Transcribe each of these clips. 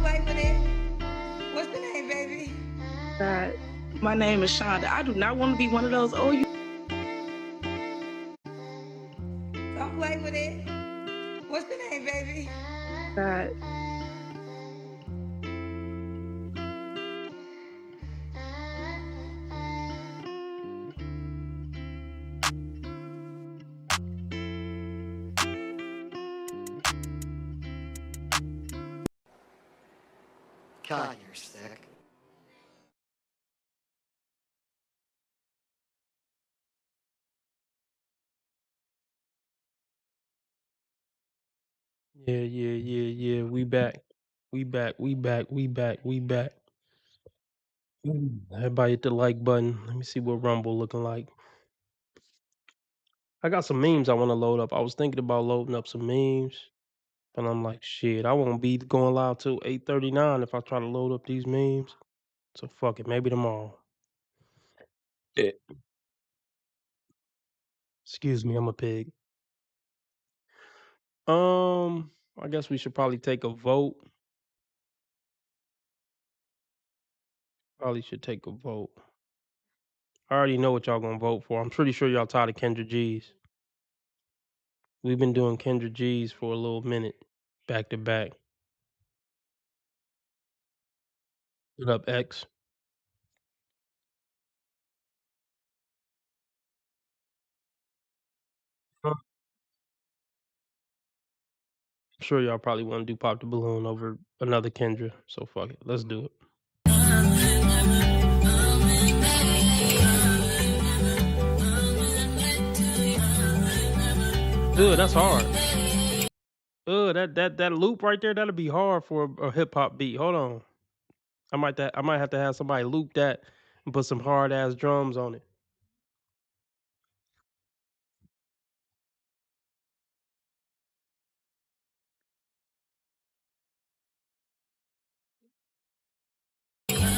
play with it. What's the name, baby? God, my name is Shonda. I do not want to be one of those. Oh, you Don't play with it. What's the name, baby? God. God, you're sick. Yeah. We back. We back. We back. We back. We back. Everybody hit the like button. Let me see what Rumble looking like. I got some memes I want to load up. I was thinking about loading up some memes, but I'm like, shit, I won't be going live till 8:39 if I try to load up these memes. So fuck it, maybe tomorrow. Yeah. Excuse me, I'm a pig. I guess we should probably take a vote. Probably should take a vote. I already know what y'all gonna vote for. I'm pretty sure y'all tired of Kendra G's. We've been doing Kendra G's for a little minute, back to back. What up, X? I'm sure y'all probably want to do Pop the Balloon over another Kendra, so fuck it. Let's do it. Ugh, that's hard. Ugh, that loop right there, that'll be hard for a hip hop beat. Hold on. I might have to have somebody loop that and put some hard ass drums on it.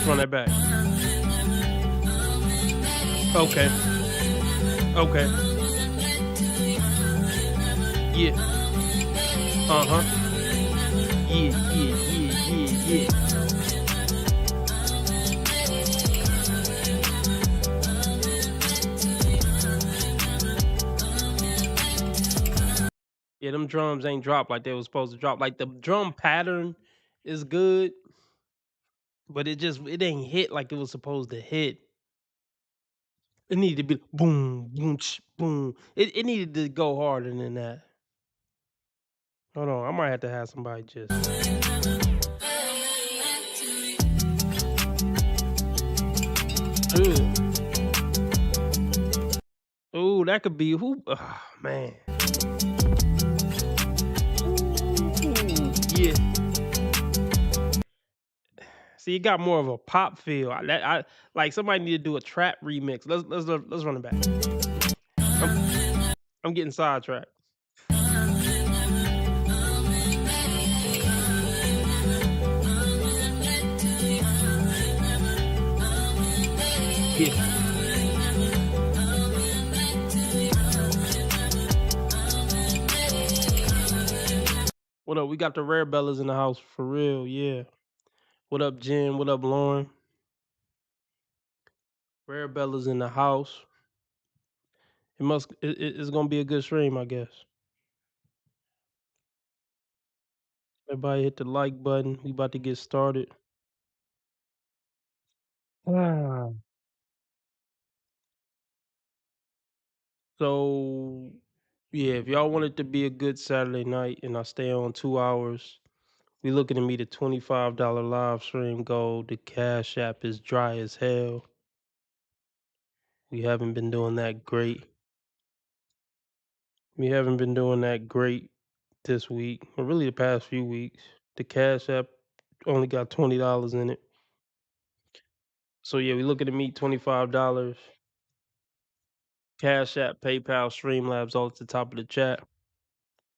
Run that back. Okay. Okay. Yeah. Uh-huh. Yeah. Yeah, them drums ain't dropped like they was supposed to drop. Like the drum pattern is good, but it ain't hit like it was supposed to hit. It needed to be boom, boom, boom. It needed to go harder than that. Hold on, I might have to have somebody just. Ooh, that could be who? Oh, man. Ooh, yeah. See, it got more of a pop feel. I like somebody need to do a trap remix. Let's run it back. I'm getting sidetracked. Yeah. What up? We got the Rare Bellas in the house for real. Yeah. What up, Jen? What up, Lauren? Rare Bella's in the house. It's gonna be a good stream, I guess. Everybody hit the like button. We about to get started. Ah. So yeah, if y'all want it to be a good Saturday night and I stay on 2 hours, we looking to meet a $25 live stream goal. The Cash App is dry as hell. We haven't been doing that great. We haven't been doing that great this week, or really the past few weeks. The Cash App only got $20 in it. So yeah, we looking to meet $25. Cash App, PayPal, Streamlabs, all at the top of the chat.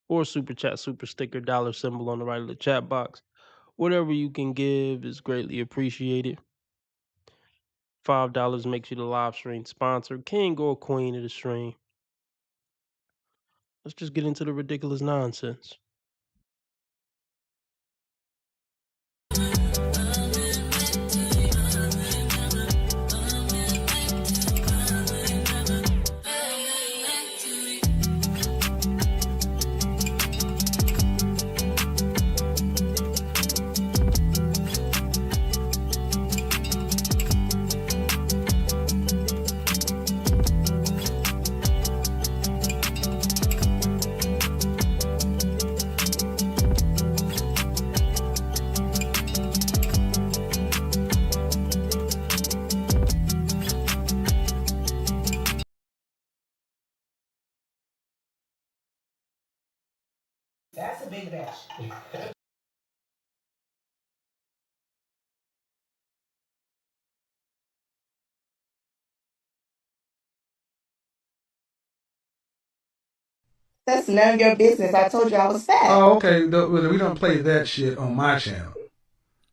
Or super chat, super sticker, dollar symbol on the right of the chat box. Whatever you can give is greatly appreciated. $5 makes you the live stream sponsor, king or queen of the stream. Let's just get into the ridiculous nonsense. That's none of your business. I told you I was fat. Oh, okay. We don't play that shit on my channel.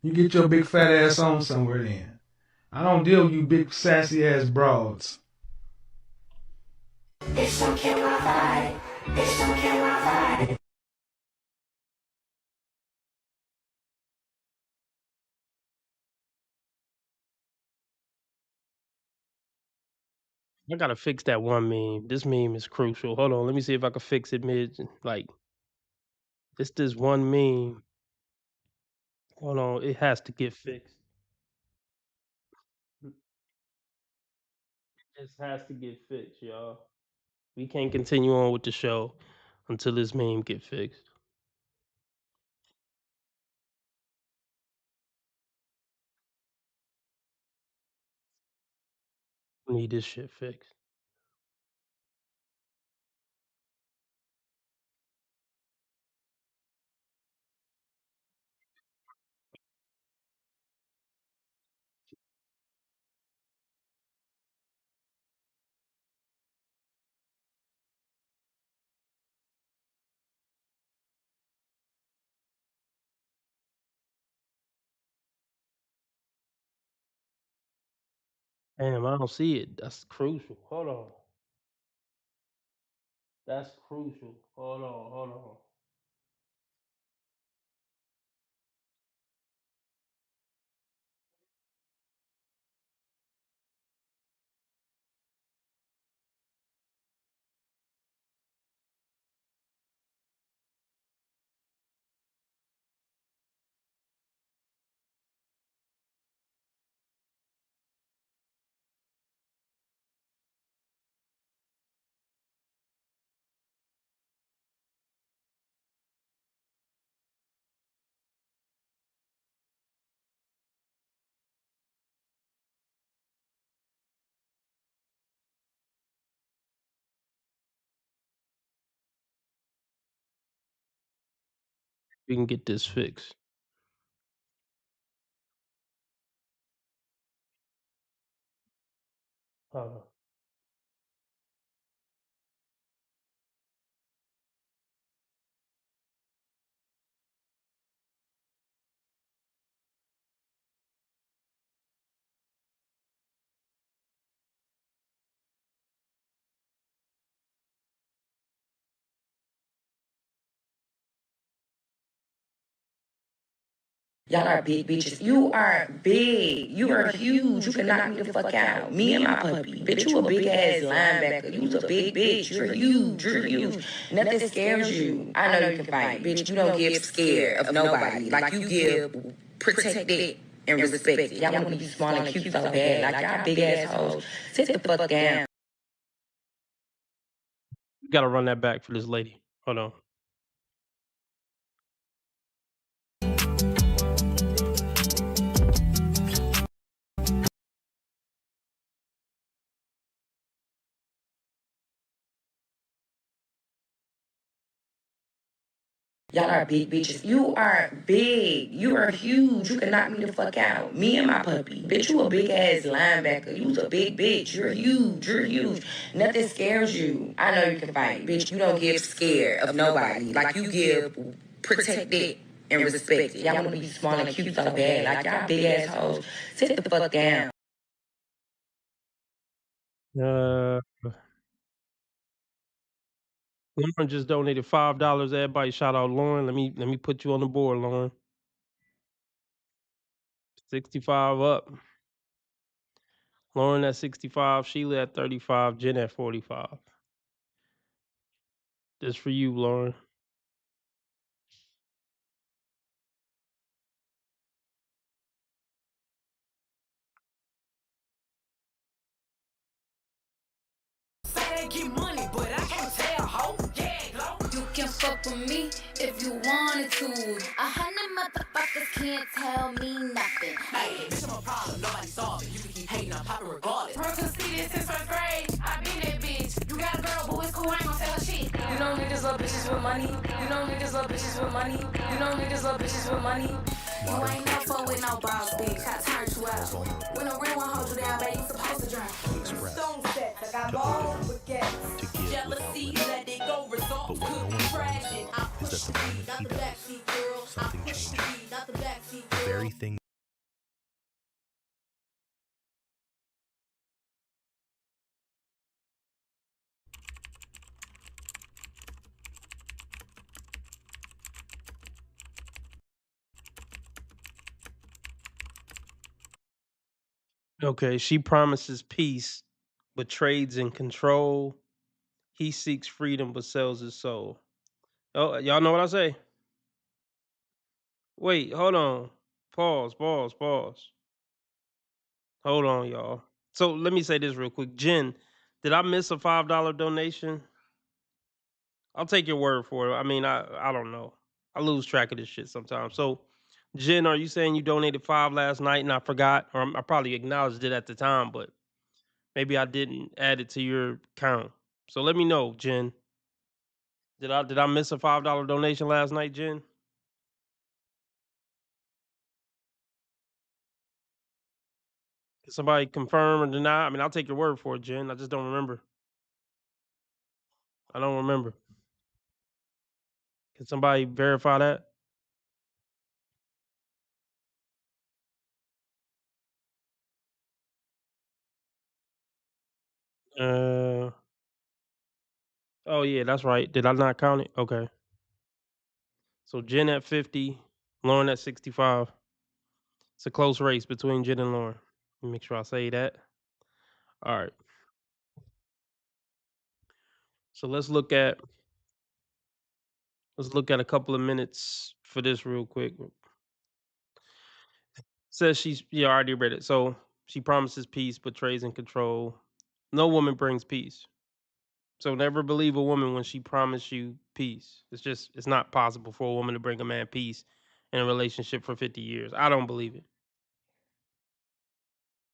You get your big fat ass on somewhere then. I don't deal with you big sassy ass broads. It's on camera vibe. It's on camera vibe. I gotta fix that one meme. This meme is crucial. Hold on, let me see if I can fix it mid. Like, it's this one meme. Hold on, it has to get fixed. It just has to get fixed, y'all. We can't continue on with the show until this meme get fixed. We need this shit fixed. Damn, I don't see it. That's crucial. Hold on. That's crucial. Hold on, hold on. We can get this fixed. Hold on. Y'all are big bitches. You are big. You are huge. You can knock me the fuck out. Me and my puppy. Bitch, you a big ass linebacker. You was a big bitch. You're huge. You're huge. Nothing scares you. I know you can fight. Bitch, you don't give scared of nobody. Like you give protected and respected. Y'all want to be small and cute so bad. Like y'all big assholes. Sit the fuck down. We gotta run that back for this lady. Hold on. Y'all are big bitches. You are big. You are huge. You can knock me the fuck out. Me and my puppy. Bitch, you a big ass linebacker. You was a big bitch. You're huge. You're huge. Nothing scares you. I know you can fight. Bitch, you don't give scared of nobody. Like you give protected and respected. Y'all want to be small and cute so bad. Like y'all big assholes. Sit the fuck down. Uh, Lauren just donated $5. Everybody shout out Lauren. Let me put you on the board, Lauren. 65 up. Lauren at 65, Sheila at 35, Jen at 45. This for you, Lauren. Get money, but I can't tell, ho. Yeah, you can fuck with me if you wanted to. 100 motherfuckers can't tell me nothing. Hey, bitch, I'm a problem, nobody solve it. You can keep hating, I'm popping regardless. Bro, can see this since first grade. I been that bitch. You got a girl, but it's cool, I ain't gon' tell her shit. You know niggas up bitches with money. You know niggas love bitches with money. You know niggas love bitches with money. You ain't no fool with no balls, bitch. I turned you out. When a real one hold you down, baby, you supposed to drown. Stone steps, I got balls with gas. Jealousy, let it go. Results could be tragic. I push the beat, not the backseat girl. I push the beat, not the backseat girl. Very thing. Okay, she promises peace, but trades in control. He seeks freedom, but sells his soul. Oh, y'all know what I say? Wait, hold on. Pause, pause, pause. Hold on, y'all. So let me say this real quick. Jen, did I miss a $5 donation? I'll take your word for it. I mean, I don't know. I lose track of this shit sometimes. So, Jen, are you saying you donated 5 last night and I forgot, or I probably acknowledged it at the time, but maybe I didn't add it to your count. So let me know, Jen. Did I miss a $5 donation last night, Jen? Can somebody confirm or deny? I mean, I'll take your word for it, Jen. I just don't remember. I don't remember. Can somebody verify that? Uh oh yeah, that's right. Did I not count it? Okay. So Jen at 50, Lauren at 65. It's a close race between Jen and Lauren. Let me make sure I say that. All right. So let's look at a couple of minutes for this real quick. Says I already read it. So she promises peace but trades in control. No woman brings peace. So never believe a woman when she promised you peace. It's not possible for a woman to bring a man peace in a relationship for 50 years. I don't believe it.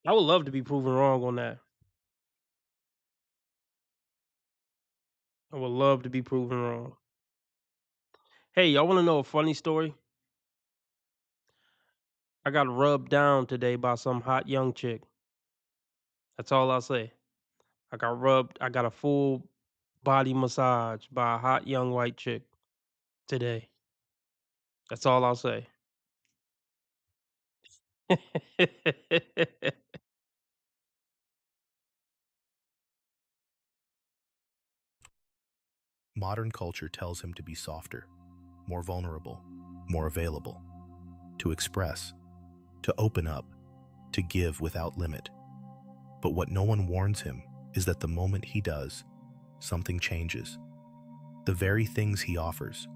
I would love to be proven wrong on that. I would love to be proven wrong. Hey, y'all want to know a funny story? I got rubbed down today by some hot young chick. That's all I'll say. I got a full body massage by a hot young white chick today. That's all I'll say. Modern culture tells him to be softer, more vulnerable, more available, to express, to open up, to give without limit. But what no one warns him is that the moment he does, something changes. The very things he offers,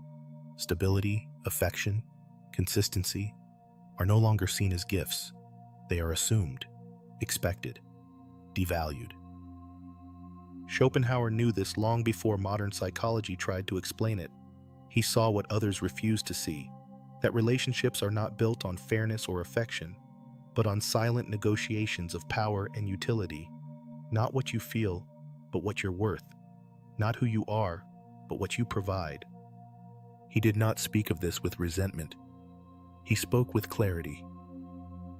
stability, affection, consistency, are no longer seen as gifts. They are assumed, expected, devalued. Schopenhauer knew this long before modern psychology tried to explain it. He saw what others refused to see, that relationships are not built on fairness or affection, but on silent negotiations of power and utility. Not what you feel, but what you're worth. Not who you are, but what you provide. He did not speak of this with resentment. He spoke with clarity.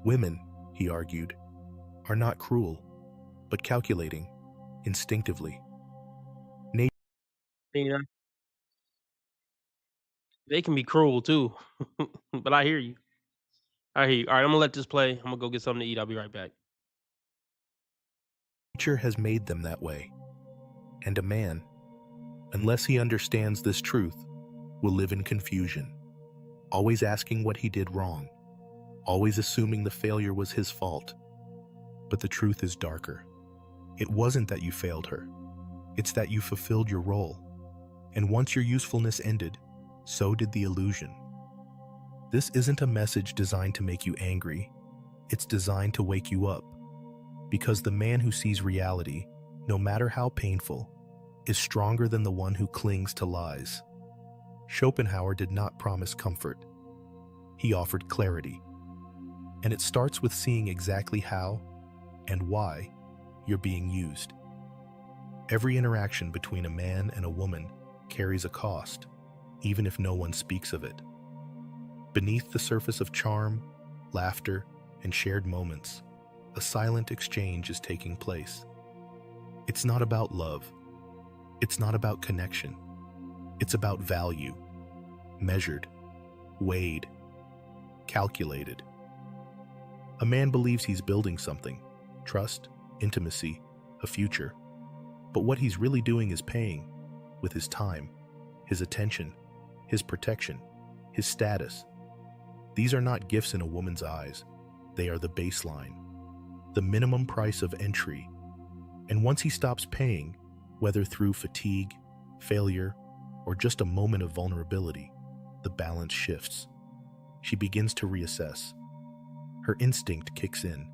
Women, he argued, are not cruel, but calculating, instinctively. You know, they can be cruel too. But I hear you. I hear you. All right, I'm gonna let this play. I'm gonna go get something to eat. I'll be right back. Nature has made them that way. And a man, unless he understands this truth, will live in confusion, always asking what he did wrong, always assuming the failure was his fault. But the truth is darker. It wasn't that you failed her. It's that you fulfilled your role. And once your usefulness ended, so did the illusion. This isn't a message designed to make you angry. It's designed to wake you up. Because the man who sees reality, no matter how painful, is stronger than the one who clings to lies. Schopenhauer did not promise comfort. He offered clarity. And it starts with seeing exactly how and why you're being used. Every interaction between a man and a woman carries a cost, even if no one speaks of it. Beneath the surface of charm, laughter, and shared moments, a silent exchange is taking place. It's not about love. It's not about connection. It's about value, measured, weighed, calculated. A man believes he's building something, trust, intimacy, a future. But what he's really doing is paying, with his time, his attention, his protection, his status. These are not gifts in a woman's eyes. They are the baseline, the minimum price of entry. And once he stops paying, whether through fatigue, failure, or just a moment of vulnerability, the balance shifts. She begins to reassess. Her instinct kicks in.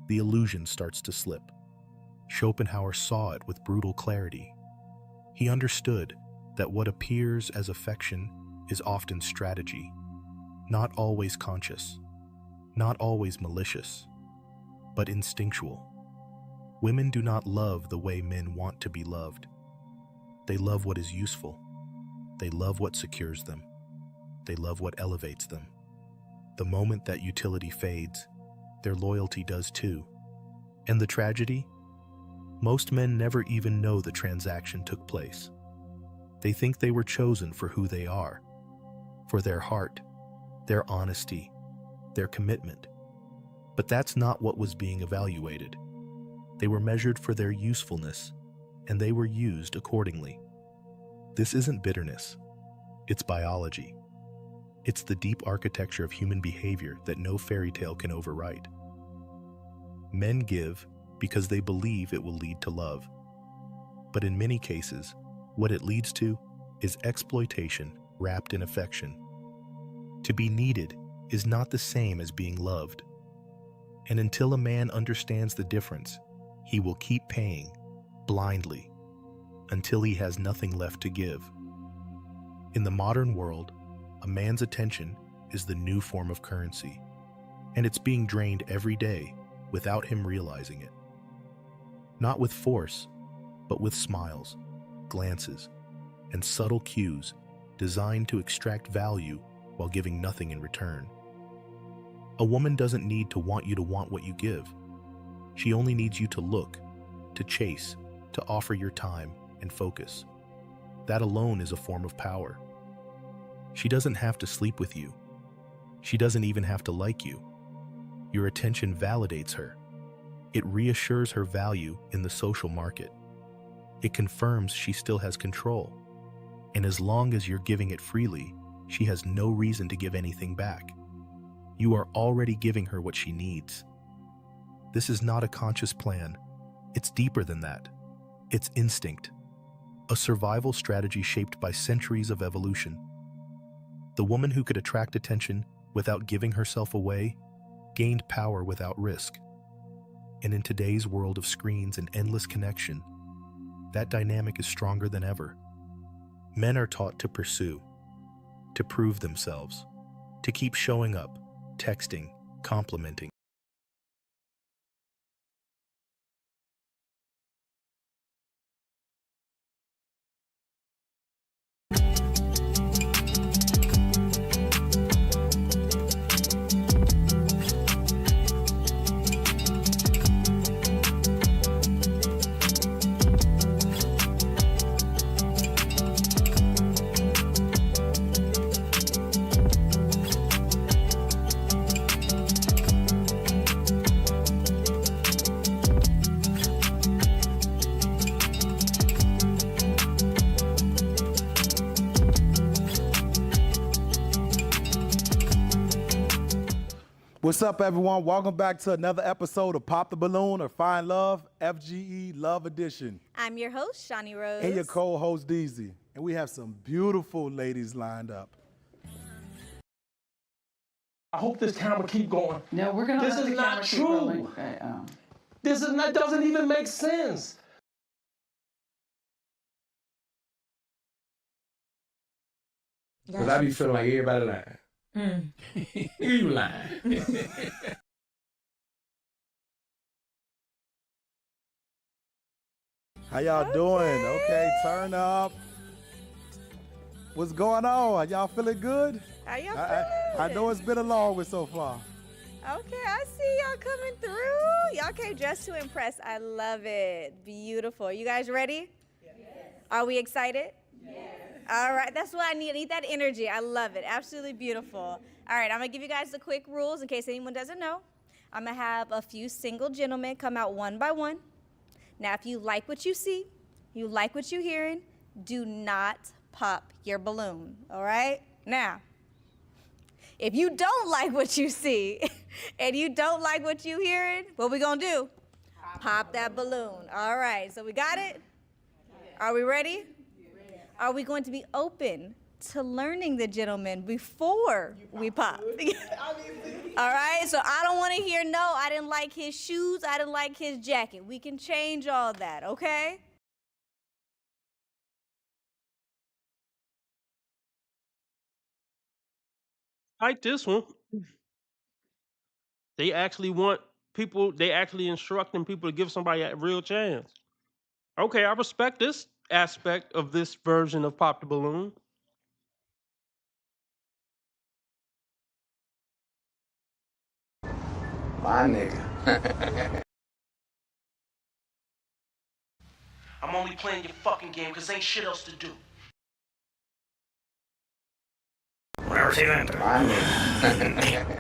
The illusion starts to slip. Schopenhauer saw it with brutal clarity. He understood that what appears as affection is often strategy, not always conscious, not always malicious, but instinctual. Women do not love the way men want to be loved. They love what is useful. They love what secures them. They love what elevates them. The moment that utility fades, their loyalty does too. And the tragedy? Most men never even know the transaction took place. They think they were chosen for who they are, for their heart, their honesty, their commitment. But that's not what was being evaluated. They were measured for their usefulness, and they were used accordingly. This isn't bitterness. It's biology. It's the deep architecture of human behavior that no fairy tale can overwrite. Men give because they believe it will lead to love. But in many cases, what it leads to is exploitation wrapped in affection. To be needed is not the same as being loved. And until a man understands the difference, he will keep paying, blindly, until he has nothing left to give. In the modern world, a man's attention is the new form of currency, and it's being drained every day without him realizing it. Not with force, but with smiles, glances, and subtle cues designed to extract value while giving nothing in return. A woman doesn't need to want you to want what you give. She only needs you to look, to chase, to offer your time and focus. That alone is a form of power. She doesn't have to sleep with you. She doesn't even have to like you. Your attention validates her. It reassures her value in the social market. It confirms she still has control. And as long as you're giving it freely, she has no reason to give anything back. You are already giving her what she needs. This is not a conscious plan. It's deeper than that. It's instinct. A survival strategy shaped by centuries of evolution. The woman who could attract attention without giving herself away gained power without risk. And in today's world of screens and endless connection, that dynamic is stronger than ever. Men are taught to pursue, to prove themselves, to keep showing up, texting, complimenting. What's up, everyone? Welcome back to another episode of Pop the Balloon or Find Love, FGE Love Edition. I'm your host, Shawnee Rose. And your co-host, Deezy. And we have some beautiful ladies lined up. I hope this camera keep going. No, we're gonna. This is not true. This is not, doesn't even make sense. Because I be feeling like everybody lying. You lying. How y'all doing? Okay, turn up. What's going on? Are y'all feeling good? How y'all I know feeling? it's been a long one so far. Okay, I see y'all coming through. Y'all came dressed to impress. I love it. Beautiful. You guys ready? Yes. Are we excited? Yes. All right, that's what I need. I need that energy. I love it. Absolutely beautiful. All right, I'm gonna give you guys the quick rules in case anyone doesn't know. I'm gonna have a few single gentlemen come out one by one. Now, if you like what you see, you like what you're hearing, do not pop your balloon, all right? Now, if you don't like what you see and you don't like what you're hearing, what we gonna do? Pop that balloon. All right, so we got it? Are we ready? Are we going to be open to learning the gentleman before we pop? All right, so I don't want to hear, no, I didn't like his shoes, I didn't like his jacket. We can change all that, okay? Like this one. They actually want people, they actually instructing people to give somebody a real chance. Okay, I respect this aspect of this version of Pop the Balloon. My nigga. I'm only playing your fucking game because ain't shit else to do. Whatever she went through. My nigga.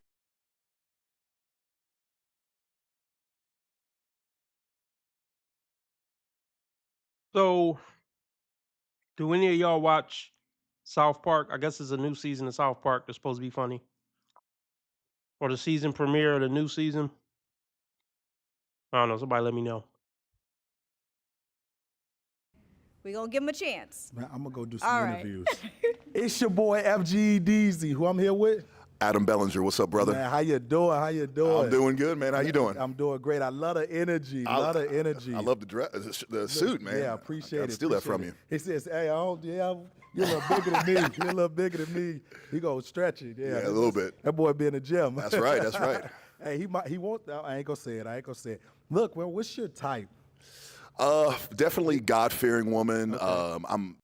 So, do any of y'all watch South Park? I guess it's a new season of South Park that's supposed to be funny. Or the season premiere of the new season. I don't know. Somebody let me know. We're going to give him a chance. Man, I'm going to go do some interviews. It's your boy FGDZ, who I'm here with. Adam Bellinger, what's up, brother? Man, how you doing? How you doing? I'm doing good, man. How you doing? I'm doing great. I love the energy. I love the dress, the suit, man. Yeah, I appreciate it. Steal that from you. He says, "Hey, you're a little bigger than me. You're a little bigger than me." He gonna stretch it. Yeah, a little bit. That boy be in the gym. That's right. That's right. Hey, he won't. I ain't gonna say it. Look, well, what's your type? Definitely God-fearing woman. Okay. I'm.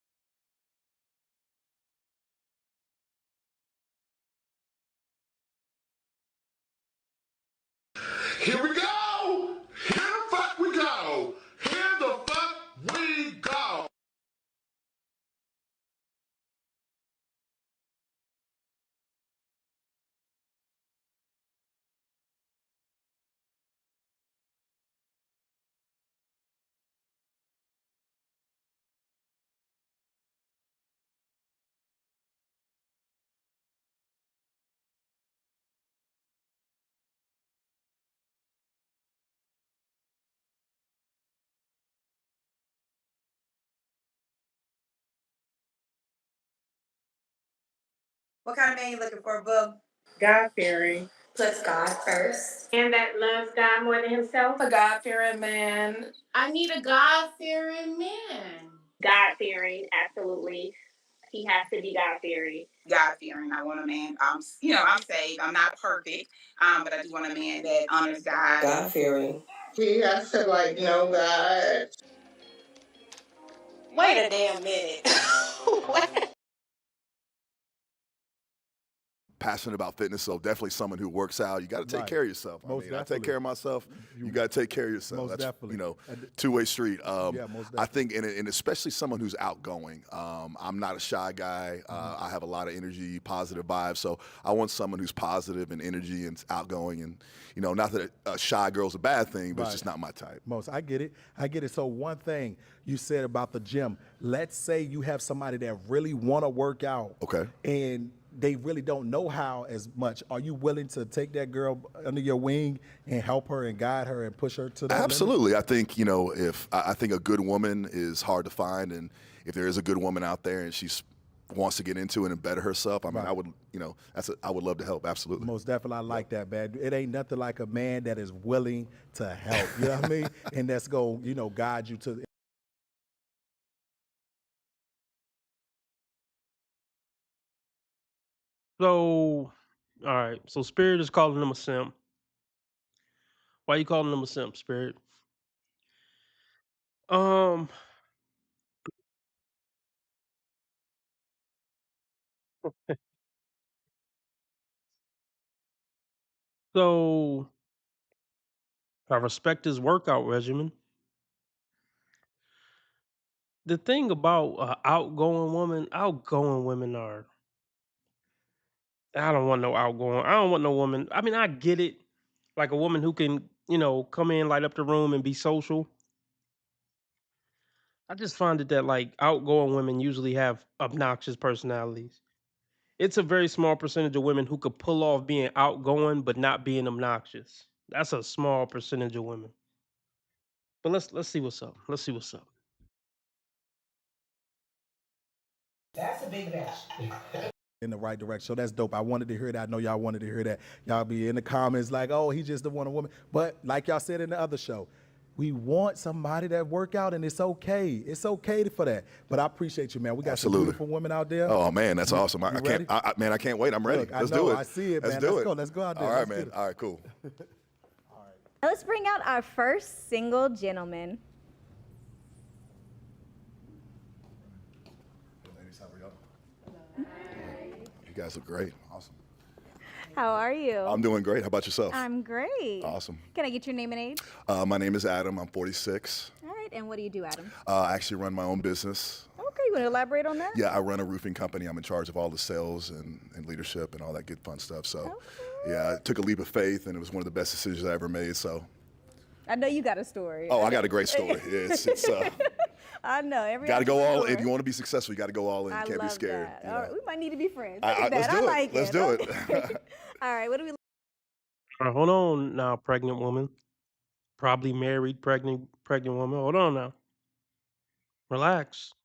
Here we go! Here the fuck we go! Here the fuck we go! What kind of man you looking for, boo? God-fearing. Puts God first. And that loves God more than himself. A God-fearing man. I need a God-fearing man. God-fearing, absolutely. He has to be God-fearing. God-fearing. I want a man. I'm saved. I'm not perfect, but I do want a man that honors God. God-fearing. He has to know God. Wait a damn minute. What? Passionate about fitness, so definitely someone who works out. You got to take care of yourself. I take care of myself. You got to take care of yourself. Most That's definitely. Two-way street. Most definitely. I think, and especially someone who's outgoing. I'm not a shy guy. I have a lot of energy, positive vibes. So I want someone who's positive and energy and outgoing. And not that a shy girl's a bad thing, but it's just not my type. I get it. So one thing you said about the gym. Let's say you have somebody that really want to work out. Okay. And they really don't know how as much. Are you willing to take that girl under your wing and help her and guide her and push her to that Absolutely. limit? I think, I think a good woman is hard to find. And if there is a good woman out there and she wants to get into it and better herself, I mean, I would, I would love to help. Absolutely. Most definitely. I like that, man. It ain't nothing like a man that is willing to help. You know what I mean? And that's going to, guide you to. So, all right. So Spirit is calling him a simp. Why are you calling him a simp, Spirit? Um, So I respect his workout regimen. The thing about outgoing women are, I don't want no outgoing. I don't want no woman. I mean, I get it. Like a woman who can, come in, light up the room, and be social. I just find it that like outgoing women usually have obnoxious personalities. It's a very small percentage of women who could pull off being outgoing but not being obnoxious. That's a small percentage of women. But let's see what's up. Let's see what's up. That's a big bitch. In the right direction. So that's dope. I wanted to hear that. I know y'all wanted to hear that. Y'all be in the comments like, oh, he just the one woman. But like y'all said in the other show, we want somebody that work out, and it's okay. It's okay for that. But I appreciate you, man. We got some beautiful women out there. Oh man, that's awesome. I can't, I can't wait. I'm ready. Look, Let's I know, do it. I see it, man. Let's do it. Go. Let's go out there. All right, Let's man. get it. All right, cool. Let's bring out our first single gentleman. Ladies, how are y'all? You guys look great. Awesome. How are you? I'm doing great. How about yourself? I'm great. Awesome. Can I get your name and age? My name is Adam. I'm 46. All right, and what do you do, Adam? I actually run my own business. Okay, you want to elaborate on that? Yeah, I run a roofing company. I'm in charge of all the sales and leadership and all that good fun stuff. So, yeah, I took a leap of faith, and it was one of the best decisions I ever made. So, I know you got a story. I got a great story. Yeah, it's I know. Got to go all in. If you want to be successful, you got to go all in. You can't be scared. That. All right, we might need to be friends. Let's do it. Let's do it. All right, what do we? All right, hold on now, pregnant woman. Probably married, pregnant woman. Hold on now. Relax.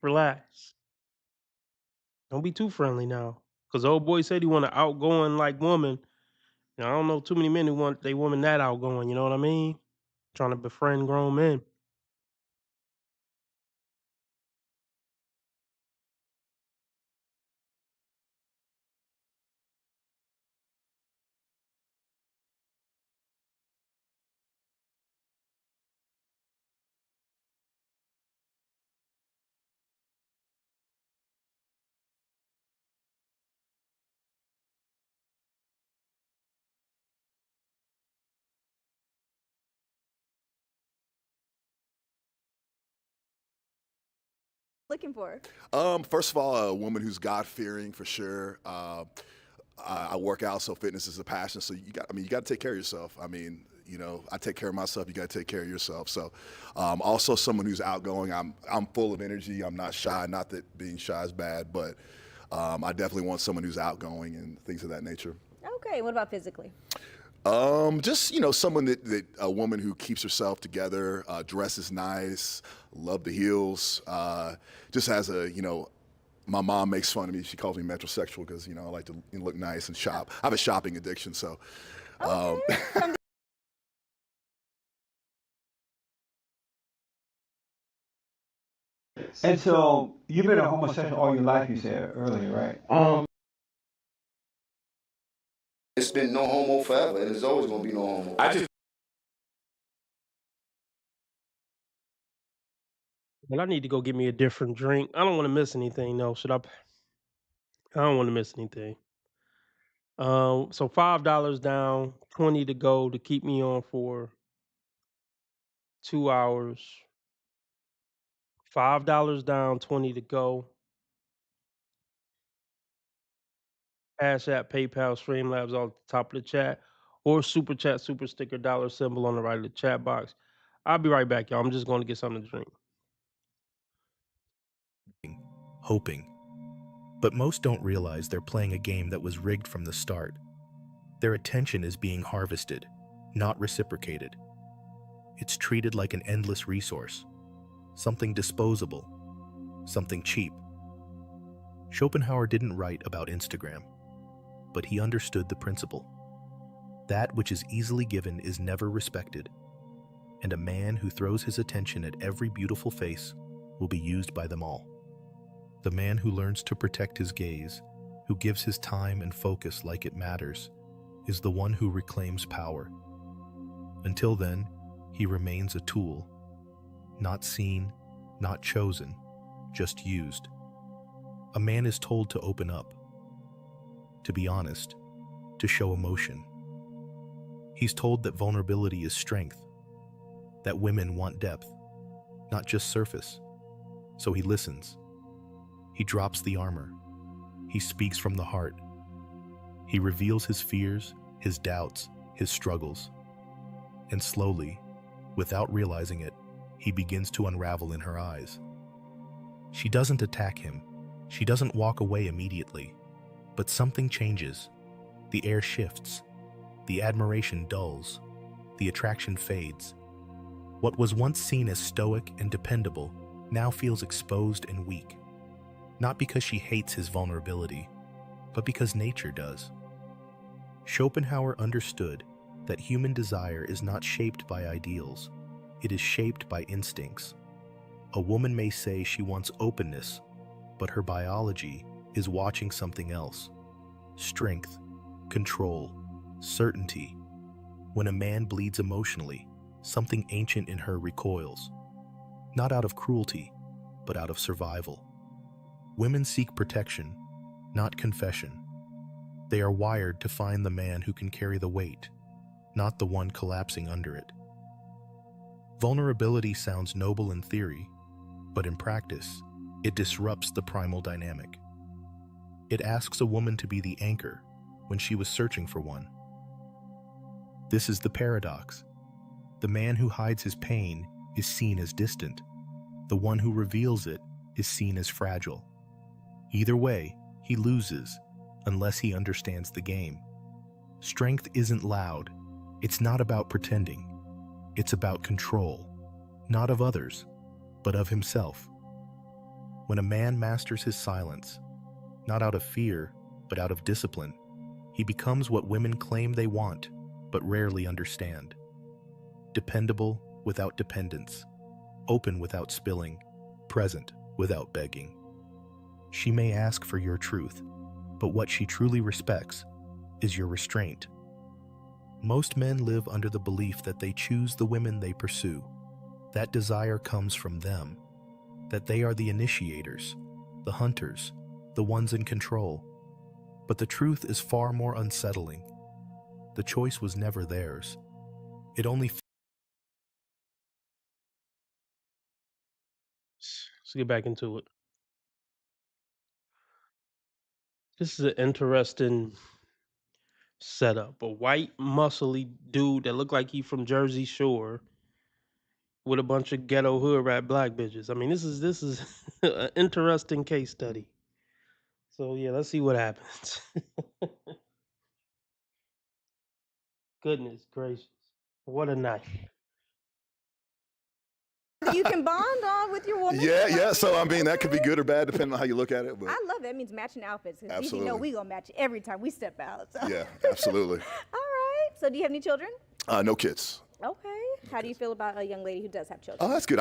Relax. Don't be too friendly now. Cause old boy said he want an outgoing like woman. Now, I don't know too many men who want they woman that outgoing, you know what I mean? Trying to befriend grown men. Looking for? First of all, a woman who's God-fearing for sure. I work out, so fitness is a passion. So you got to take care of yourself. I mean, I take care of myself. You got to take care of yourself. So, also someone who's outgoing. I'm full of energy. I'm not shy. Not that being shy is bad, but I definitely want someone who's outgoing and things of that nature. Okay, what about physically? Just someone that a woman who keeps herself together, dresses nice, love the heels, just has my mom makes fun of me. She calls me metrosexual because I like to look nice and shop. I have a shopping addiction, so. And so you've been a homosexual all your life, you said earlier, right? It's been no homo forever, and there's always gonna be no homo. Well, I need to go get me a different drink. I don't want to miss anything though. I don't want to miss anything. So $5 down, 20 to go to keep me on for 2 hours. $5 down, 20 to go. Cash App, PayPal, Streamlabs all at the top of the chat, or super chat, super sticker, dollar symbol on the right of the chat box. I'll be right back, y'all. I'm just going to get something to drink. Hoping. But most don't realize they're playing a game that was rigged from the start. Their attention is being harvested, not reciprocated. It's treated like an endless resource, something disposable, something cheap. Schopenhauer didn't write about Instagram, but he understood the principle. That which is easily given is never respected, and a man who throws his attention at every beautiful face will be used by them all. The man who learns to protect his gaze, who gives his time and focus like it matters, is the one who reclaims power. Until then, he remains a tool, not seen, not chosen, just used. A man is told to open up, to be honest, to show emotion. He's told that vulnerability is strength, that women want depth, not just surface. So he listens. He drops the armor. He speaks from the heart. He reveals his fears, his doubts, his struggles. And slowly, without realizing it, he begins to unravel in her eyes. She doesn't attack him. She doesn't walk away immediately. But something changes. The air shifts. The admiration dulls. The attraction fades. What was once seen as stoic and dependable now feels exposed and weak. Not because she hates his vulnerability, but because nature does. Schopenhauer understood that human desire is not shaped by ideals. It is shaped by instincts. A woman may say she wants openness, but her biology is watching something else. Strength, control, certainty. When a man bleeds emotionally, something ancient in her recoils. Not out of cruelty, but out of survival. Women seek protection, not confession. They are wired to find the man who can carry the weight, not the one collapsing under it. Vulnerability sounds noble in theory, but in practice, it disrupts the primal dynamic. It asks a woman to be the anchor when she was searching for one. This is the paradox. The man who hides his pain is seen as distant. The one who reveals it is seen as fragile. Either way, he loses unless he understands the game. Strength isn't loud. It's not about pretending. It's about control, not of others, but of himself. When a man masters his silence, not out of fear, but out of discipline, he becomes what women claim they want, but rarely understand. Dependable without dependence, open without spilling, present without begging. She may ask for your truth, but what she truly respects is your restraint. Most men live under the belief that they choose the women they pursue. That desire comes from them, that they are the initiators, the hunters, the ones in control. But the truth is far more unsettling. The choice was never theirs. It only Let's get back into it. This is an interesting setup. A white, muscly dude that looked like he from Jersey Shore with a bunch of ghetto hood rat black bitches. I mean, this is an interesting case study. So yeah, let's see what happens. Goodness gracious, what a night! You can bond on with your woman. Yeah. So I mean, that could be good or bad depending on how you look at it. But I love that. It means matching outfits. Because you absolutely. know we gonna match every time we step out. So. Yeah, absolutely. All right. So do you have any children? No kids. Okay. How do you feel about a young lady who does have children? Oh, that's good.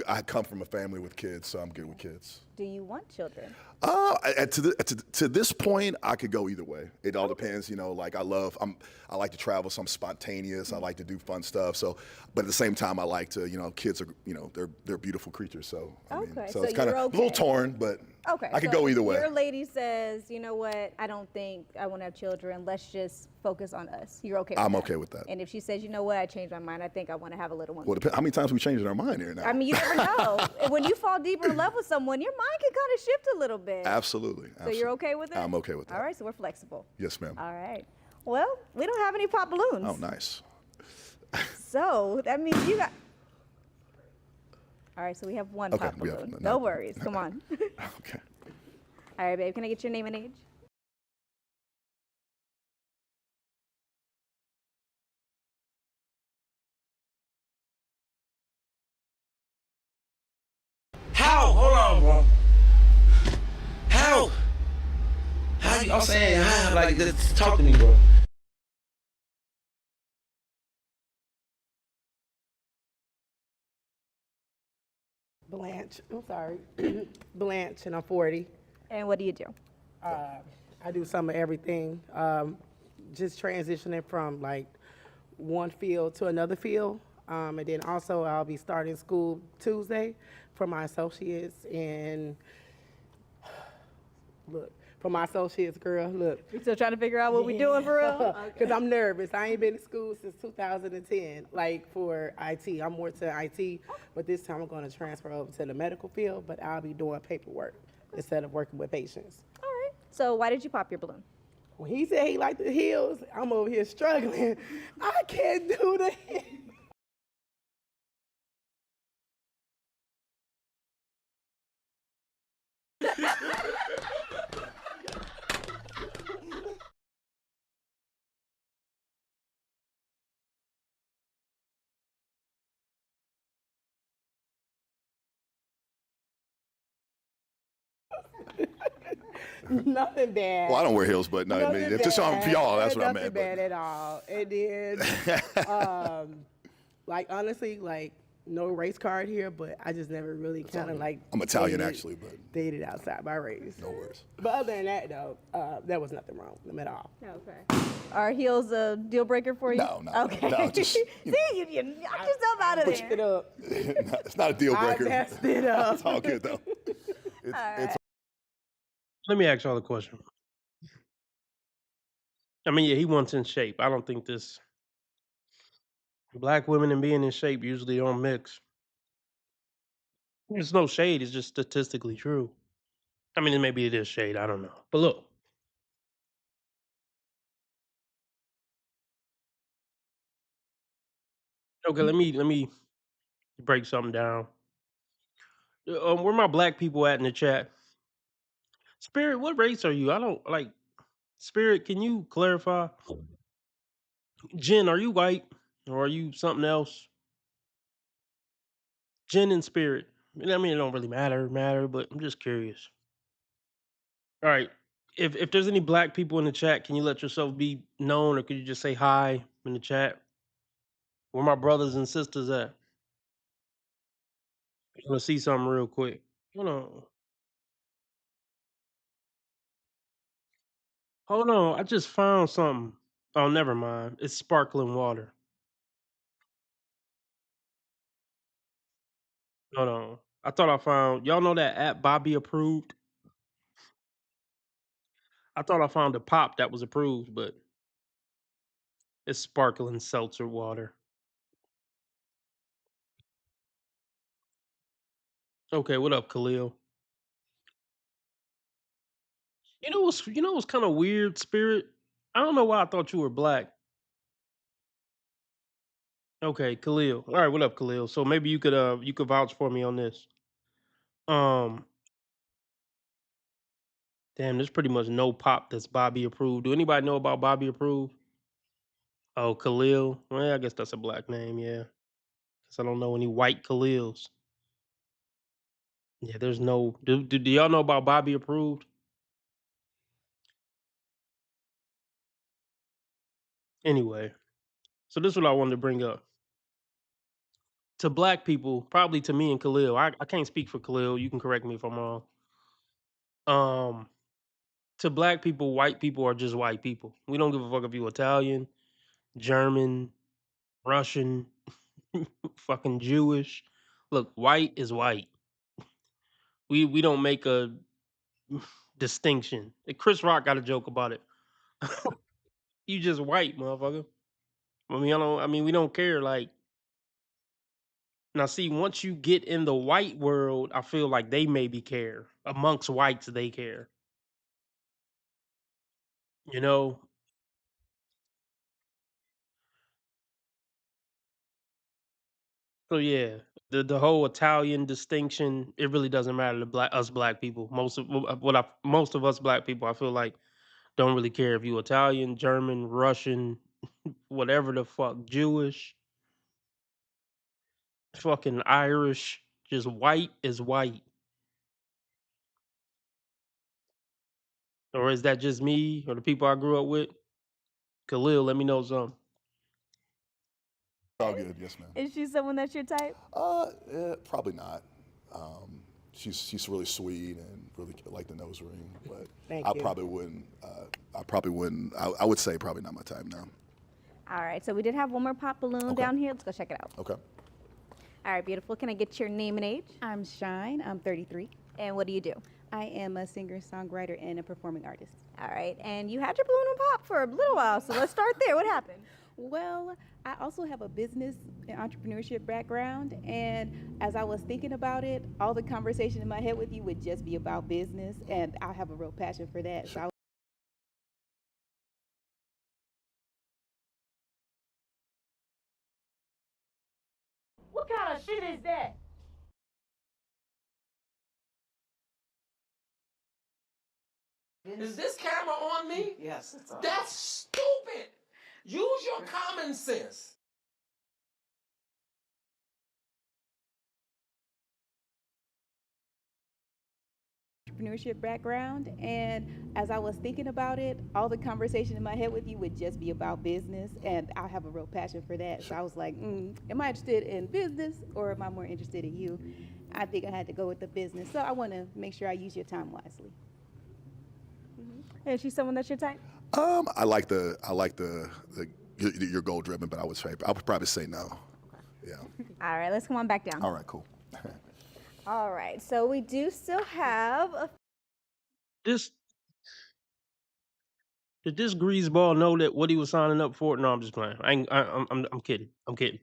I come from a family with kids, so I'm good with kids. Do you want children? To this point, I could go either way. It all depends, like I like to travel, so I'm spontaneous. I like to do fun stuff. So, but at the same time, I like to, kids are, they're beautiful creatures. So, so it's kind of a little torn, but I could go either way. Your lady says, you know what? I don't think I want to have children. Let's just focus on us. You're okay with that? I'm okay with that. And if she says, you know what? I changed my mind. I think I want to have a little one. Well, how many times we changed our mind here now? I mean, you never know. When you fall deeper in love with someone, your mind can kind of shift a little bit. Absolutely. So you're okay with it? I'm okay with that. All right, so we're flexible. Yes, ma'am. All right. Well, we don't have any pop balloons. Oh, nice. So that means you got... All right, so we have one pop balloon. No worries. Come on. Okay. All right, babe. Can I get your name and age? How? Hold on, bro. How? I'm saying, how? Like, just talk to me, bro. Blanche. I'm sorry. Blanche, and I'm 40. And what do you do? I do some of everything. Just transitioning from like one field to another field. And then also I'll be starting school Tuesday for my associates in look, for my associates, girl, look. We still trying to figure out what we doing for real? Because I'm nervous. I ain't been to school since 2010, like for IT. I'm more to IT, but this time I'm going to transfer over to the medical field, but I'll be doing paperwork instead of working with patients. All right. So why did you pop your balloon? When he said he liked the heels, I'm over here struggling. I can't do the heels. Nothing bad. Well, I don't wear heels, but no, I mean, if it's on for y'all, that's what I meant. Nothing bad at all. And then, like, honestly, like, no race card here, but I just never really kind of like. I'm Italian, actually, but. Dated outside my race. No worries. But other than that, though, there was nothing wrong with them at all. Okay. Are heels a deal breaker for you? No, no. Okay. No, just, See, you knocked yourself out of Pushed there. it up. it's not a deal breaker. I messed it up. It's all good, though. It's Let me ask y'all a question. I mean, yeah, he wants in shape. I don't think this black women and being in shape usually don't mix. There's no shade. It's just statistically true. I mean, maybe it is shade. I don't know. But look. Okay, let me break something down. Where my black people at in the chat? Spirit, what race are you? I don't like Spirit. Can you clarify? Jen, are you white or are you something else? Jen and Spirit. I mean, it don't really matter, but I'm just curious. All right. If there's any black people in the chat, can you let yourself be known, or could you just say hi in the chat? Where my brothers and sisters at? I want to see something real quick. Hold on. Hold on. I just found something. Oh, never mind. It's sparkling water. Hold on. I thought I found. Y'all know that app Bobby approved? I thought I found a pop that was approved, but it's sparkling seltzer water. Okay, what up, Khalil? You know what's kind of weird, Spirit? I don't know why I thought you were black. Okay, Khalil. All right, what up, Khalil? So maybe you could vouch for me on this. Um, damn, there's pretty much no pop that's Bobby approved. Do anybody know about Bobby approved? Oh, Khalil. Well, I guess that's a black name, yeah. Cause I don't know any white Khalils. Yeah, there's no. Do y'all know about Bobby approved? Anyway, so this is what I wanted to bring up. To black people, probably to me and Khalil. I can't speak for Khalil. You can correct me if I'm wrong. Um, to black people, white people are just white people. We don't give a fuck if you Italian, German, Russian, fucking Jewish. Look, white is white. We don't make a distinction. Chris Rock got a joke about it. You just white, motherfucker. I mean, we don't care. Like, now, see, once you get in the white world, I feel like they maybe care. Amongst whites, they care. You know. So yeah, the whole Italian distinction, it really doesn't matter to us black people. Most of us black people, I feel like, don't really care if you Italian, German, Russian, whatever the fuck, Jewish, fucking Irish, just white is white. Or is that just me or the people I grew up with? Khalil, let me know something. all good, yes, ma'am. Is she someone that's your type? Probably not. She's really sweet and really like the nose ring, but Thank I you. probably wouldn't. I would say probably not my type now. All right. So we did have one more pop balloon down here. Let's go check it out. Okay. All right, beautiful. Can I get your name and age? I'm Shine. I'm 33. And what do you do? I am a singer, songwriter, and a performing artist. All right, and you had your balloon and pop for a little while, so let's start there. What happened? Well, I also have a business and entrepreneurship background, and as I was thinking about it, all the conversation in my head with you would just be about business, and I have a real passion for that. So I What kind of shit is that? Is this camera on me? Yes, it's on. That's stupid. Use your common sense. entrepreneurship background, and as I was thinking about it, all the conversation in my head with you would just be about business, and I have a real passion for that. So I was like, am I interested in business or am I more interested in you? I think I had to go with the business. So I want to make sure I use your time wisely. Is she someone that's your type? I like the you're goal driven, but I would probably say no. Yeah. All right, let's come on back down. All right, cool. All right, so we do still have a This did this greaseball know that what he was signing up for? No, I'm just playing. I'm kidding. I'm kidding.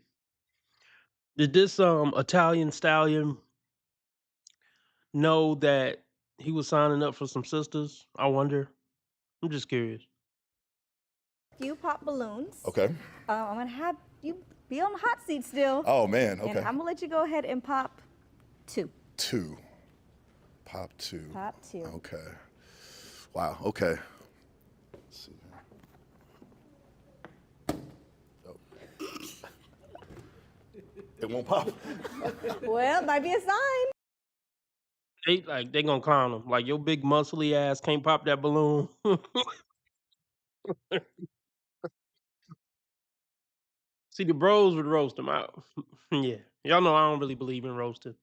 Did this Italian stallion know that he was signing up for some sisters? I wonder. I'm just curious. few pop balloons. Okay. I'm gonna have you be on the hot seat still. Oh man. Okay. And I'm gonna let you go ahead and pop 2. 2. Pop 2. Pop 2. Okay. Wow. Okay. Let's see here. Oh. It won't pop. Well, might be a sign. They gonna clown him. Like your big muscly ass can't pop that balloon. See, the bros would roast him out. Yeah, y'all know I don't really believe in roasting,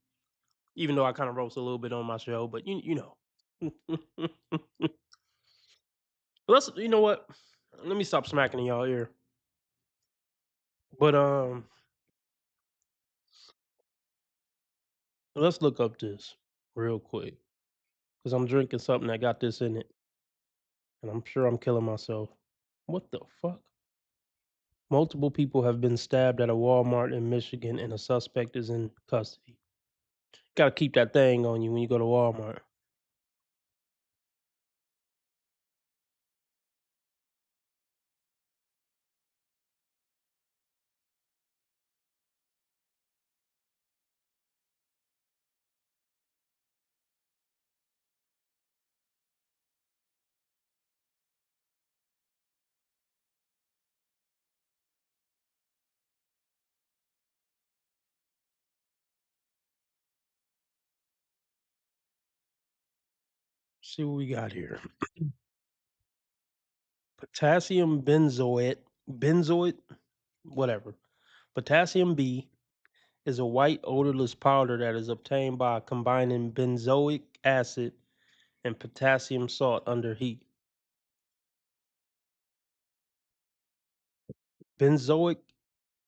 even though I kind of roast a little bit on my show. But you know, you know what? Let me stop smacking in y'all ear. But let's look up this real quick because I'm drinking something that got this in it, and I'm sure I'm killing myself. What the fuck? Multiple people have been stabbed at a Walmart in Michigan, and a suspect is in custody. Got to keep that thing on you when you go to Walmart. See what we got here. Potassium benzoate, whatever. Potassium B is a white odorless powder that is obtained by combining benzoic acid and potassium salt under heat. Benzoic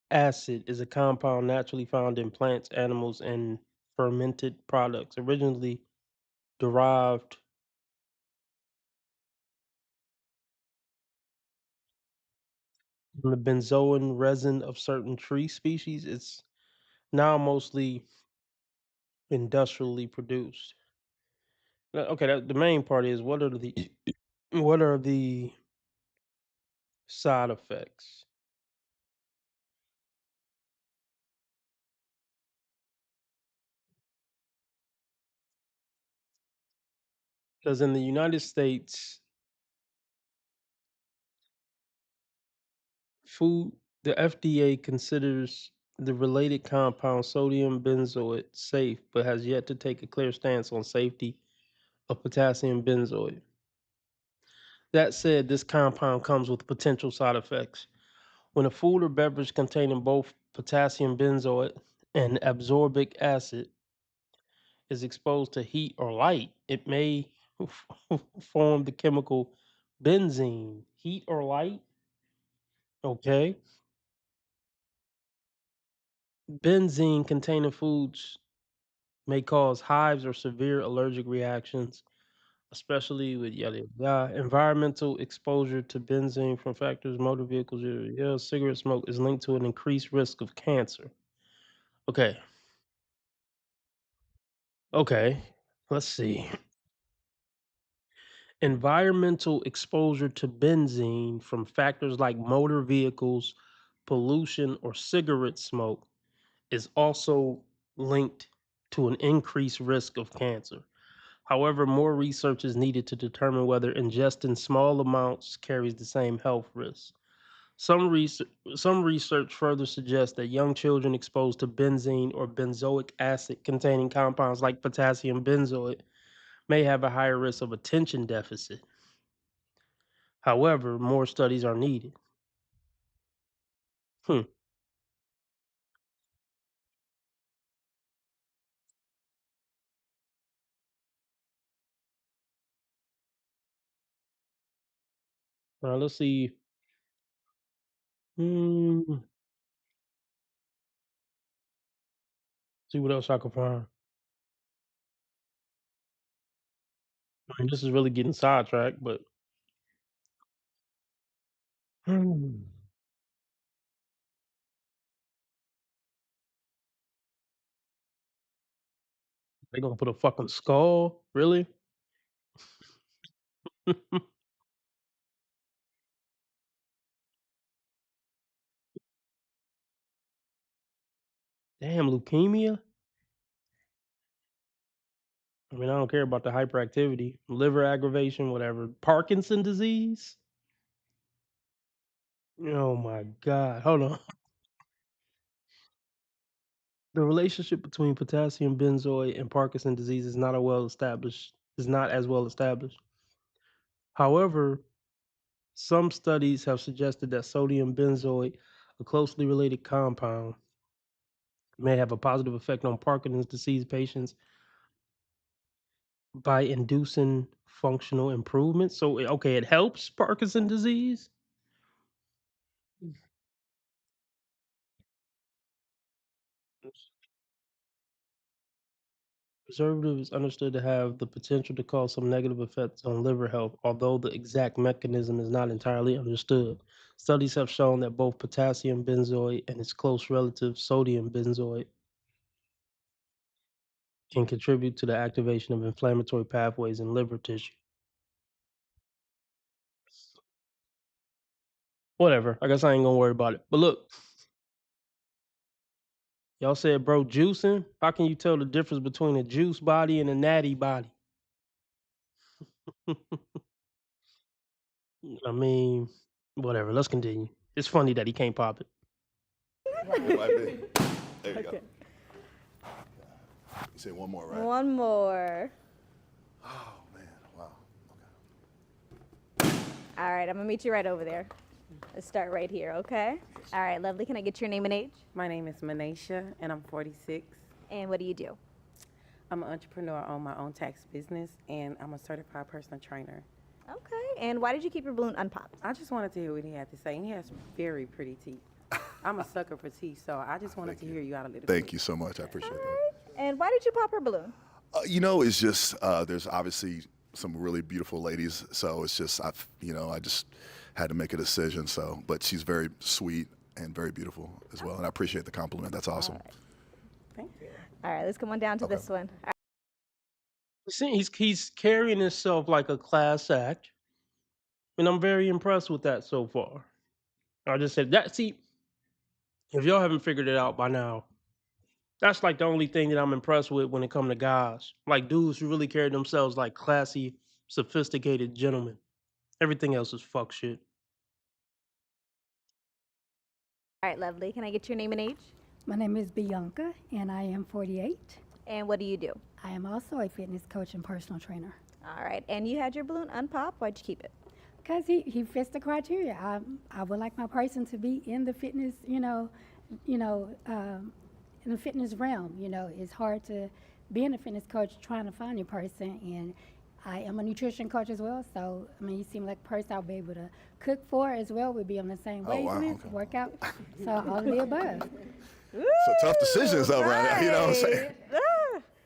acid is a compound naturally found in plants, animals, and fermented products, originally derived from the benzoin resin of certain tree species. It's now mostly industrially produced. Okay, the main part is what are the side effects? Because in the United States, food the FDA considers the related compound sodium benzoate safe, but has yet to take a clear stance on safety of potassium benzoate. That said, this compound comes with potential side effects. When a food or beverage containing both potassium benzoate and absorbic acid is exposed to heat or light, it may form the chemical benzene. Heat or light? Okay. Benzene containing foods may cause hives or severe allergic reactions, especially with yada yada. Environmental exposure to benzene from factors, motor vehicles, yada, yada, cigarette smoke is linked to an increased risk of cancer. Okay. Okay. Let's see. Environmental exposure to benzene from factors like motor vehicles, pollution, or cigarette smoke is also linked to an increased risk of cancer. However, more research is needed to determine whether ingesting small amounts carries the same health risks. Some research further suggests that young children exposed to benzene or benzoic acid containing compounds like potassium benzoate may have a higher risk of attention deficit. However, more studies are needed. Hmm. Now let's see. Hmm. See what else I can find. I mean, this is really getting sidetracked, but they're gonna put a fucking skull. Really? Damn, leukemia. I mean, I don't care about the hyperactivity, liver aggravation, whatever. Parkinson disease. Oh my god. Hold on. The relationship between potassium benzoate and Parkinson disease is not a well established. Is not as well established. However, some studies have suggested that sodium benzoate, a closely related compound, may have a positive effect on Parkinson's disease patients by inducing functional improvement. So, okay, it helps Parkinson's disease. Preservative is understood to have the potential to cause some negative effects on liver health, although the exact mechanism is not entirely understood. Studies have shown that both potassium benzoate and its close relative sodium benzoate can contribute to the activation of inflammatory pathways in liver tissue. Whatever. I guess I ain't gonna worry about it. But look, y'all said, bro, juicing. How can you tell the difference between a juice body and a natty body? I mean, whatever. Let's continue. It's funny that he can't pop it. It might be. There you go. You say one more, right? One more. Oh, man. Wow. All right, I'm gonna meet you right over there. Let's start right here, okay? All right, lovely. Can I get your name and age? My name is Manisha, and I'm 46. And what do you do? I'm an entrepreneur. I own my own tax business, and I'm a certified personal trainer. Okay. And why did you keep your balloon unpopped? I just wanted to hear what he had to say. And he has very pretty teeth. I'm a sucker for teeth, so I just wanted to hear you out a little bit. Thank you so much. I appreciate that. And why did you pop her balloon? It's just there's obviously some really beautiful ladies, so it's just I just had to make a decision. So, but she's very sweet and very beautiful as well, and I appreciate the compliment. That's awesome. Thank you. All right, let's come on down to this one. See, he's carrying himself like a class act, and I'm very impressed with that so far. I just said that. See, if y'all haven't figured it out by now, that's like the only thing that I'm impressed with when it comes to guys. Like dudes who really carry themselves like classy, sophisticated gentlemen. Everything else is fuck shit. All right, lovely. Can I get your name and age? My name is Bianca, and I am 48. And what do you do? I am also a fitness coach and personal trainer. All right, and you had your balloon unpopped. Why'd you keep it? Because he fits the criteria. I would like my person to be in the fitness, in the fitness realm. It's hard to be a fitness coach trying to find your person, and I am a nutrition coach as well. So, you seem like a person I'll be able to cook for as well. We'll be on the same wavelength, work out. So, all of the above. So tough decisions though, right? You know what I'm saying?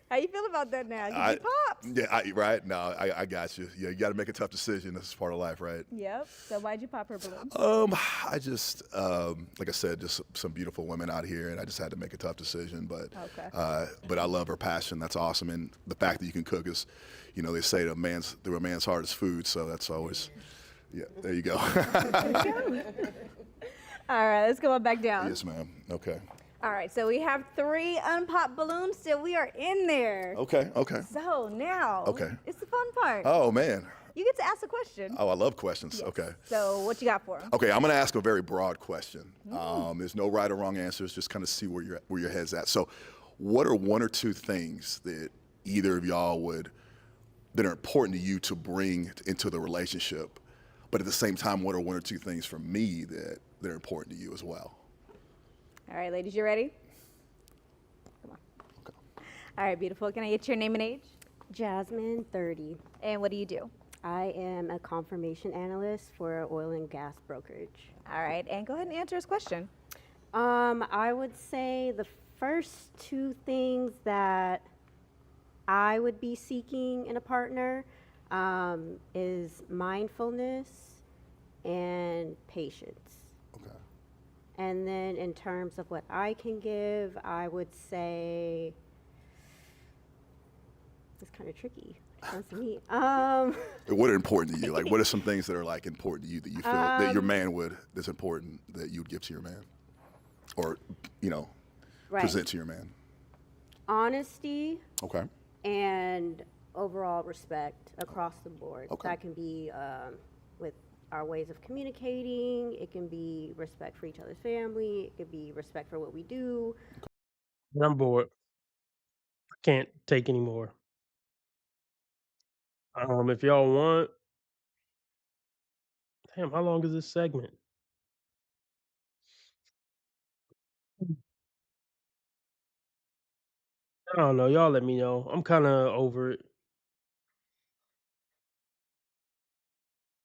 How you feel about that now? 'Cause I, you popped. yeah, right. No, I got you. Yeah, you got to make a tough decision. This is part of life, right? Yep. So why'd you pop her balloon? I just, like I said, just some beautiful women out here, and I just had to make a tough decision. But, but I love her passion. That's awesome, and the fact that you can cook is, you know, they say through a man's heart is food. So that's always, yeah. There you go. All right, let's go on back down. Yes, ma'am. Okay. All right, so we have 3 unpopped balloons still. We are in there. Okay. So now, it's the fun part. Oh man. You get to ask a question. Oh, I love questions. Yes. Okay. So what you got for them? Okay, I'm going to ask a very broad question. There's no right or wrong answers. Just kind of see where your head's at. So, what are 1 or 2 things that either of y'all that are important to you to bring into the relationship? But at the same time, what are 1 or 2 things for me that are important to you as well? All right, ladies, you ready? Come on. Okay. All right, beautiful. Can I get your name and age? Jasmine, 30. And what do you do? I am a confirmation analyst for oil and gas brokerage. All right, and go ahead and answer his question. I would say the first 2 things that I would be seeking in a partner is mindfulness and patience. Okay. And then in terms of what I can give, I would say it's kind of tricky. That's me. What are important to you? Like, what are some things that are like important to you that you feel that your man that's important that you would give to your man, or present to your man? Honesty. Okay. And overall respect across the board. Okay. That can be with our ways of communicating. It can be respect for each other's family. It could be respect for what we do. I'm bored. I can't take any more. If y'all want, damn, how long is this segment? I don't know. Y'all let me know. I'm kind of over it.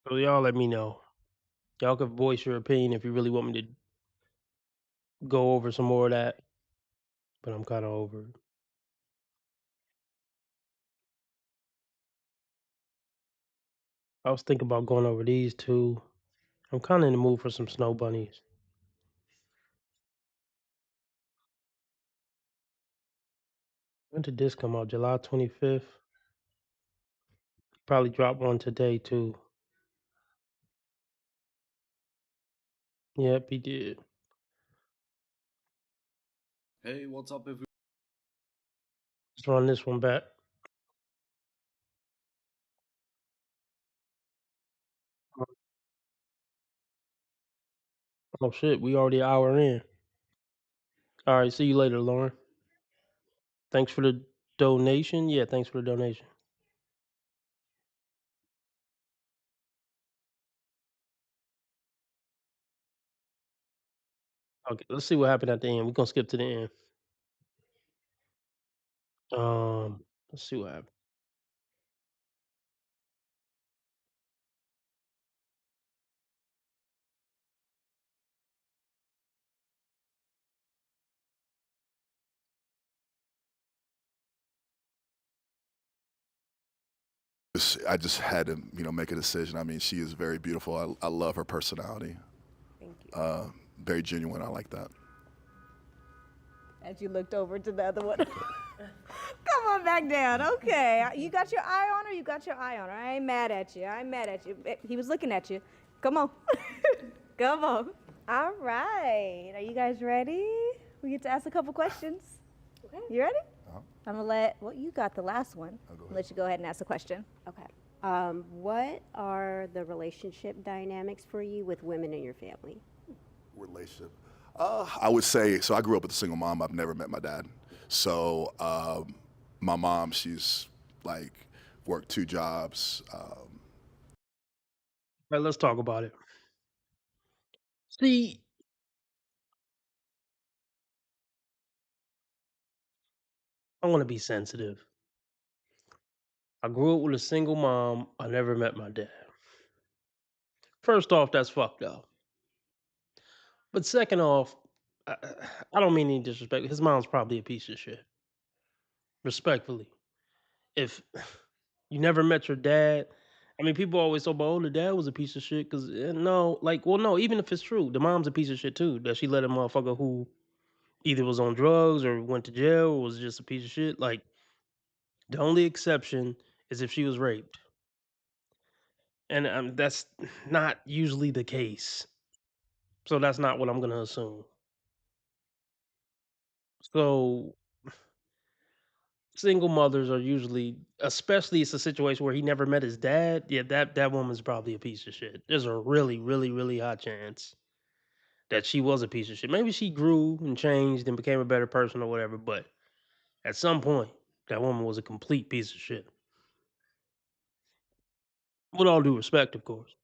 So y'all let me know. Y'all can voice your opinion if you really want me to go over some more of that. But I'm kind of over it. I was thinking about going over these 2. I'm kind of in the mood for some snow bunnies. When did this come out? July 25th? Probably drop one today, too. Yep, he did. Hey, what's up, everyone? Let's run this one back. Oh, shit. We already an hour in. All right. See you later, Lauren. Thanks for the donation. Yeah, thanks for the donation. Okay, let's see what happened at the end. We're gonna skip to the end. Let's see what happened. I just had to, make a decision. I mean, she is very beautiful. I love her personality. Thank you. Very genuine. I like that. As you looked over to the other one. Come on back down. Okay. You got your eye on her? You got your eye on her. I ain't mad at you. He was looking at you. Come on. Come on. All right. Are you guys ready? We get to ask a couple questions. Okay. You ready? I'm going to you got the last one. Let you go ahead and ask a question. Okay. What are the relationship dynamics for you with women in your family? Relationship. I would say, so I grew up with a single mom. I've never met my dad. So my mom, she's like worked 2 jobs. All right, let's talk about it. See, I want to be sensitive. I grew up with a single mom. I never met my dad. First off, that's fucked up. But second off, I don't mean any disrespect. His mom's probably a piece of shit. Respectfully, if you never met your dad, I mean, people always talk about, oh, the dad was a piece of shit. Because no, like, well, no, even if it's true, the mom's a piece of shit too. That she let a motherfucker who either was on drugs or went to jail or was just a piece of shit. Like, the only exception is if she was raped, and that's not usually the case. So that's not what I'm gonna assume. So single mothers are usually, especially it's a situation where he never met his dad. Yeah, that woman's probably a piece of shit. There's a really, really, really high chance that she was a piece of shit. Maybe she grew and changed and became a better person or whatever, but at some point, that woman was a complete piece of shit. With all due respect, of course.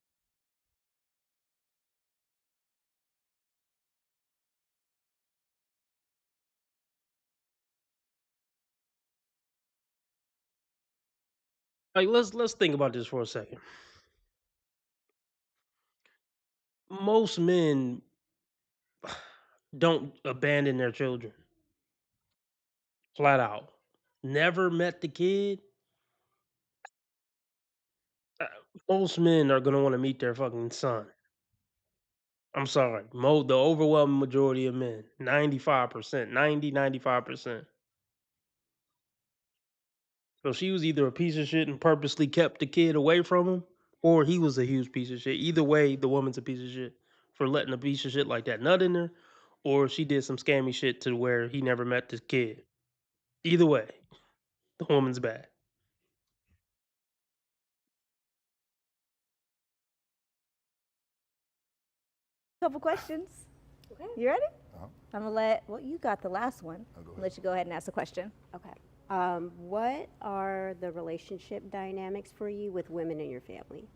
Like let's think about this for a second. Most men don't abandon their children flat out. Never met the kid. Uh, Most men are gonna want to meet their fucking son. I'm sorry. The overwhelming majority of men, 95%, 95%. So she was either a piece of shit and purposely kept the kid away from him, or he was a huge piece of shit. Either way, the woman's a piece of shit for letting a piece of shit like that nut in her, or she did some scammy shit to where he never met this kid. Either way, the woman's bad. Couple questions. Okay. You ready? I'm gonna let, well, you got the last one. Let you go ahead and ask the question. Okay. What are the relationship dynamics for you with women in your family?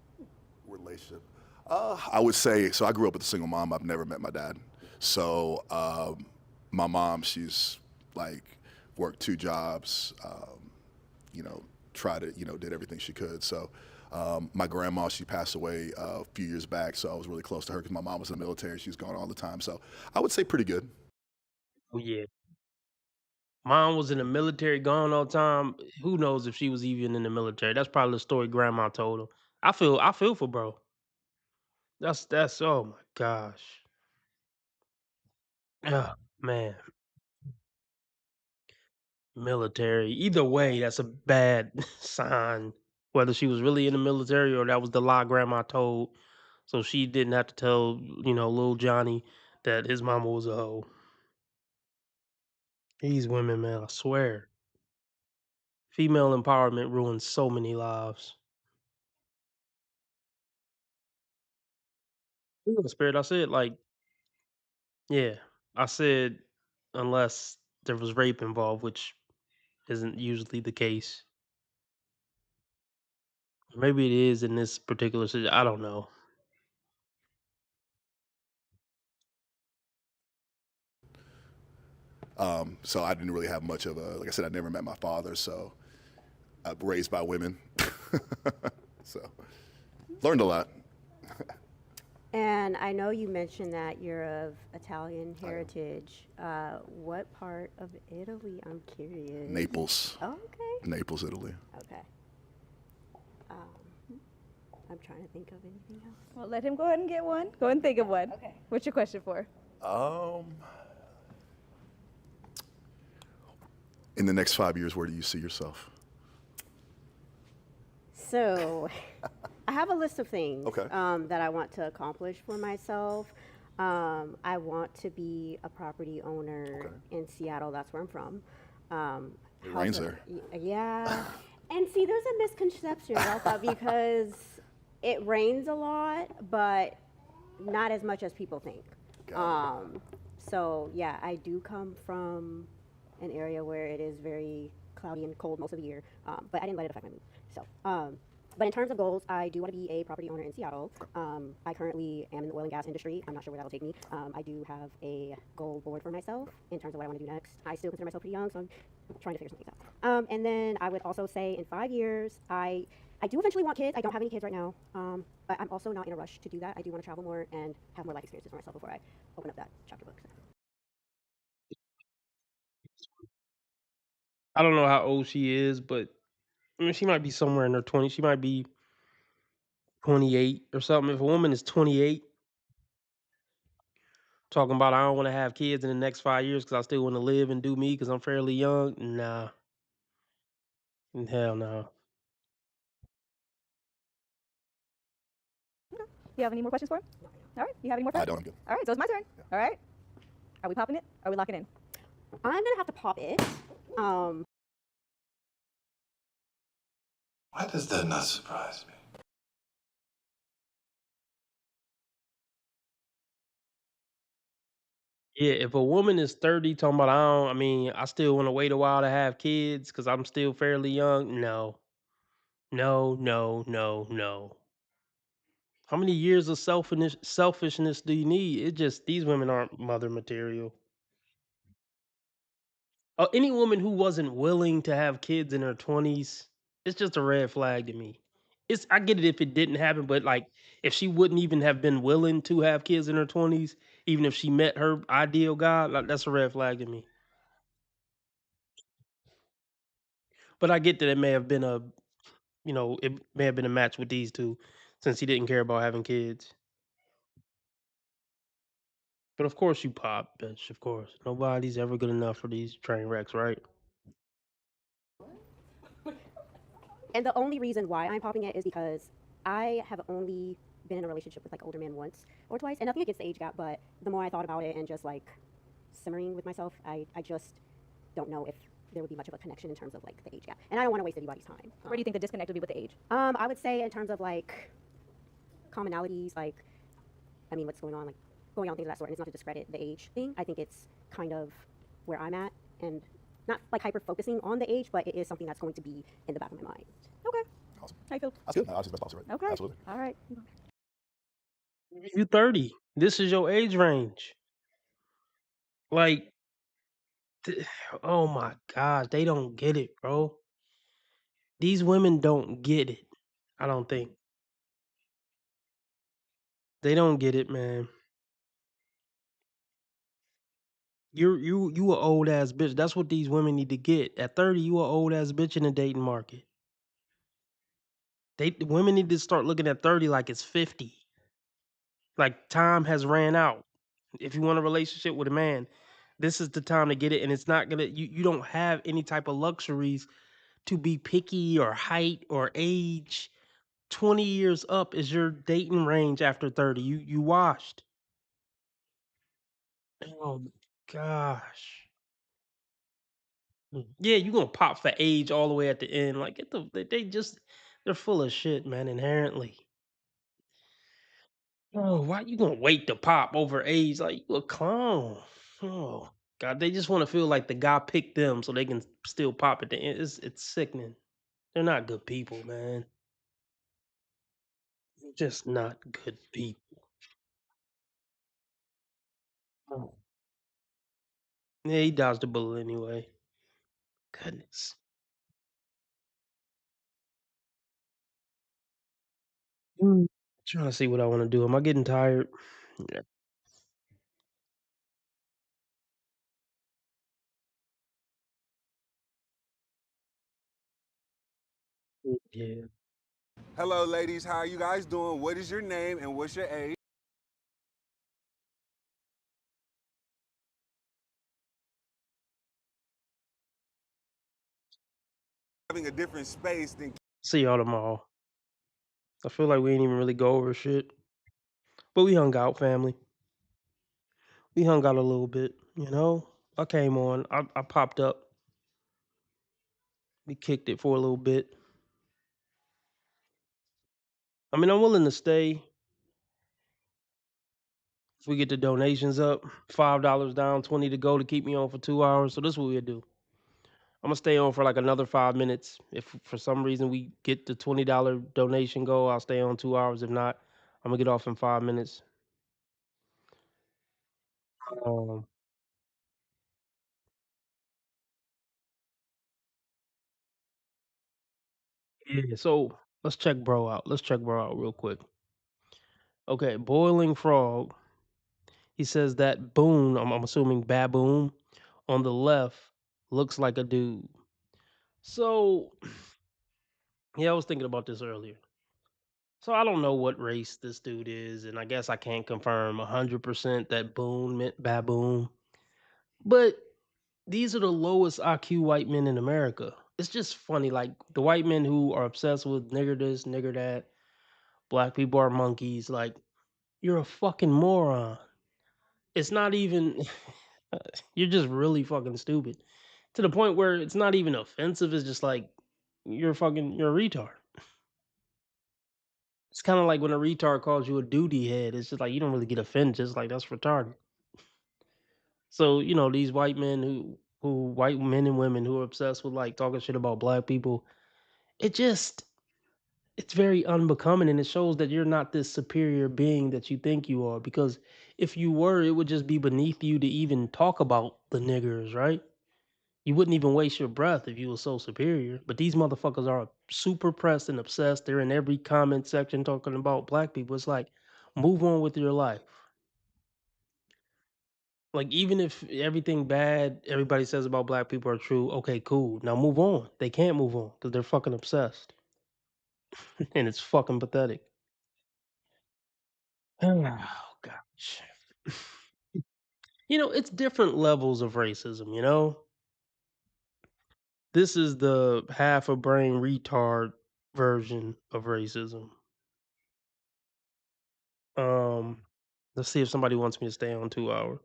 Relationship. I would say, so I grew up with a single mom. I've never met my dad. So my mom, she's like worked 2 jobs, tried to, did everything she could. So my grandma, she passed away a few years back. So I was really close to her because my mom was in the military. She was gone all the time. So I would say pretty good. Oh yeah. Mom was in the military, gone all the time. Who knows if she was even in the military? That's probably the story grandma told her. I feel for bro. That's oh my gosh. Oh, man. Military. Either way, that's a bad sign. Whether she was really in the military or that was the lie grandma told, so she didn't have to tell, little Johnny that his mama was a hoe. These women, man, I swear. Female empowerment ruins so many lives. In spirit, I said, like, yeah, I said, unless there was rape involved, which isn't usually the case. Maybe it is in this particular situation. I don't know. So I didn't really have much of a, like I said, I never met my father. So I'm raised by women. So learned a lot. And I know you mentioned that you're of Italian heritage. What part of Italy? I'm curious. Naples. Oh, okay. Naples, Italy. Okay. I'm trying to think of anything else. Well, let him go ahead and get one. Go and think of one. Okay. What's your question for? In the next 5 years, where do you see yourself? So, I have a list of things Okay. that I want to accomplish for myself. I want to be a property owner in Seattle. That's where I'm from. It rains there. Yeah. And see, there's a misconception about that because it rains a lot, but not as much as people think. So, yeah, I do come from an area where it is very cloudy and cold most of the year, but I didn't let it affect my mood. So, but in terms of goals, I do want to be a property owner in Seattle. I currently am in the oil and gas industry. I'm not sure where that will take me. I do have a goal board for myself in terms of what I want to do next. I still consider myself pretty young, so I'm trying to figure something out. And then I would also say in 5 years, I do eventually want kids. I don't have any kids right now, but I'm also not in a rush to do that. I do want to travel more and have more life experiences for myself before I open up that chapter book. I don't know how old she is, but I mean, she might be somewhere in her 20s. She might be 28 or something. If a woman is 28, talking about I don't want to have kids in the next 5 years because I still want to live and do me because I'm fairly young. Nah, hell no. You have any more questions for him? All right. You have any more? I don't. I'm good. All right. So it's my turn. All right. Are we popping it? Are we locking in? I'm gonna have to pop it. Why does that not surprise me? Yeah, if a woman is 30 talking about I still want to wait a while to have kids because I'm still fairly young. No. No, no, no, no. How many years of selfishness do you need? It just these women aren't mother material. Any woman who wasn't willing to have kids in her 20s, it's just a red flag to me. I get it if it didn't happen, but like if she wouldn't even have been willing to have kids in her 20s, even if she met her ideal guy, like that's a red flag to me. But I get that it may have been it may have been a match with these two since he didn't care about having kids. But of course you pop, bitch. Of course. Nobody's ever good enough for these train wrecks, right? And the only reason why I'm popping it is because I have only been in a relationship with like older men once or twice, and nothing against the age gap, but the more I thought about it and just like simmering with myself, I just don't know if there would be much of a connection in terms of like the age gap, and I don't want to waste anybody's time. Where do you think the disconnect would be with the age? I would say in terms of like commonalities, like I mean, what's going on, like going on things of that sort. And it's not to discredit the age thing. I think it's kind of where I'm at, and not like hyper focusing on the age, but it is something that's going to be in the back of my mind. Okay. Awesome. How you feel? That's good. I was just about to right. Okay. Absolutely. All right. You 30. This is your age range. Like, oh my gosh, they don't get it, bro. These women don't get it. I don't think they don't get it, man. You a old ass bitch. That's what these women need to get. At 30, you a old ass bitch in the dating market. Women need to start looking at 30 like it's 50. Like time has ran out. If you want a relationship with a man, this is the time to get it. And it's not gonna you don't have any type of luxuries to be picky or height or age. 20 years up is your dating range after 30. You washed. Oh my gosh. Yeah, you gonna pop for age all the way at the end. Like they're full of shit, man, inherently. Oh, why you gonna wait to pop over age? Like you a clown. Oh God, they just want to feel like the guy picked them so they can still pop at the end. It's sickening. They're not good people, man. Just not good people. Oh. Yeah, he dodged the bullet anyway. Goodness. Trying to see what I want to do. Am I getting tired? Yeah. Yeah. Hello, ladies. How are you guys doing? What is your name and what's your age? Having a different space than. See y'all tomorrow. I feel like we ain't even really go over shit, but we hung out, family. We hung out a little bit, you know. I came on. I popped up. We kicked it for a little bit. I mean, I'm willing to stay if we get the donations up. $5 down, 20 to go to keep me on for 2 hours. So this is what we'll do. I'm gonna stay on for like another 5 minutes. If for some reason we get the $20 donation goal, I'll stay on 2 hours. If not, I'm gonna get off in 5 minutes. Um, yeah. So let's check bro out. Let's check bro out real quick. Okay, boiling frog. He says that Boone, I'm assuming baboon, on the left looks like a dude. So, yeah, I was thinking about this earlier. So I don't know what race this dude is, and I guess I can't confirm 100% that Boone meant baboon. But these are the lowest IQ white men in America. It's just funny, like the white men who are obsessed with nigger this, nigger that, black people are monkeys. Like, you're a fucking moron. It's not even, you're just really fucking stupid. To the point where it's not even offensive. It's just like, you're a retard. It's kind of like when a retard calls you a duty head. It's just like, you don't really get offended. Just like, that's retarded. So, these white men white men and women who are obsessed with like talking shit about black people, it just, it's very unbecoming, and it shows that you're not this superior being that you think you are. Because if you were, it would just be beneath you to even talk about the niggers, right? You wouldn't even waste your breath if you were so superior. But these motherfuckers are super pressed and obsessed. They're in every comment section talking about black people. It's like, move on with your life. Like, even if everything bad everybody says about black people are true, okay, cool. Now move on. They can't move on because they're fucking obsessed. And it's fucking pathetic. Oh gosh. It's different levels of racism. This is the half a brain retard version of racism. Um, let's see if somebody wants me to stay on 2 hours.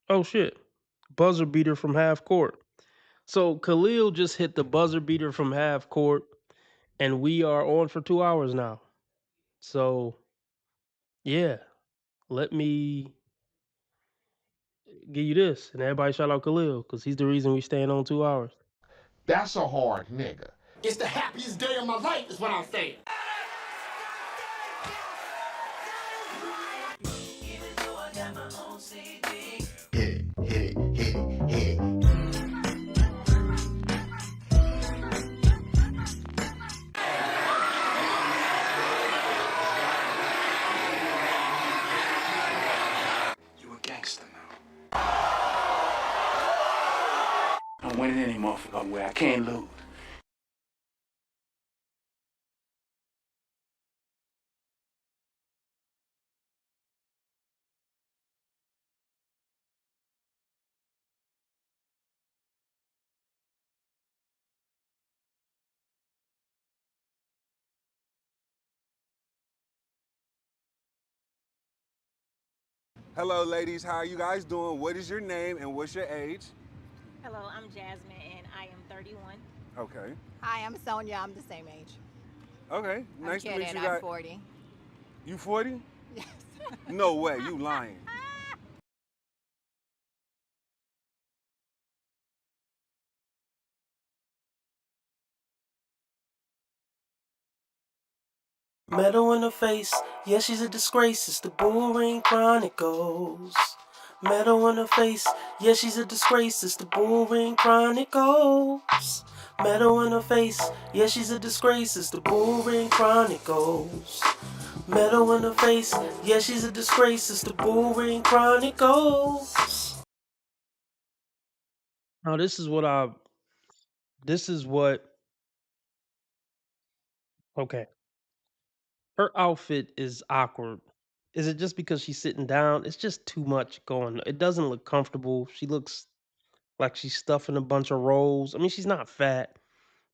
Oh shit. Buzzer beater from half court. So Khalil just hit the buzzer beater from half court, and we are on for 2 hours now. So yeah, let me give you this, and everybody shout out Khalil because he's the reason we staying on 2 hours. That's a hard nigga. It's the happiest day of my life, is what I'm saying. Hit it, hit it, hit it, hit it. You a gangster now. I'm winning any motherfucker where I can't lose. Hello, ladies. How are you guys doing? What is your name and what's your age? Hello, I'm Jasmine and I am 31. Okay. Hi, I'm Sonia. I'm the same age. Okay. Nice to meet Kidding, you guys. I'm 40. You 40? Yes. No way. You lying. Metal in her face, yeah, she's a disgrace. It's the Bull Chronicles. Metal in her face, yeah, she's a disgrace. It's the Bull Chronicles. Metal in her face, yeah, she's a disgrace. It's the Bull Chronicles. Metal in her face, yeah, she's a disgrace. It's the Bull Chronicles. Now this is what okay. Her outfit is awkward. Is it just because she's sitting down? It's just too much going. It doesn't look comfortable. She looks like she's stuffing a bunch of rolls. I mean, she's not fat,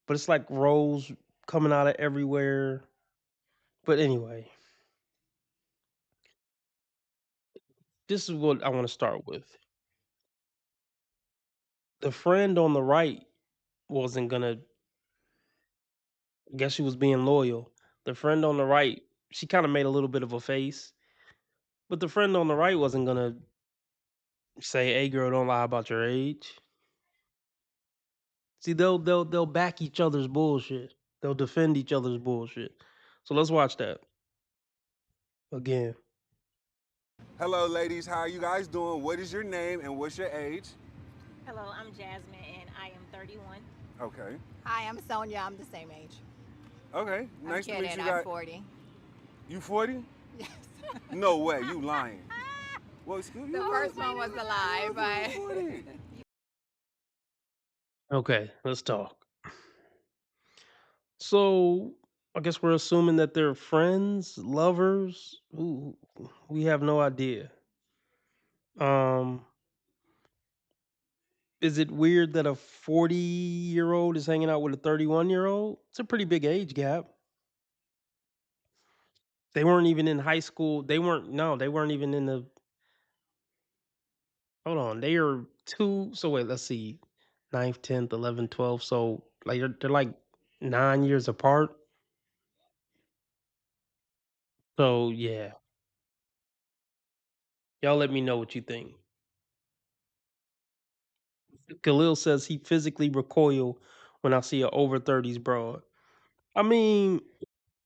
but it's like rolls coming out of everywhere. But anyway, this is what I want to start with. The friend on the right wasn't gonna guess she was being loyal. The friend on the right, she kind of made a little bit of a face, but the friend on the right wasn't gonna say, "Hey, girl, don't lie about your age." See, they'll back each other's bullshit. They'll defend each other's bullshit. So let's watch that again. Hello, ladies. How are you guys doing? What is your name and what's your age? Hello, I'm Jasmine and I am 31. Okay. Hi, I'm Sonia. I'm the same age. Okay. Nice to meet kidding, you guys. I'm 40. You 40? Yes. No way. You lying. Well, excuse me. The first one was a lie, but Okay, let's talk. So I guess we're assuming that they're friends, lovers. Ooh, we have no idea. Um, is it weird that a 40-year-old is hanging out with a 31-year-old? It's a pretty big age gap. They weren't even in high school. They weren't. No, they weren't even in the. Hold on, they are two. So wait, let's see, ninth, 10th, 11th, 12th. So like they're like 9 years apart. So yeah, y'all let me know what you think. Khalil says he physically recoil when I see a over 30s broad. I mean,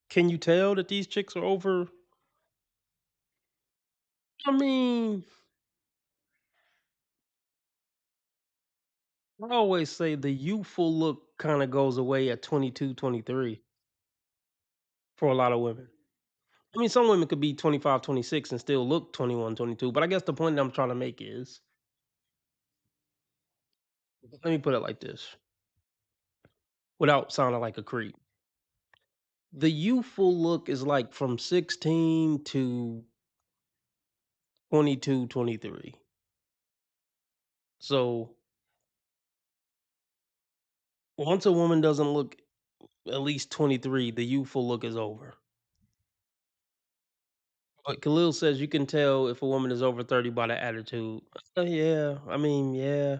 can you tell that these chicks are over? I mean, I always say the youthful look kind of goes away at 22, 23 for a lot of women. I mean, some women could be 25, 26 and still look 21, 22. But I guess the point that I'm trying to make is, let me put it like this without sounding like a creep. The youthful look is like from 16 to 22, 23. So once a woman doesn't look at least 23, the youthful look is over. But Khalil says you can tell if a woman is over 30 by the attitude. Yeah, I mean, yeah.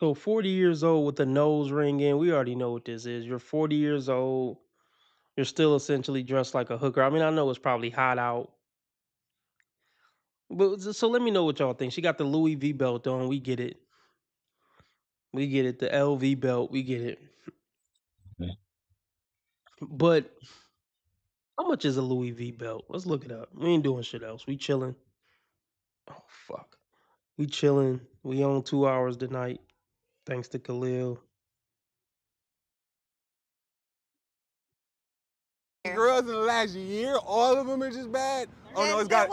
So 40 years old with a nose ring in, we already know what this is. You're 40 years old. You're still essentially dressed like a hooker. I mean, I know it's probably hot out. But so let me know what y'all think. She got the Louis V belt on. We get it. We get it. The LV belt. We get it. But how much is a Louis V belt? Let's look it up. We ain't doing shit else. We chilling. Oh fuck. We chilling. We on 2 hours tonight. Thanks to Khalil. Girls in the last year, all of them are just bad. Oh no, it's got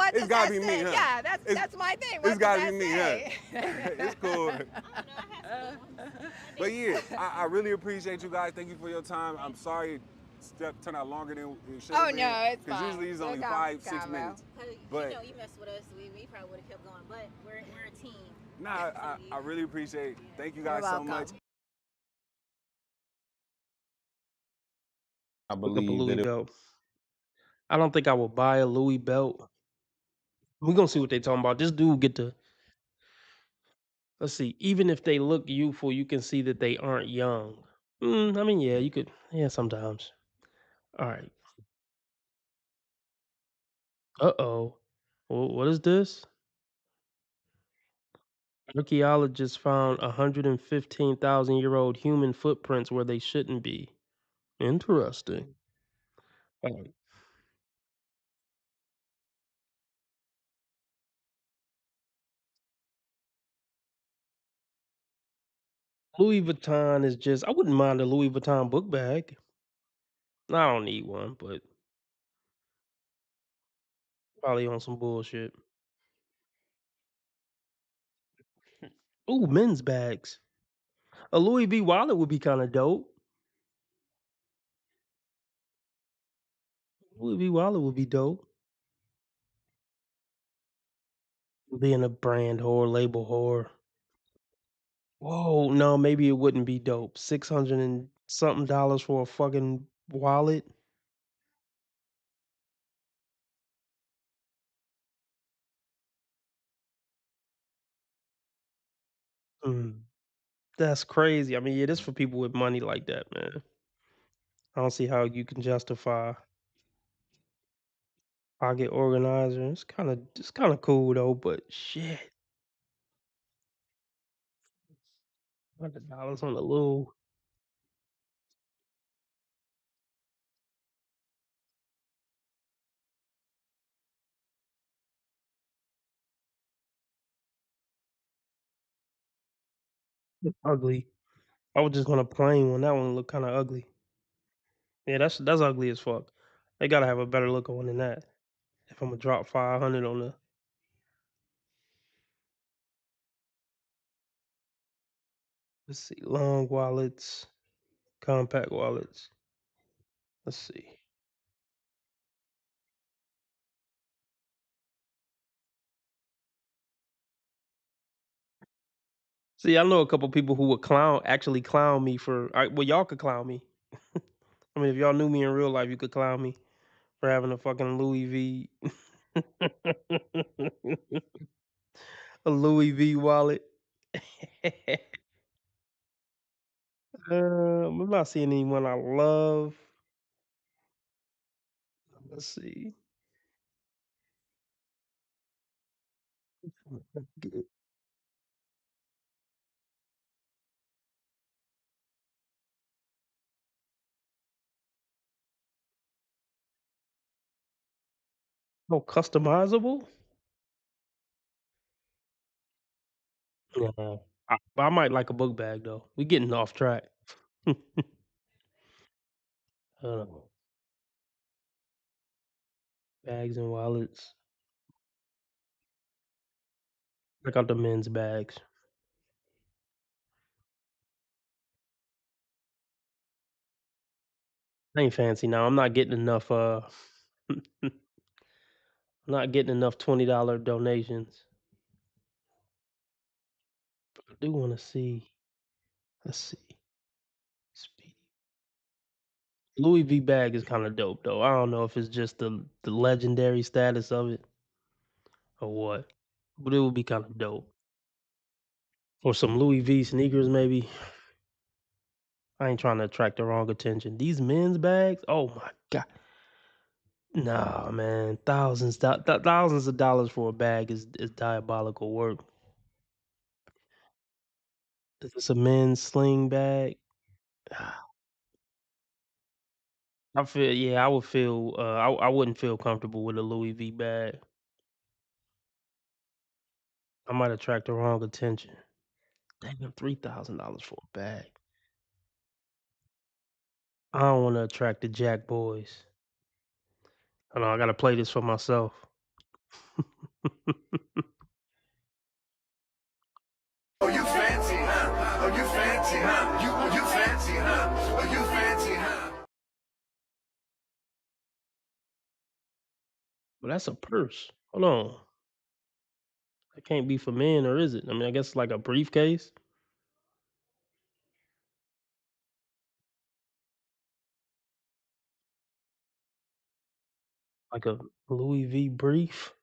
to be me, huh? Yeah, that's my thing. It's got to be me, huh? It's cool. But yeah, I really appreciate you guys. Thank you for your time. I'm sorry it turned out longer than it should have been. No, it's fine. Because usually it's only 5-6 minutes. But you messed with us, we probably would have kept going. But we're a team. Nah, I really appreciate it. Thank you guys so much. I Look up a believe Louis that it belt. I don't think I would buy a Louis belt. We're gonna see what they talking about. This dude get to, let's see, even if they look youthful, you can see that they aren't young. I mean, yeah, you could, yeah, sometimes. All right. Uh-oh. What is this? Archaeologists found 115,000-year-old human footprints where they shouldn't be. Interesting. All right. Louis Vuitton is just, I wouldn't mind a Louis Vuitton book bag. I don't need one, but probably on some bullshit. Ooh, men's bags. A Louis V wallet would be kind of dope. Louis V wallet would be dope. Being a brand whore, label whore. Whoa, no, maybe it wouldn't be dope. 600 and something dollars for a fucking wallet. Mm, that's crazy. I mean, yeah, this for people with money like that, man. I don't see how you can justify pocket organizer. It's kind of cool though, but shit, $100 on a little. It's ugly. I was just gonna plain one. That one look kind of ugly. Yeah, that's ugly as fuck. They gotta have a better looking one than that. If I'm gonna drop 500 on the, Let's see. Long wallets, compact wallets. Let's see. See, I know a couple people who would actually clown me for. Well, y'all could clown me. I mean, if y'all knew me in real life, you could clown me for having a fucking Louis V, a Louis V wallet. I'm not seeing anyone I love. Let's see. Oh, customizable? Yeah. I might like a book bag though. We getting off track. uh, Bags and wallets. Check out the men's bags. I ain't fancy now. I'm not getting enough. Not getting enough $20 donations. I do want to see. Let's see. Louis V bag is kind of dope though. I don't know if it's just the legendary status of it or what, but it would be kind of dope. Or some Louis V sneakers maybe. I ain't trying to attract the wrong attention. These men's bags, oh my god, nah, man, thousands of dollars for a bag is diabolical work. Is this a men's sling bag? I feel yeah, I would feel I wouldn't feel comfortable with a Louis V bag. I might attract the wrong attention. Damn, $3,000 for a bag. I don't want to attract the Jack boys. I know I gotta play this for myself. Oh, you fancy, huh? Oh, you fancy, huh? You fancy, huh? Oh, you fancy, huh? But that's a purse. Hold on. That can't be for men, or is it? I mean, I guess it's like a briefcase. Like a Louis V brief.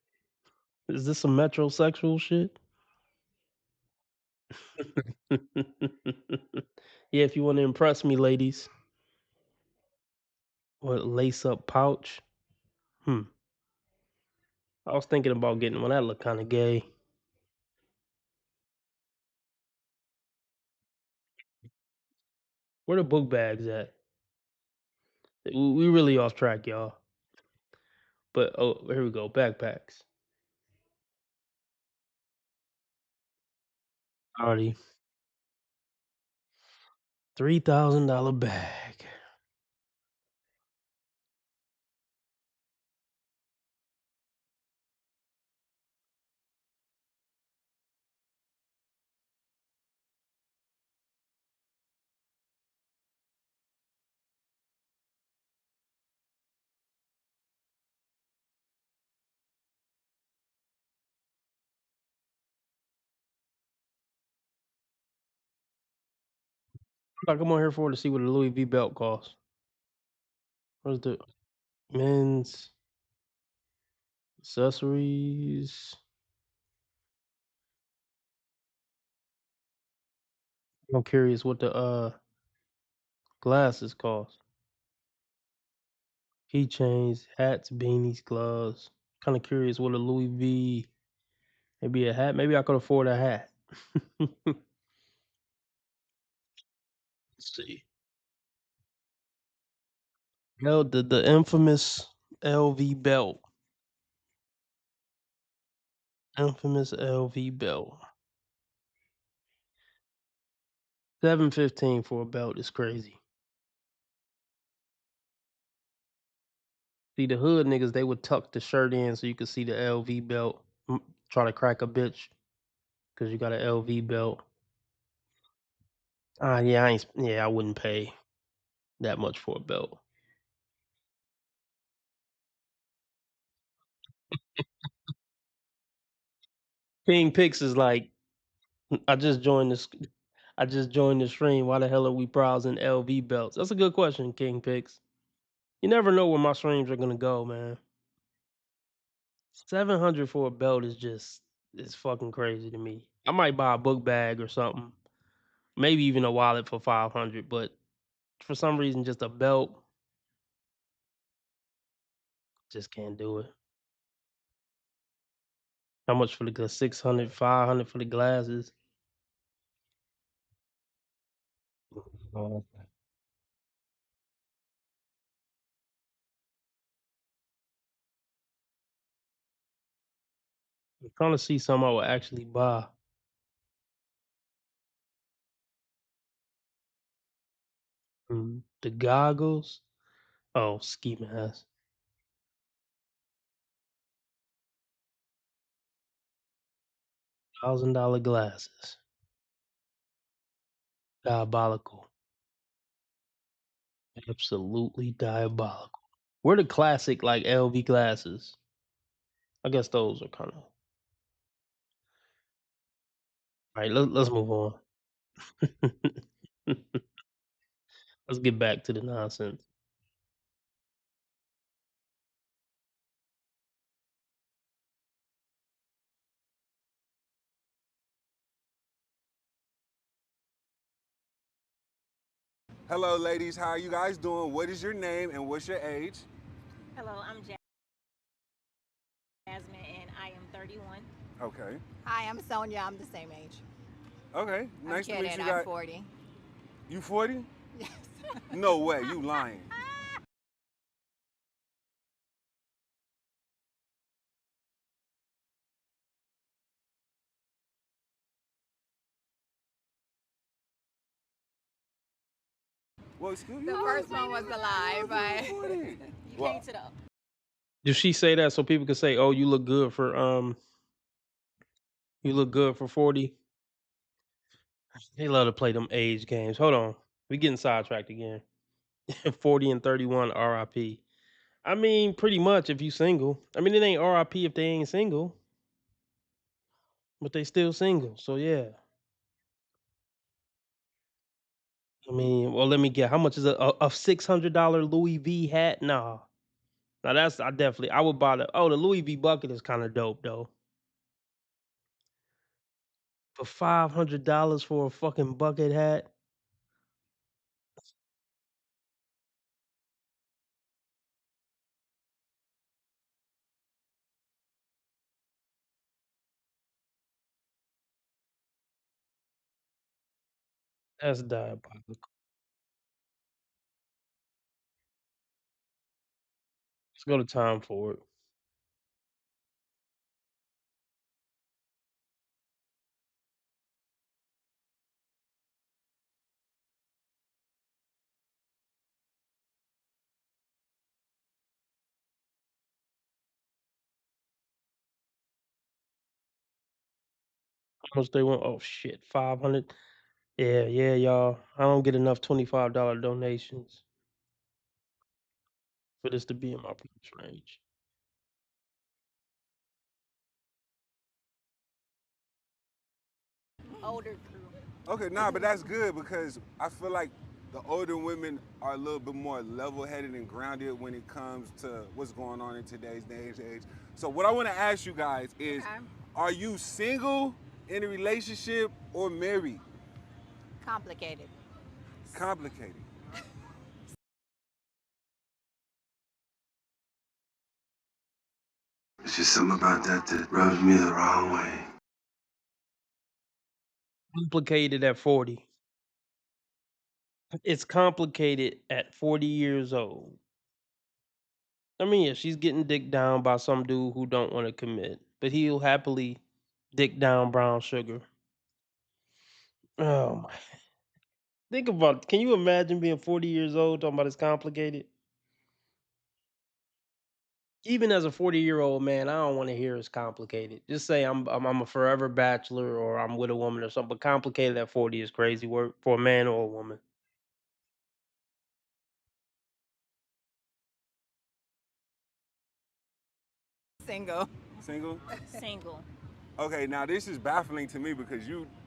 Is this some metrosexual shit? Yeah, if you want to impress me, ladies. What lace up pouch? Hmm. I was thinking about getting one. That look kind of gay. Where the book bags at? We really off track, y'all. But oh, here we go. Backpacks. Already $3,000 bag. I come on here for to see what a Louis V belt costs. Where's the men's accessories? I'm curious what the glasses cost. Keychains, hats, beanies, gloves. Kind of curious what a Louis V. Maybe a hat. Maybe I could afford a hat. Let's see. Hell, the infamous LV belt. Infamous LV belt. 715 for a belt is crazy. See the hood niggas, they would tuck the shirt in so you could see the LV belt. Try to crack a bitch because you got an LV belt. Yeah, I wouldn't pay that much for a belt. King Pix is like, I just joined this. I just joined the stream. Why the hell are we browsing LV belts? That's a good question, King Pix. You never know where my streams are gonna go, man. 700 for a belt is fucking crazy to me. I might buy a book bag or something, maybe even a wallet for 500. But for some reason, just a belt, just can't do it. How much for the 600, 500 for the glasses? Oh, I'm trying to see some I would actually buy. The goggles. Oh, ski mask. $1,000 glasses. Diabolical. Absolutely diabolical. Where the classic like LV glasses? I guess those are kind of. All right, let's move on. Let's get back to the nonsense. Hello, ladies. How are you guys doing? What is your name and what's your age? Hello, I'm Jasmine, and I am 31. Okay. Hi, I'm Sonia. I'm the same age. Okay. Nice to I'm meet kidding. you I'm guys. 40. You 40? Yes. No way. You lying. Well, excuse The you. first one was a lie, but You came to the Did she say that so people could say, "Oh, you look good for 40"? They love to play them age games. Hold on, we getting sidetracked again. 40 and 31, RIP. I mean, pretty much if you single. I mean, it ain't RIP if they ain't single, but they still single. So yeah. I mean, well, let me get how much is a $600 Louis V hat? Nah, now that's I would buy the Louis V bucket is kind of dope though. For $500 for a fucking bucket hat, that's diabolical. Let's go to time for it. How much they want? Oh shit, 500. Yeah, y'all. I don't get enough $25 donations for this to be in my price range. older crew. Okay, nah, but that's good because I feel like the older women are a little bit more level-headed and grounded when it comes to what's going on in today's day and age. So what I want to ask you guys is, are you single, in a relationship, or married? Complicated. Complicated. It's just something about that rubs me the wrong way. Complicated at 40. It's complicated at 40 years old. I mean, yeah, she's getting dicked down by some dude who don't want to commit, but he'll happily dick down brown sugar. Oh my! Think about. Can you imagine being 40 years old talking about it's complicated? even as a 40-year-old man, I don't want to hear it's complicated. Just say I'm a forever bachelor or I'm with a woman or something. But complicated at 40 is crazy work for a man or a woman. Single. Single? Single. Okay, now this is baffling to me because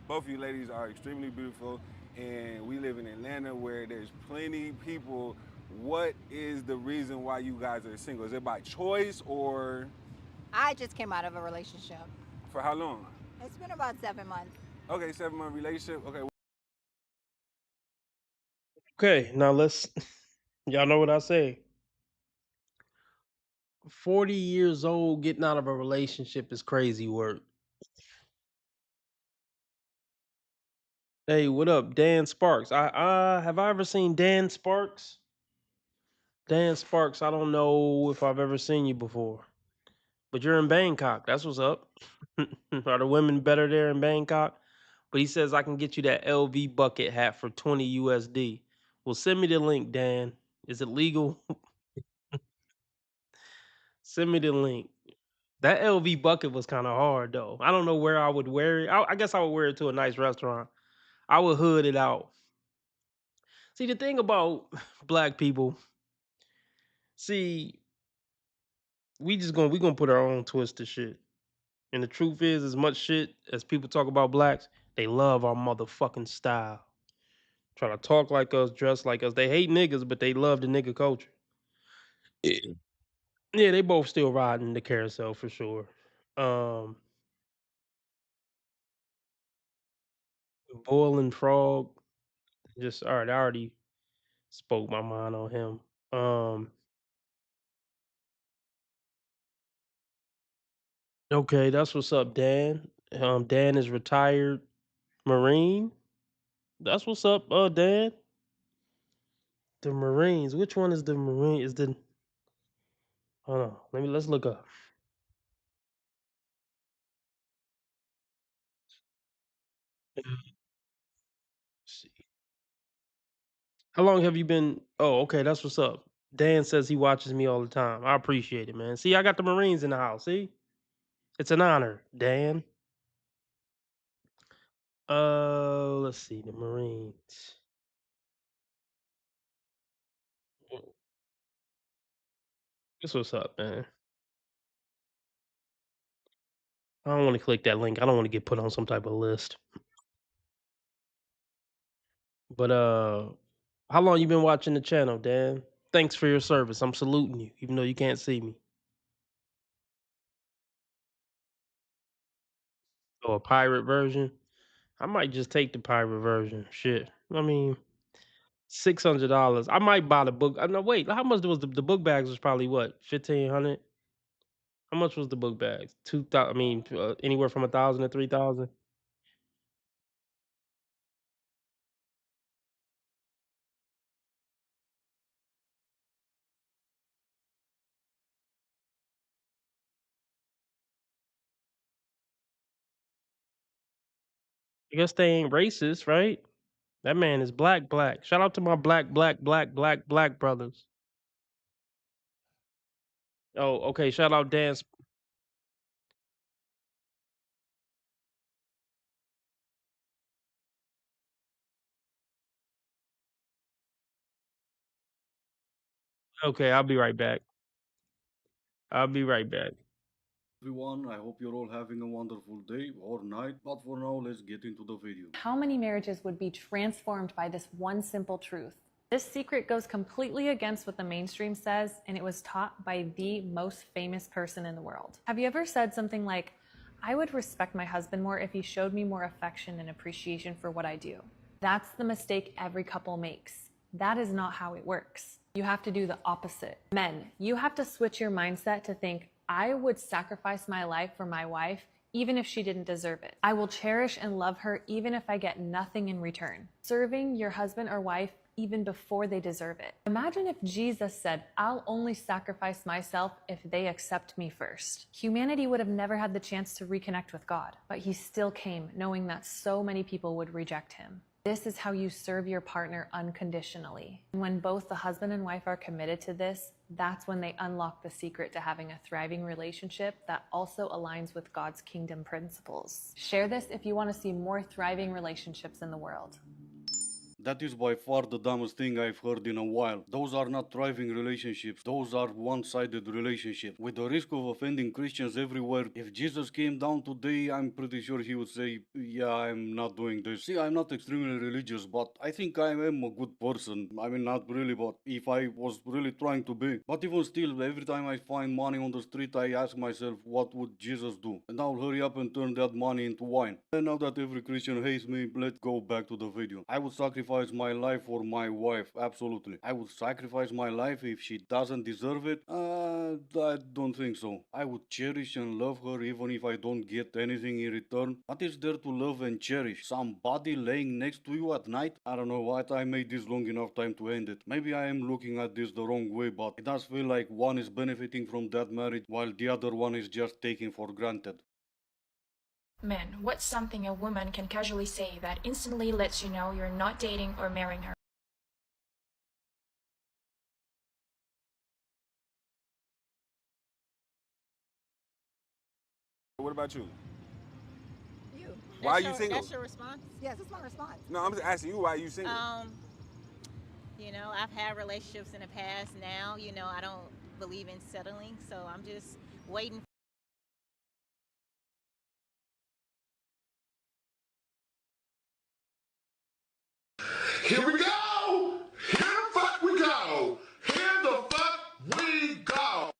both of you ladies are extremely beautiful, and we live in Atlanta where there's plenty people. What is the reason why you guys are single? Is it by choice or I just came out of a relationship. for how long? It's been about 7 months. Okay, 7-month relationship. Okay. Okay, now let's. Y'all know what I say. 40 years old getting out of a relationship is crazy work. Hey, what up, Dan Sparks? I have I ever seen Dan Sparks? Dan Sparks, I don't know if I've ever seen you before. But you're in Bangkok. That's what's up. Are the women better there in Bangkok? But he says I can get you that LV bucket hat for 20 USD. Well, send me the link, Dan. Is it legal? Send me the link. That LV bucket was kind of hard though. I don't know where I would wear it. I guess I would wear it to a nice restaurant. I would hood it out. See, the thing about black people, see, we gonna put our own twist to shit. And the truth is, as much shit as people talk about blacks, they love our motherfucking style. Try to talk like us, dress like us. They hate niggas, but they love the nigga culture. Yeah, yeah, they both still riding the carousel for sure. Um, Boiling Frog, just all right. I already spoke my mind on him. Okay, that's what's up, Dan. Dan is retired Marine. That's what's up, Dan. The Marines. Which one is the Marine? Is the hold on. Let's look up. See. How long have you been? Oh, okay, that's what's up. Dan says he watches me all the time. I appreciate it, man. See, I got the Marines in the house. See, it's an honor, Dan. Let's see the Marines. This what's up, man. I don't want to click that link. I don't want to get put on some type of list. But how long you been watching the channel, Dan? Thanks for your service. I'm saluting you, even though you can't see me. Oh, a pirate version. I might just take the pirate version. Shit. I mean, $600. I might buy the book. No, wait. How much was the book bags? Was probably what 1,500. How much was the book bags? 2,000. I mean, anywhere from 1,000 to 3,000. I guess they ain't racist, right? That man is black, black. Shout out to my black brothers. Oh, okay. Shout out Dan. Okay, I'll be right back. I'll be right back. Everyone, I hope you're all having a wonderful day or night, but for now, let's get into the video. How many marriages would be transformed by this one simple truth? This secret goes completely against what the mainstream says, and it was taught by the most famous person in the world. Have you ever said something like, I would respect my husband more if he showed me more affection and appreciation for what I do? That's the mistake every couple makes. That is not how it works. You have to do the opposite. Men, you have to switch your mindset to think, I would sacrifice my life for my wife even if she didn't deserve it. I will cherish and love her even if I get nothing in return. Serving your husband or wife even before they deserve it. Imagine if Jesus said, I'll only sacrifice myself if they accept me first. Humanity would have never had the chance to reconnect with God, but he still came knowing that so many people would reject him. This is how you serve your partner unconditionally. And when both the husband and wife are committed to this, that's when they unlock the secret to having a thriving relationship that also aligns with God's kingdom principles. Share this if you want to see more thriving relationships in the world. That is by far the dumbest thing I've heard in a while. Those are not thriving relationships. Those are one-sided relationships. With the risk of offending Christians everywhere, if Jesus came down today, I'm pretty sure he would say, yeah, I'm not doing this. See, I'm not extremely religious, but I think I am a good person. I mean, not really, but if I was really trying to be. But even still, every time I find money on the street, I ask myself, what would Jesus do? And I'll hurry up and turn that money into wine. And now that every Christian hates me, let's go back to the video. I would sacrifice my life for my wife, absolutely. I would sacrifice my life if she doesn't deserve it? I don't think so. I would cherish and love her even if I don't get anything in return. What is there to love and cherish? Somebody laying next to you at night? I don't know what, I made this long enough time to end it. Maybe I am looking at this the wrong way, but it does feel like one is benefiting from that marriage while the other one is just taken for granted. Men, what's something a woman can casually say that instantly lets you know you're not dating or marrying her? What about you? You. Why are you That's single? That's your response? Yes, that's my response. No, I'm just asking you why you single. You know, I've had relationships in the past. Now, you know, I don't believe in settling, so I'm just waiting. Here we go! Here the fuck we go! Here the fuck we go!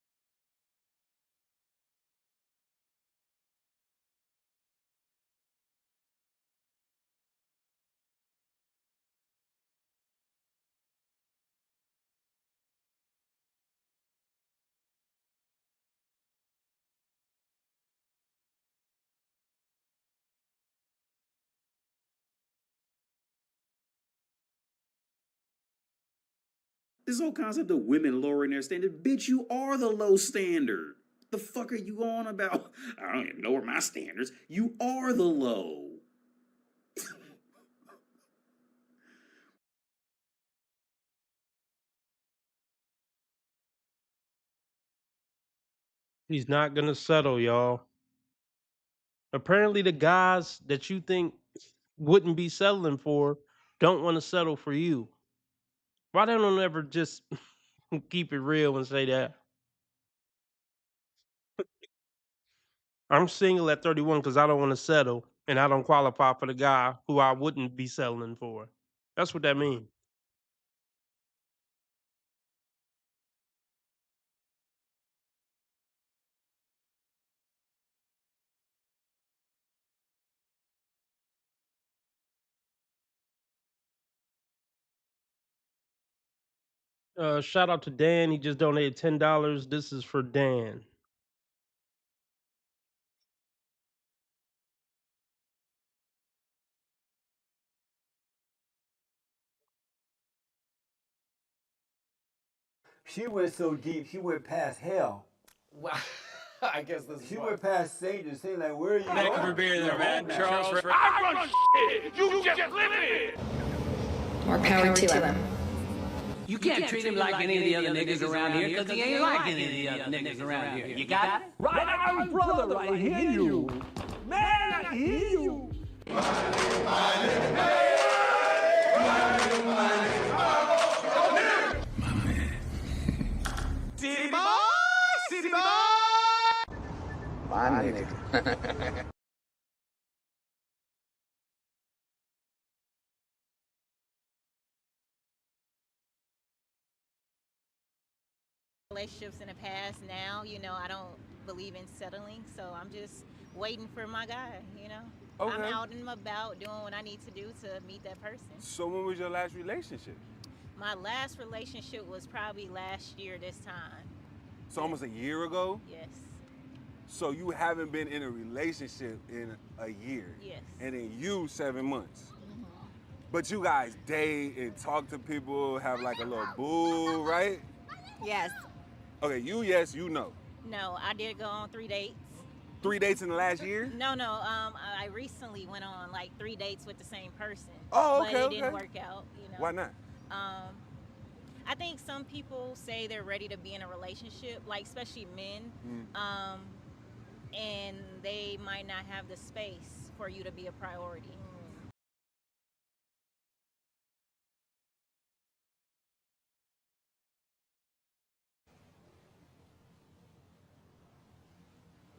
This whole concept of women lowering their standard, bitch, you are the low standard. The fuck are you on about? I don't even lower my standards. You are the low. He's not gonna settle, y'all. Apparently, the guys that you think wouldn't be settling for don't want to settle for you. Why don't they ever just keep it real and say that? I'm single at 31 because I don't want to settle and I don't qualify for the guy who I wouldn't be settling for. That's what that means. Shout out to Dan. He just donated $10. This is for Dan. She went so deep, she went past hell. Wow. I guess this is She went past Satan, saying like, where are you going? Thank you for being there, man. Charles. I run shit! You just live it! More power to them. You can't treat him like any of the other niggas around here because he ain't like any of the other niggas around here. You got it? Right on, brother, I hear you. Man, I hear you. City boy! City boy! My nigga. Relationships in the past. Now, you know, I don't believe in settling, so I'm just waiting for my guy, you know. Okay. I'm out and about doing what I need to do to meet that person. So when was your last relationship? My last relationship was probably last year this time. So almost a year ago? Yes. So you haven't been in a relationship in a year? Yes. And then you 7 months? But you guys date and talk to people, have like a little boo, right? Yes. Okay, you yes, you no. No, I did go on 3 dates. 3 dates in the last year? No, no. I recently went on like 3 dates with the same person. Oh, But okay, it didn't okay. work out, you know. Why not? Um, I think some people say they're ready to be in a relationship, like especially men, and they might not have the space for you to be a priority.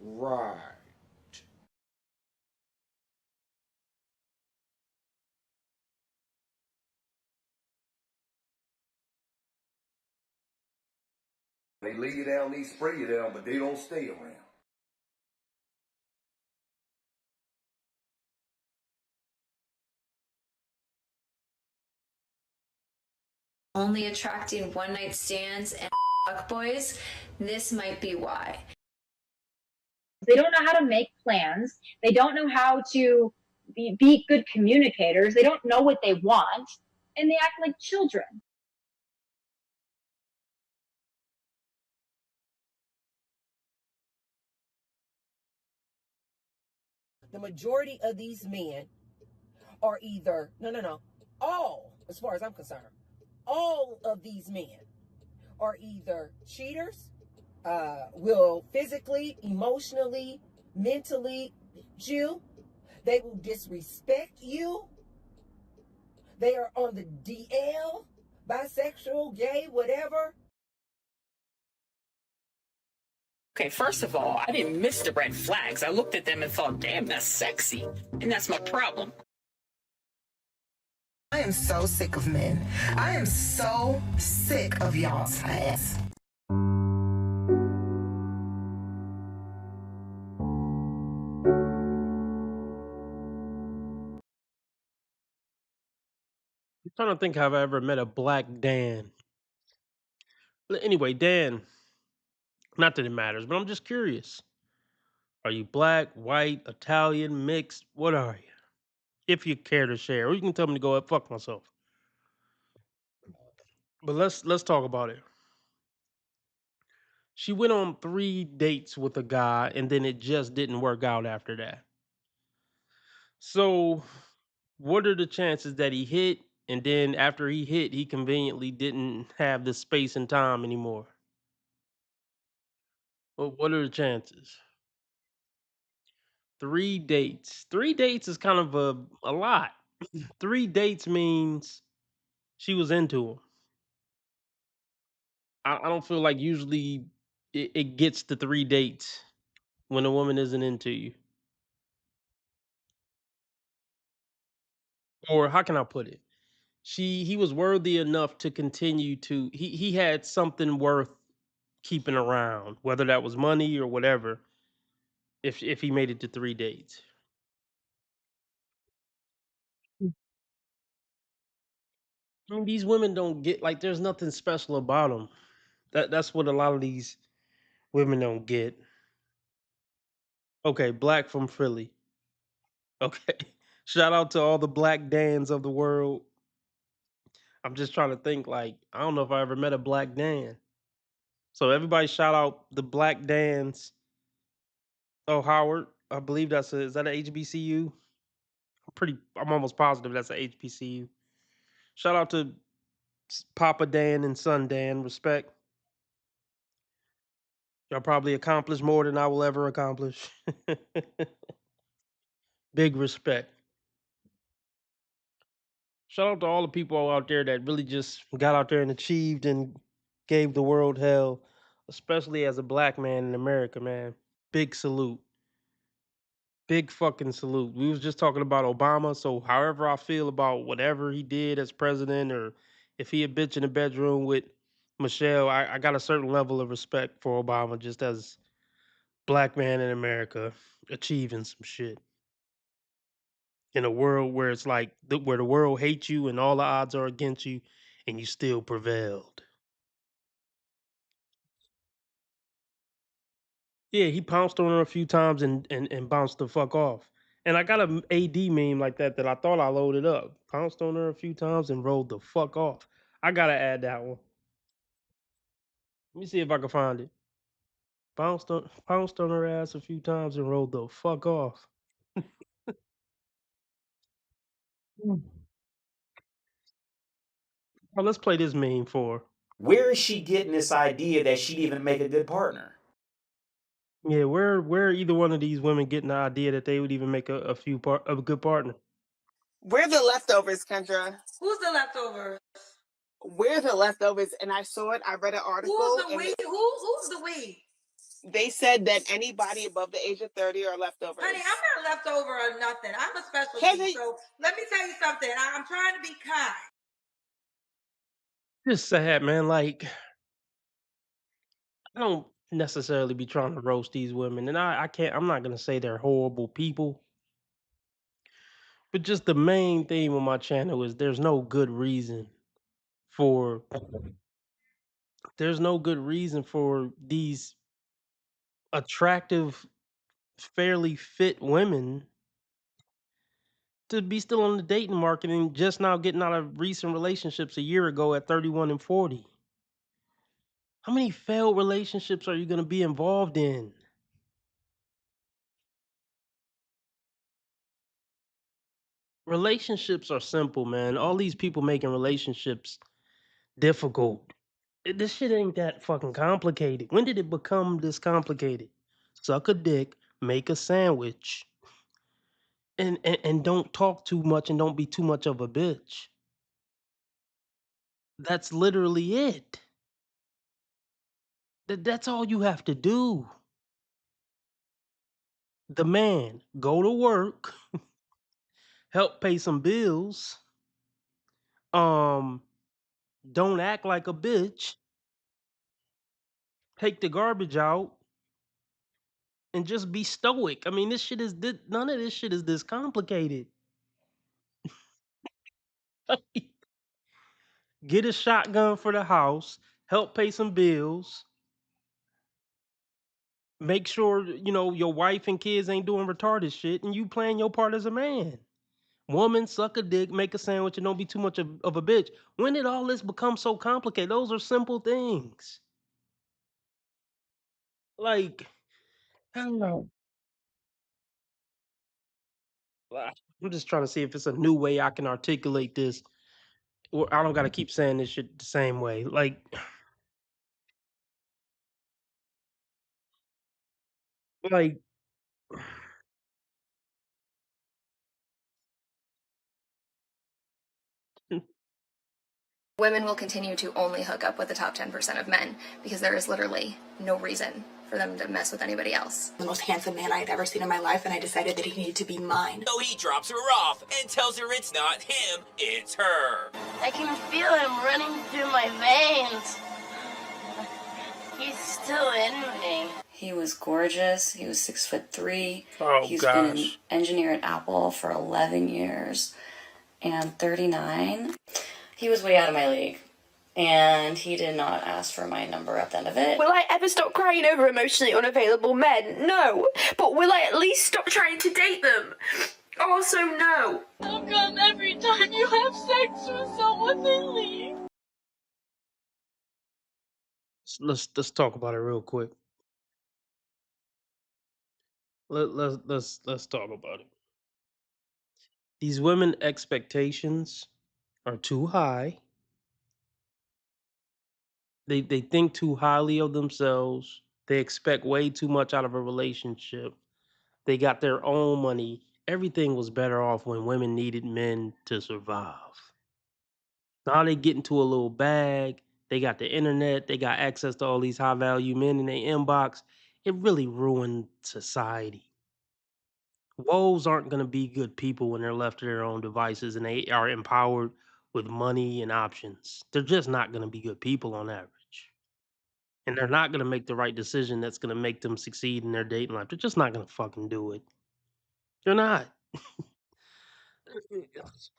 Right. They lay you down, they spray you down, but they don't stay around. Only attracting one night stands and fuckboys, this might be why. They don't know how to make plans. They don't know how to be good communicators. They don't know what they want, and they act like children. The majority of these men are either, all, as far as I'm concerned, all of these men are either cheaters, will physically, emotionally, mentally you. They will disrespect you. They are on the DL, bisexual, gay, whatever. Okay, first of all, I didn't miss the red flags. I looked at them and thought, damn, that's sexy. And that's my problem. I am so sick of men. I am so sick of y'all's ass. I'm trying to think, have I ever met a black Dan? Anyway, Dan, not that it matters, but I'm just curious. Are you black, white, Italian, mixed? What are you? If you care to share, or you can tell me to go fuck myself. But let's talk about it. She went on 3 dates with a guy, and then it just didn't work out after that. So, what are the chances that he hit, and then after he hit, he conveniently didn't have the space and time anymore? Well, what are the chances? 3 dates. 3 dates is kind of a lot. 3 dates means she was into him. I don't feel like usually it gets to 3 dates when a woman isn't into you. Or how can I put it? He was worthy enough to continue to he had something worth keeping around, whether that was money or whatever, if he made it to 3 dates. I mean, these women don't get like there's nothing special about them. That's what a lot of these women don't get. Okay, black from Philly. Okay. Shout out to all the black Dans of the world. I'm just trying to think like I don't know if I ever met a black Dan. So everybody shout out the black Dans. Oh, Howard. I believe is that a HBCU? I'm almost positive that's a HBCU. Shout out to Papa Dan and Son Dan. Respect. Y'all probably accomplished more than I will ever accomplish. Big respect. Shout out to all the people out there that really just got out there and achieved and gave the world hell, especially as a black man in America, man. Big salute. Big fucking salute. We was just talking about Obama, so however I feel about whatever he did as president, or if he a bitch in the bedroom with Michelle, I got a certain level of respect for Obama just as black man in America achieving some shit in a world where it's like where the world hates you and all the odds are against you, and you still prevailed. Yeah, he pounced on her a few times and bounced the fuck off. And I got a AD meme like that I thought I loaded up. Pounced on her a few times and rolled the fuck off. I gotta add that one. Let me see if I can find it. Pounced on her ass a few times and rolled the fuck off. Mm. Oh, let's play this meme for her. Where is she getting this idea that she'd even make a good partner? Yeah, where either one of these women getting the idea that they would even make a good partner? We're the leftovers, Kendra. Who's the leftovers? We're the leftovers, and I saw it. I read an article. Who's the we? Who's the we? They said that anybody above the age of 30 are leftovers. Honey, I'm not leftover or nothing. I'm a specialty. So let me tell you something. I'm trying to be kind. Just sad, man. Like, I don't necessarily be trying to roast these women, and I can't. I'm not gonna say they're horrible people, but just the main theme of my channel is for there's no good reason for these attractive, fairly fit women to be still on the dating market and just now getting out of recent relationships a year ago at 31 and 40. How many failed relationships are you going to be involved in? Relationships are simple, man. All these people making relationships difficult. This shit ain't that fucking complicated. When did it become this complicated? Suck a dick, make a sandwich, and don't talk too much and don't be too much of a bitch. That's literally it. That's all you have to do. The man, go to work, help pay some bills, um, don't act like a bitch, take the garbage out, and just be stoic. I mean, none of this shit is this complicated. Get a shotgun for the house, help pay some bills, make sure your wife and kids ain't doing retarded shit, and you playing your part as a man. Woman, suck a dick, make a sandwich, and don't be too much of a bitch. When did all this become so complicated? Those are simple things. Like, I don't know. I'm just trying to see if it's a new way I can articulate this, or I don't got to keep saying this shit the same way. Like, Women will continue to only hook up with the top 10% of men because there is literally no reason for them to mess with anybody else. The most handsome man I had ever seen in my life, and I decided that he needed to be mine. So he drops her off and tells her it's not him, it's her. I can feel him running through my veins. He's still in me. He was gorgeous. He was 6'3". Oh, He's gosh. been an engineer at Apple for 11 years and 39. He was way out of my league, and he did not ask for my number at the end of it. Will I ever stop crying over emotionally unavailable men? No. But will I at least stop trying to date them? Also, no. How come every time you have sex with someone, they leave? let's talk about it real quick. Let's talk about it. These women expectations are too high. They think too highly of themselves. They expect way too much out of a relationship. They got their own money. Everything was better off when women needed men to survive. Now they get into a little bag. They got the internet. They got access to all these high value men in their inbox. It really ruined society. Woes aren't going to be good people when they're left to their own devices and they are empowered with money and options. They're just not going to be good people on average. And they're not going to make the right decision that's going to make them succeed in their dating life. They're just not going to fucking do it. They're not.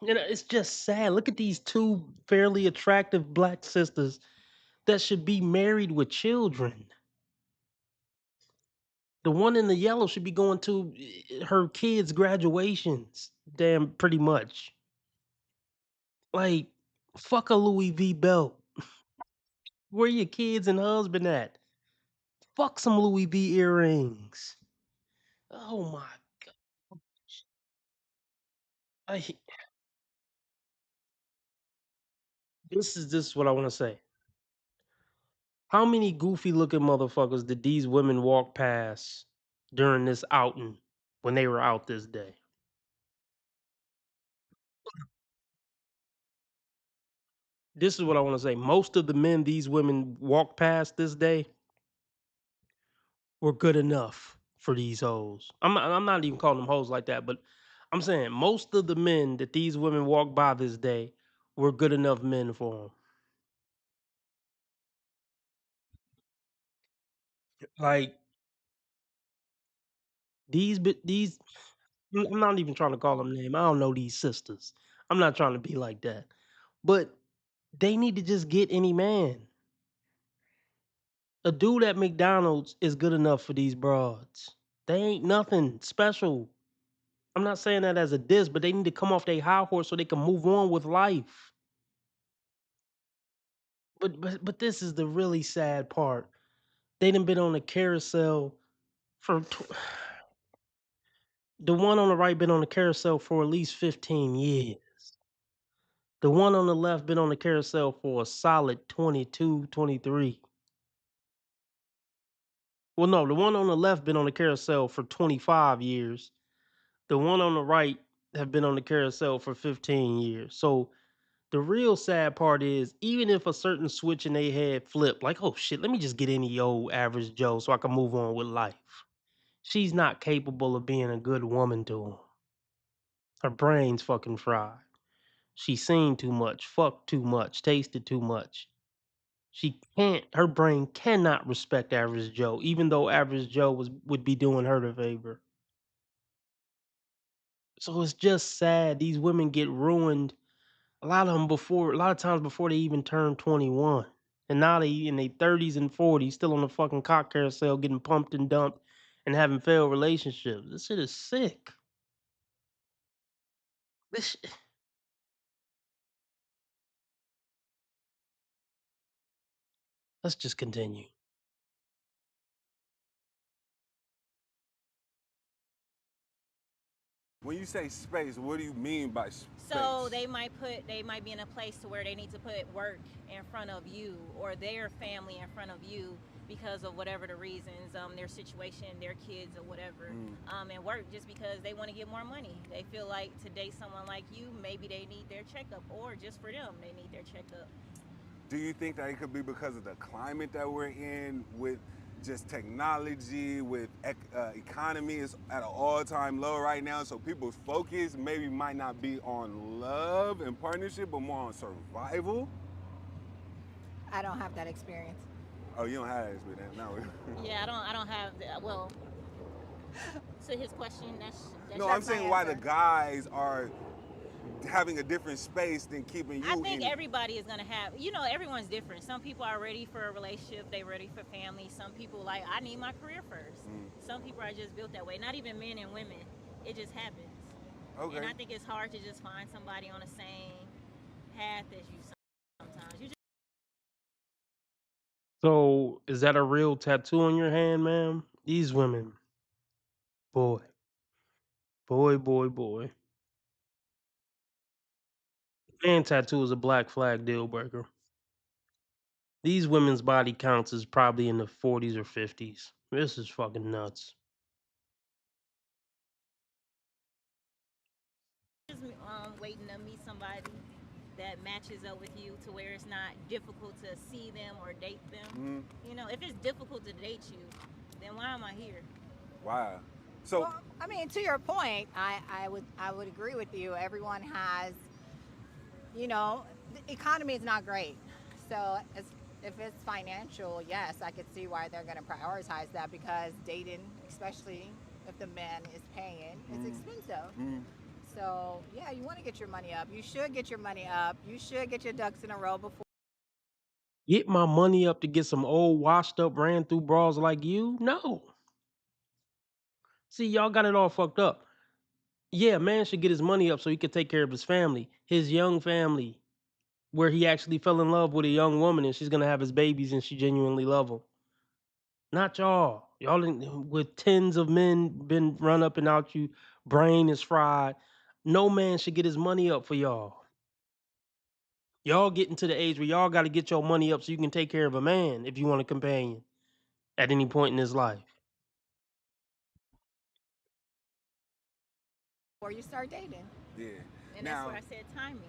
It's just sad. Look at these two fairly attractive black sisters that should be married with children. The one in the yellow should be going to her kids' graduations. Damn, pretty much. Like, fuck a Louis V belt. Where your kids and husband at? Fuck some Louis V earrings. Oh my god. This is what I want to say. How many goofy looking motherfuckers did these women walk past during this outing when they were out this day? This is what I want to say. Most of the men these women walked past this day were good enough for these hoes. I'm not even calling them hoes like that, but I'm saying most of the men that these women walked by this day were good enough men for them. Like these I'm not even trying to call them name. I don't know these sisters. I'm not trying to be like that. But they need to just get any man. A dude at McDonald's is good enough for these broads. They ain't nothing special. I'm not saying that as a diss, but they need to come off their high horse so they can move on with life. But this is the really sad part. They done been on the carousel for the one on the right been on the carousel for at least 15 years. The one on the left been on the carousel for a solid 22, 23. Well, no, the one on the left been on the carousel for 25 years. The one on the right have been on the carousel for 15 years. So the real sad part is, even if a certain switch in their head flip, like, oh shit, let me just get any old average Joe so I can move on with life. She's not capable of being a good woman to him. Her brain's fucking fried. She's seen too much, fucked too much, tasted too much. Her brain cannot respect average Joe, even though average Joe would be doing her the favor. So it's just sad. These women get ruined. A lot of times before they even turn 21. And now they in their 30s and 40s still on the fucking cock carousel getting pumped and dumped and having failed relationships. This shit is sick. This sh- Let's just continue. When you say space, what do you mean by space? So they might be in a place to where they need to put work in front of you or their family in front of you because of whatever the reasons, their situation, their kids or whatever, and work just because they want to get more money. They feel like to date someone like you, maybe they need their checkup, or just for them, they need their checkup. Do you think that it could be because of the climate that we're in, with just technology, with economy is at an all-time low right now, so people's focus maybe might not be on love and partnership, but more on survival? I don't have that experience. Oh, you don't have that experience? No. Yeah, I don't have that. Well, so his question, that's no, I'm saying why the guys are having a different space than keeping you I think in. everybody is gonna have, everyone's different. Some people are ready for a relationship, they ready for family. Some people like, I need my career first. Some people are just built that way. Not even men and women. It just happens. Okay. And I think it's hard to just find somebody on the same path as you sometimes. So is that a real tattoo on your hand, ma'am? These women, boy. Man tattoo is a black flag deal breaker. These women's body counts is probably in the 40s or 50s. This is fucking nuts. Just waiting to meet somebody that matches up with you to where it's not difficult to see them or date them. If it's difficult to date you, then why am I here? Wow. So, well, I mean, to your point, I would agree with you. Everyone has, the economy is not great. So if it's financial, yes, I could see why they're going to prioritize that, because dating, especially if the man is paying, is expensive. So, yeah, you want to get your money up. You should get your money up. You should get your ducks in a row before. Get my money up to get some old washed up ran through bras like you? No. See, y'all got it all fucked up. Yeah, man should get his money up so he could take care of his family, his young family, where he actually fell in love with a young woman and she's going to have his babies and she genuinely love him. Not y'all. Y'all with tens of men been run up and out you, brain is fried. No man should get his money up for y'all. Y'all getting to the age where y'all got to get your money up so you can take care of a man if you want a companion at any point in his life. Or you start dating. Yeah. And that's what I said, timing.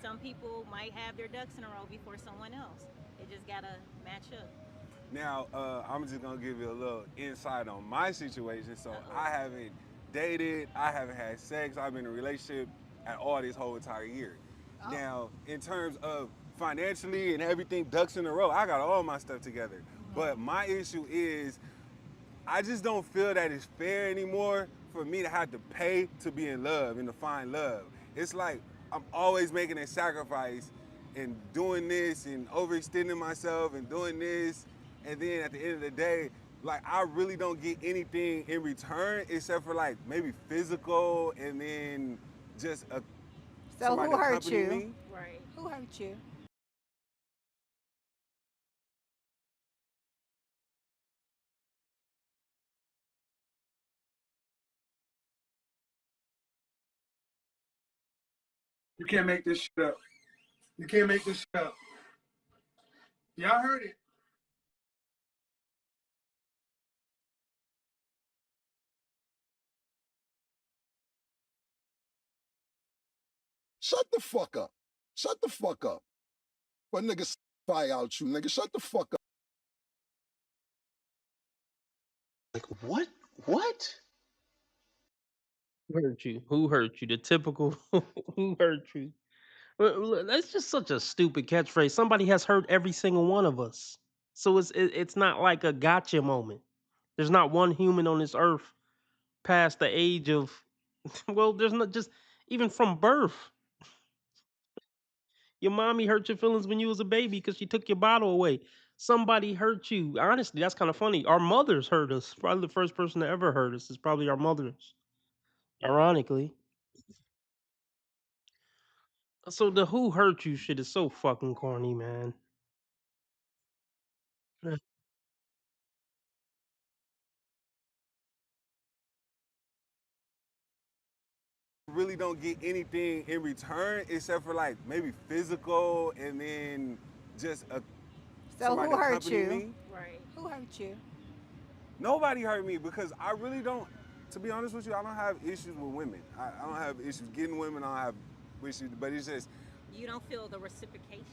Some people might have their ducks in a row before someone else. It just gotta match up. Now, I'm just gonna give you a little insight on my situation. So I haven't dated, I haven't had sex, I've been in a relationship at all this whole entire year. Now, in terms of financially and everything, ducks in a row, I got all my stuff together. But my issue is, I just don't feel that it's fair anymore for me to have to pay to be in love and to find love. It's like I'm always making a sacrifice and doing this and overextending myself and doing this. And then at the end of the day, like I really don't get anything in return except for like maybe physical and then just a So somebody who to hurt accompany you? me. Right. Who hurt you? You can't make this shit up. You can't make this shit up. Y'all heard it. Shut the fuck up. Shut the fuck up. What niggas fire out you, nigga? Shut the fuck up. Like what? What? Who hurt you? Who hurt you? The typical who hurt you? That's just such a stupid catchphrase. Somebody has hurt every single one of us. So it's not like a gotcha moment. There's not one human on this earth past the age of well, there's not just even from birth. Your mommy hurt your feelings when you was a baby because she took your bottle away. Somebody hurt you. Honestly, that's kind of funny. Our mothers hurt us. Probably the first person to ever hurt us is probably our mothers. Ironically. So the who hurt you shit is so fucking corny, man. Eh. Really don't get anything in return except for like maybe physical and then just a So somebody who to hurt accompany you? me. Right. Who hurt you? Nobody hurt me because I really don't, to be honest with you, I don't have issues with women. I don't have issues getting women, I don't have issues, but it's just, You don't feel the reciprocation?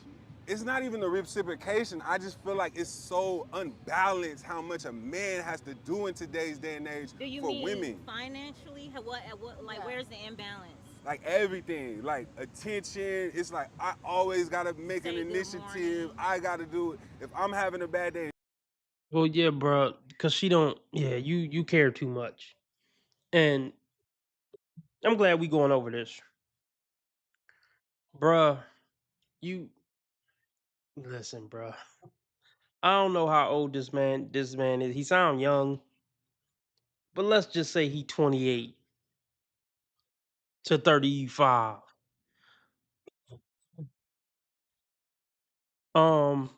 it's not even the reciprocation. I just feel like it's so unbalanced how much a man has to do in today's day and age Do you for mean women. financially? What like where's the imbalance? Like everything, like attention. It's like I always gotta make an initiative. I gotta do it. If I'm having a bad day, Well, yeah, bro, because she don't. Yeah, you care too much, and I'm glad we going over this, bruh. You listen, bruh. I don't know how old this man is. He sound young, but let's just say he 28 to 35. Um,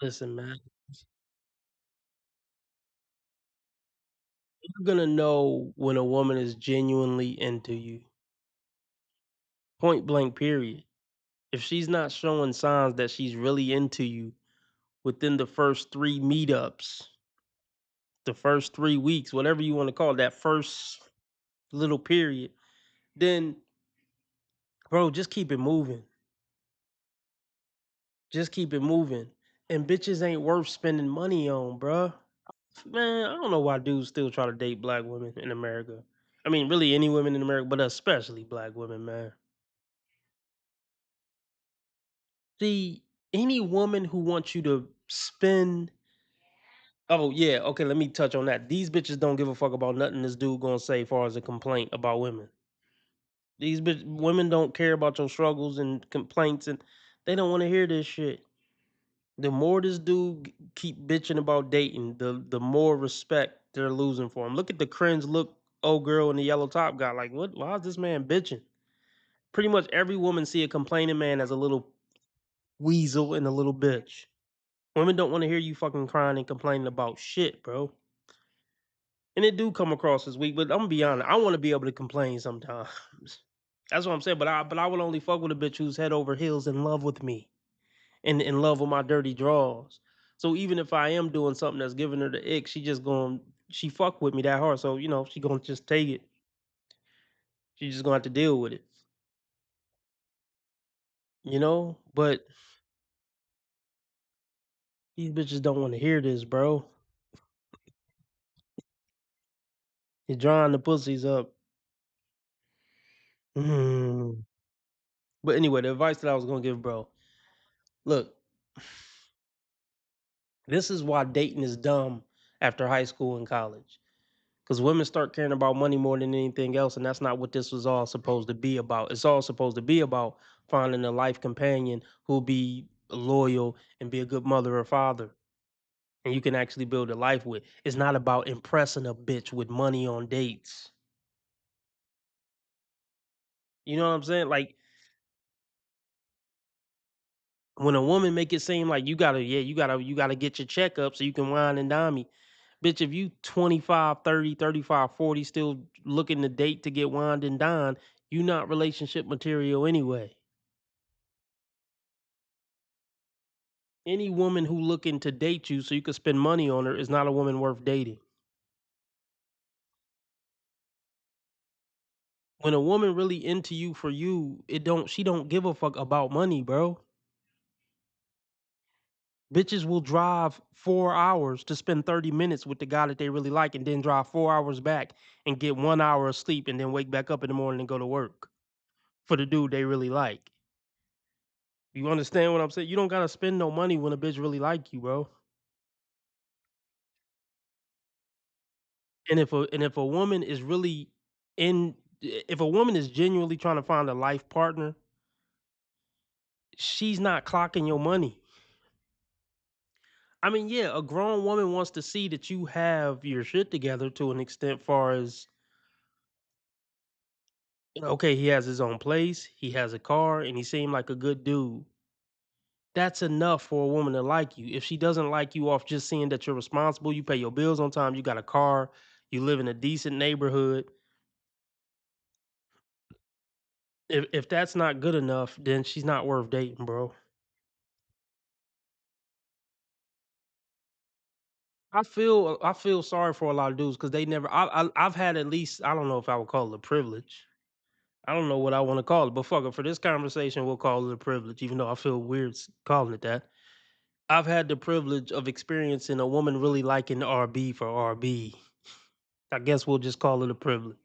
listen, man. You're gonna know when a woman is genuinely into you. Point blank. Period. If she's not showing signs that she's really into you within the first 3 meetups, the first 3 weeks, whatever you want to call it, that first little period, then bro, just keep it moving. Just keep it moving. And bitches ain't worth spending money on, bruh. Man, I don't know why dudes still try to date black women in America. I mean, really any women in America, but especially black women, man. See, any woman who wants you to spend. Oh yeah, okay. Let me touch on that. These bitches don't give a fuck about nothing this dude gonna say, as far as a complaint about women. Women don't care about your struggles and complaints, and they don't want to hear this shit. The more this dude keep bitching about dating, the more respect they're losing for him. Look at the cringe look old girl in the yellow top got. Like, what? Why is this man bitching? Pretty much every woman see a complaining man as a little weasel and a little bitch. Women don't want to hear you fucking crying and complaining about shit, bro. And it do come across as weak, but I'm gonna be honest. I want to be able to complain sometimes. That's what I'm saying. But I would only fuck with a bitch who's head over heels in love with me and in love with my dirty draws. So even if I am doing something that's giving her the ick, she fuck with me that hard. So she gonna just take it. She just gonna have to deal with it. But these bitches don't want to hear this, bro. You're drawing the pussies up. Mm. But anyway, the advice that I was gonna give, bro. Look, this is why dating is dumb after high school and college. Because women start caring about money more than anything else, and that's not what this was all supposed to be about. It's all supposed to be about finding a life companion who'll be loyal and be a good mother or father, and you can actually build a life with. It's not about impressing a bitch with money on dates. You know what I'm saying? Like when a woman make it seem like you gotta get your checkup so you can wine and dine me. Bitch, if you 25, 30, 35, 40 still looking to date to get wined and dined, you not relationship material anyway. Any woman who looking to date you so you can spend money on her is not a woman worth dating. When a woman really into you for you, she don't give a fuck about money, bro. Bitches will drive 4 hours to spend 30 minutes with the guy that they really like and then drive 4 hours back and get 1 hour of sleep and then wake back up in the morning and go to work for the dude they really like. You understand what I'm saying? You don't gotta spend no money when a bitch really like you, bro. And if a woman is really in if a woman is genuinely trying to find a life partner, she's not clocking your money. I mean, yeah, a grown woman wants to see that you have your shit together to an extent far as okay, he has his own place, he has a car, and he seemed like a good dude. That's enough for a woman to like you. If she doesn't like you off just seeing that you're responsible, you pay your bills on time, you got a car, you live in a decent neighborhood. If that's not good enough, then she's not worth dating, bro. I feel sorry for a lot of dudes because they never. I've had at least I don't know if I would call it a privilege. I don't know what I want to call it, but fuck it. For this conversation, we'll call it a privilege, even though I feel weird calling it that. I've had the privilege of experiencing a woman really liking RB for RB. I guess we'll just call it a privilege.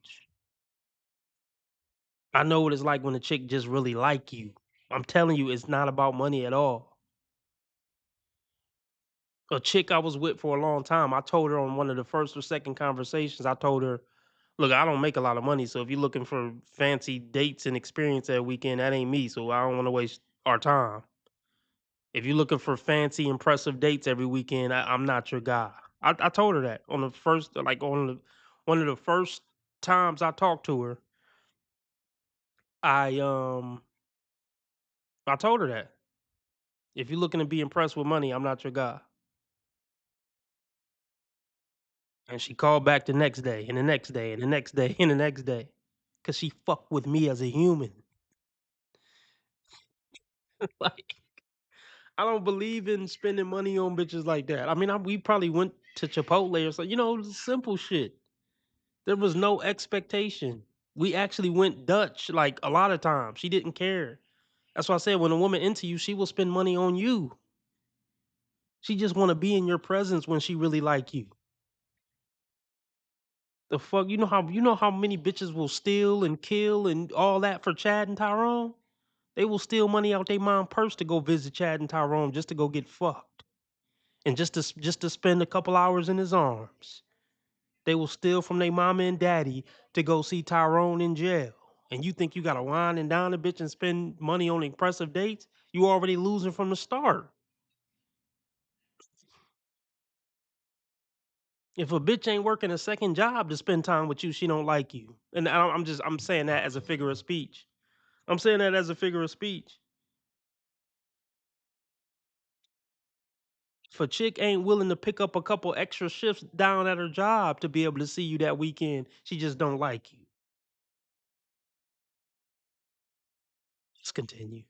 I know what it's like when a chick just really like you. I'm telling you, it's not about money at all. A chick I was with for a long time, I told her on one of the first or second conversations, I told her, look, I don't make a lot of money, so if you're looking for fancy dates and experience that weekend, that ain't me. So I don't want to waste our time. If you're looking for fancy, impressive dates every weekend, I'm not your guy. I told her that on the first, like one of the first times I talked to her. I I told her that if you're looking to be impressed with money, I'm not your guy. And she called back the next day, and the next day, and the next day, and the next day, cause she fucked with me as a human. Like I don't believe in spending money on bitches like that. I mean, we probably went to Chipotle or something, simple shit. There was no expectation. We actually went Dutch like a lot of times. She didn't care. That's why I said when a woman into you, she will spend money on you. She just want to be in your presence when she really like you. The fuck, you know how many bitches will steal and kill and all that for Chad and Tyrone? They will steal money out their mom purse to go visit Chad and Tyrone just to go get fucked. And just to spend a couple hours in his arms. They will steal from their mama and daddy to go see Tyrone in jail. And you think you gotta wine and dine a bitch and spend money on impressive dates? You already losing from the start. If a bitch ain't working a second job to spend time with you, she don't like you. And I'm saying that as a figure of speech. I'm saying that as a figure of speech. If a chick ain't willing to pick up a couple extra shifts down at her job to be able to see you that weekend, she just don't like you. Let's continue.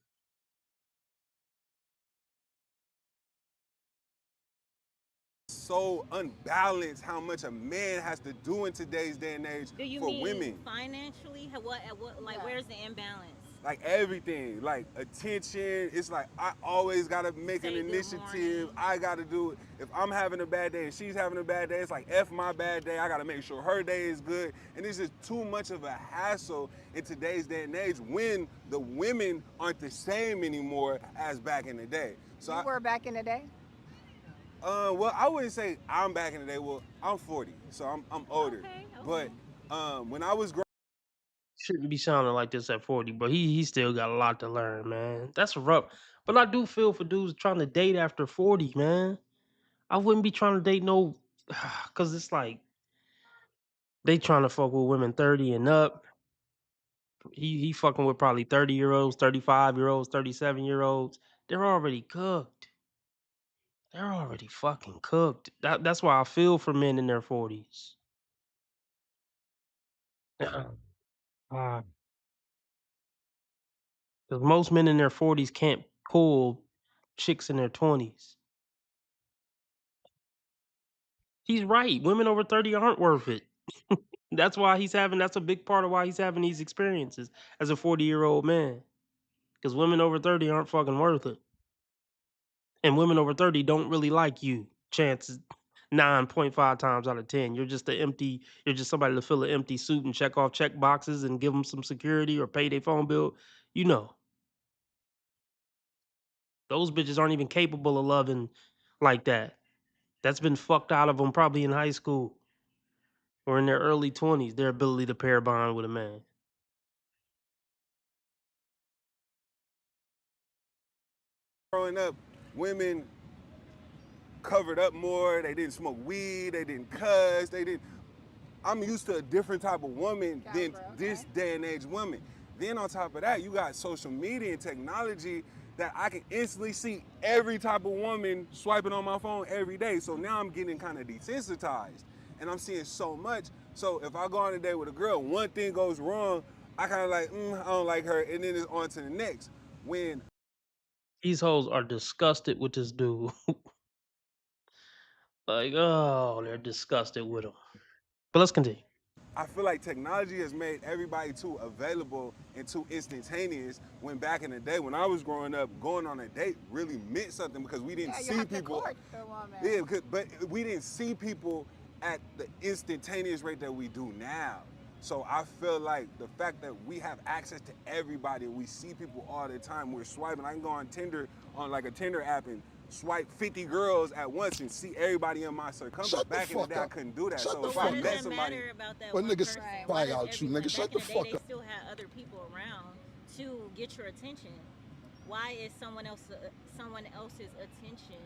So unbalanced how much a man has to do in today's day and age Do you for mean women. financially? What like where's the imbalance? Like everything, like attention. It's like I always gotta make an initiative. I gotta do it. If I'm having a bad day and she's having a bad day, it's like F my bad day. I gotta make sure her day is good. And it's just too much of a hassle in today's day and age when the women aren't the same anymore as back in the day. So You were back in the day? well, I wouldn't say I'm back in the day. Well, I'm 40, so I'm older. But when I was growing, Shouldn't be sounding like this at 40, but he still got a lot to learn, man. That's rough. But I do feel for dudes trying to date after 40, man. I wouldn't be trying to date no, cause it's like they trying to fuck with women 30 and up. He fucking with probably 30-year-olds, 35-year-olds, 37-year-olds. They're already cooked. They're already fucking cooked. That's why I feel for men in their 40s. Because most men in their 40s can't pull chicks in their 20s. He's right. Women over 30 aren't worth it. That's a big part of why he's having these experiences as a 40-year-old man. Because women over 30 aren't fucking worth it. And women over 30 don't really like you. Chances 9.5 times out of 10. You're just somebody to fill an empty suit and check off check boxes and give them some security or pay their phone bill. You know, those bitches aren't even capable of loving like that. That's been fucked out of them probably in high school or in their early 20s, their ability to pair bond with a man. growing up, women covered up more. They didn't smoke weed. They didn't cuss. They didn't. I'm used to a different type of woman than this day and age woman. Then on top of that, you got social media and technology that I can instantly see every type of woman swiping on my phone every day. So now I'm getting kind of desensitized and I'm seeing so much. So if I go on a date with a girl, one thing goes wrong, I kind of like, I don't like her, and then it's on to the next. When These hoes are disgusted with this dude. Like, oh, they're disgusted with him. But let's continue. I feel like technology has made everybody too available and too instantaneous. When back in the day, when I was growing up, going on a date really meant something because we didn't see people. Yeah, but we didn't see people at the instantaneous rate that we do now. So I feel like the fact that we have access to everybody, we see people all the time. We're swiping. I can go on Tinder, on like a Tinder app, and swipe 50 girls at once and see everybody in my circumference. Back in the day, I couldn't do that. So if I met somebody, well, niggas spy out you, nigga. Shut the fuck They up. still had other people around to get your attention. Why is someone else's attention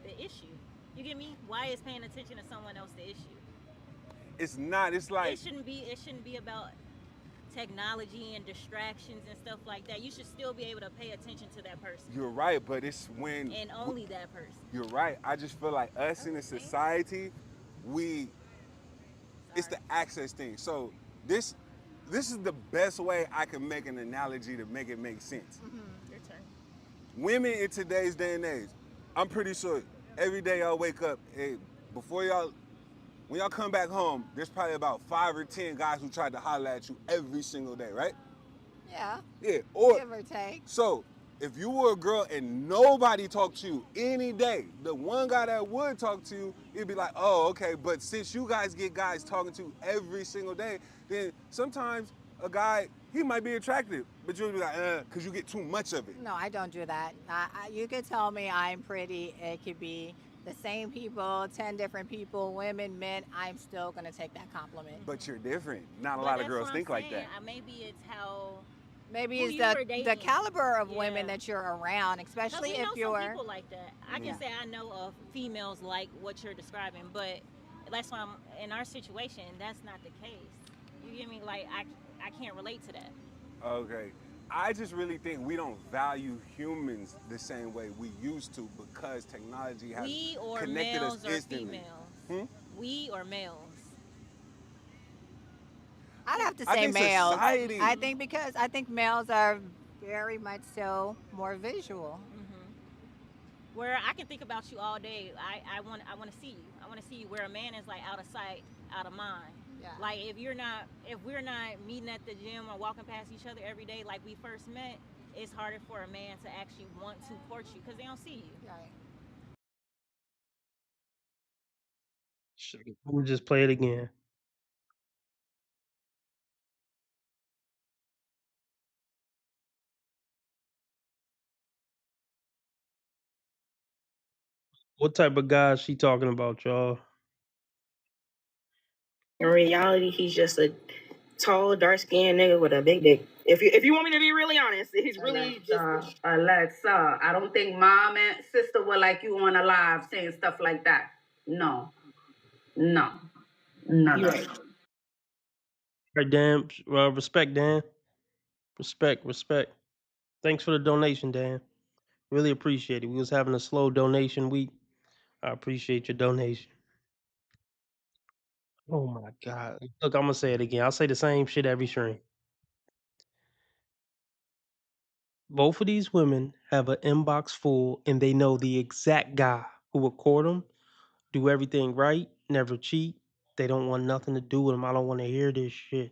the issue? You get me? Why is paying attention to someone else the issue? It's not. It's like it shouldn't be about technology and distractions and stuff like that. You should still be able to pay attention to that person. You're right, but it's when and only that person. You're right. I just feel like us in a society, it's the access thing. So this is the best way I can make an analogy to make it make sense. Your turn. Women in today's day and age, I'm pretty sure every day y'all wake up, when y'all come back home, there's probably about 5 or 10 guys who tried to holler at you every single day, right? Yeah. Yeah. Or give or take. So if you were a girl and nobody talked to you any day, the one guy that would talk to you, it'd be like, oh, okay. But since you guys get guys talking to you every single day, then sometimes a guy, he might be attractive, but you'll be like, because you get too much of it. No, I don't do that. You could tell me I'm pretty. It could be the same people, 10 different people, women, men. I'm still going to take that compliment. But you're different. Not a lot of girls think like that. Maybe it's how... Maybe it's the caliber of women that you're around, especially if you're... some people like that. I can say I know of females like what you're describing, but that's why in our situation, that's not the case. You get me? Like, I can't relate to that. Okay. I just really think we don't value humans the same way we used to because technology has We or connected us males or instantly. females? We or males? I'd have to I say think males. society. I think males are very much so more visual. Where I can think about you all day. I want to see you. I want to see you. Where a man is like out of sight, out of mind. Yeah. Like if we're not meeting at the gym or walking past each other every day like we first met, it's harder for a man to actually want to court you because they don't see you. Right. Shit, we'll just play it again. What type of guy is she talking about, y'all? In reality, he's just a tall, dark skinned nigga with a big dick. If you want me to be really honest, he's really just Alexa, I don't think mom and sister were like you on a live saying stuff like that. No. No. No. You're right. Right, Dan. Respect, Dan. Respect. Thanks for the donation, Dan. Really appreciate it. We was having a slow donation week. I appreciate your donation. Oh my God. Look, I'm gonna say it again. I'll say the same shit every stream. Both of these women have an inbox full and they know the exact guy who will court them, do everything right, never cheat. They don't want nothing to do with him. I don't want to hear this shit.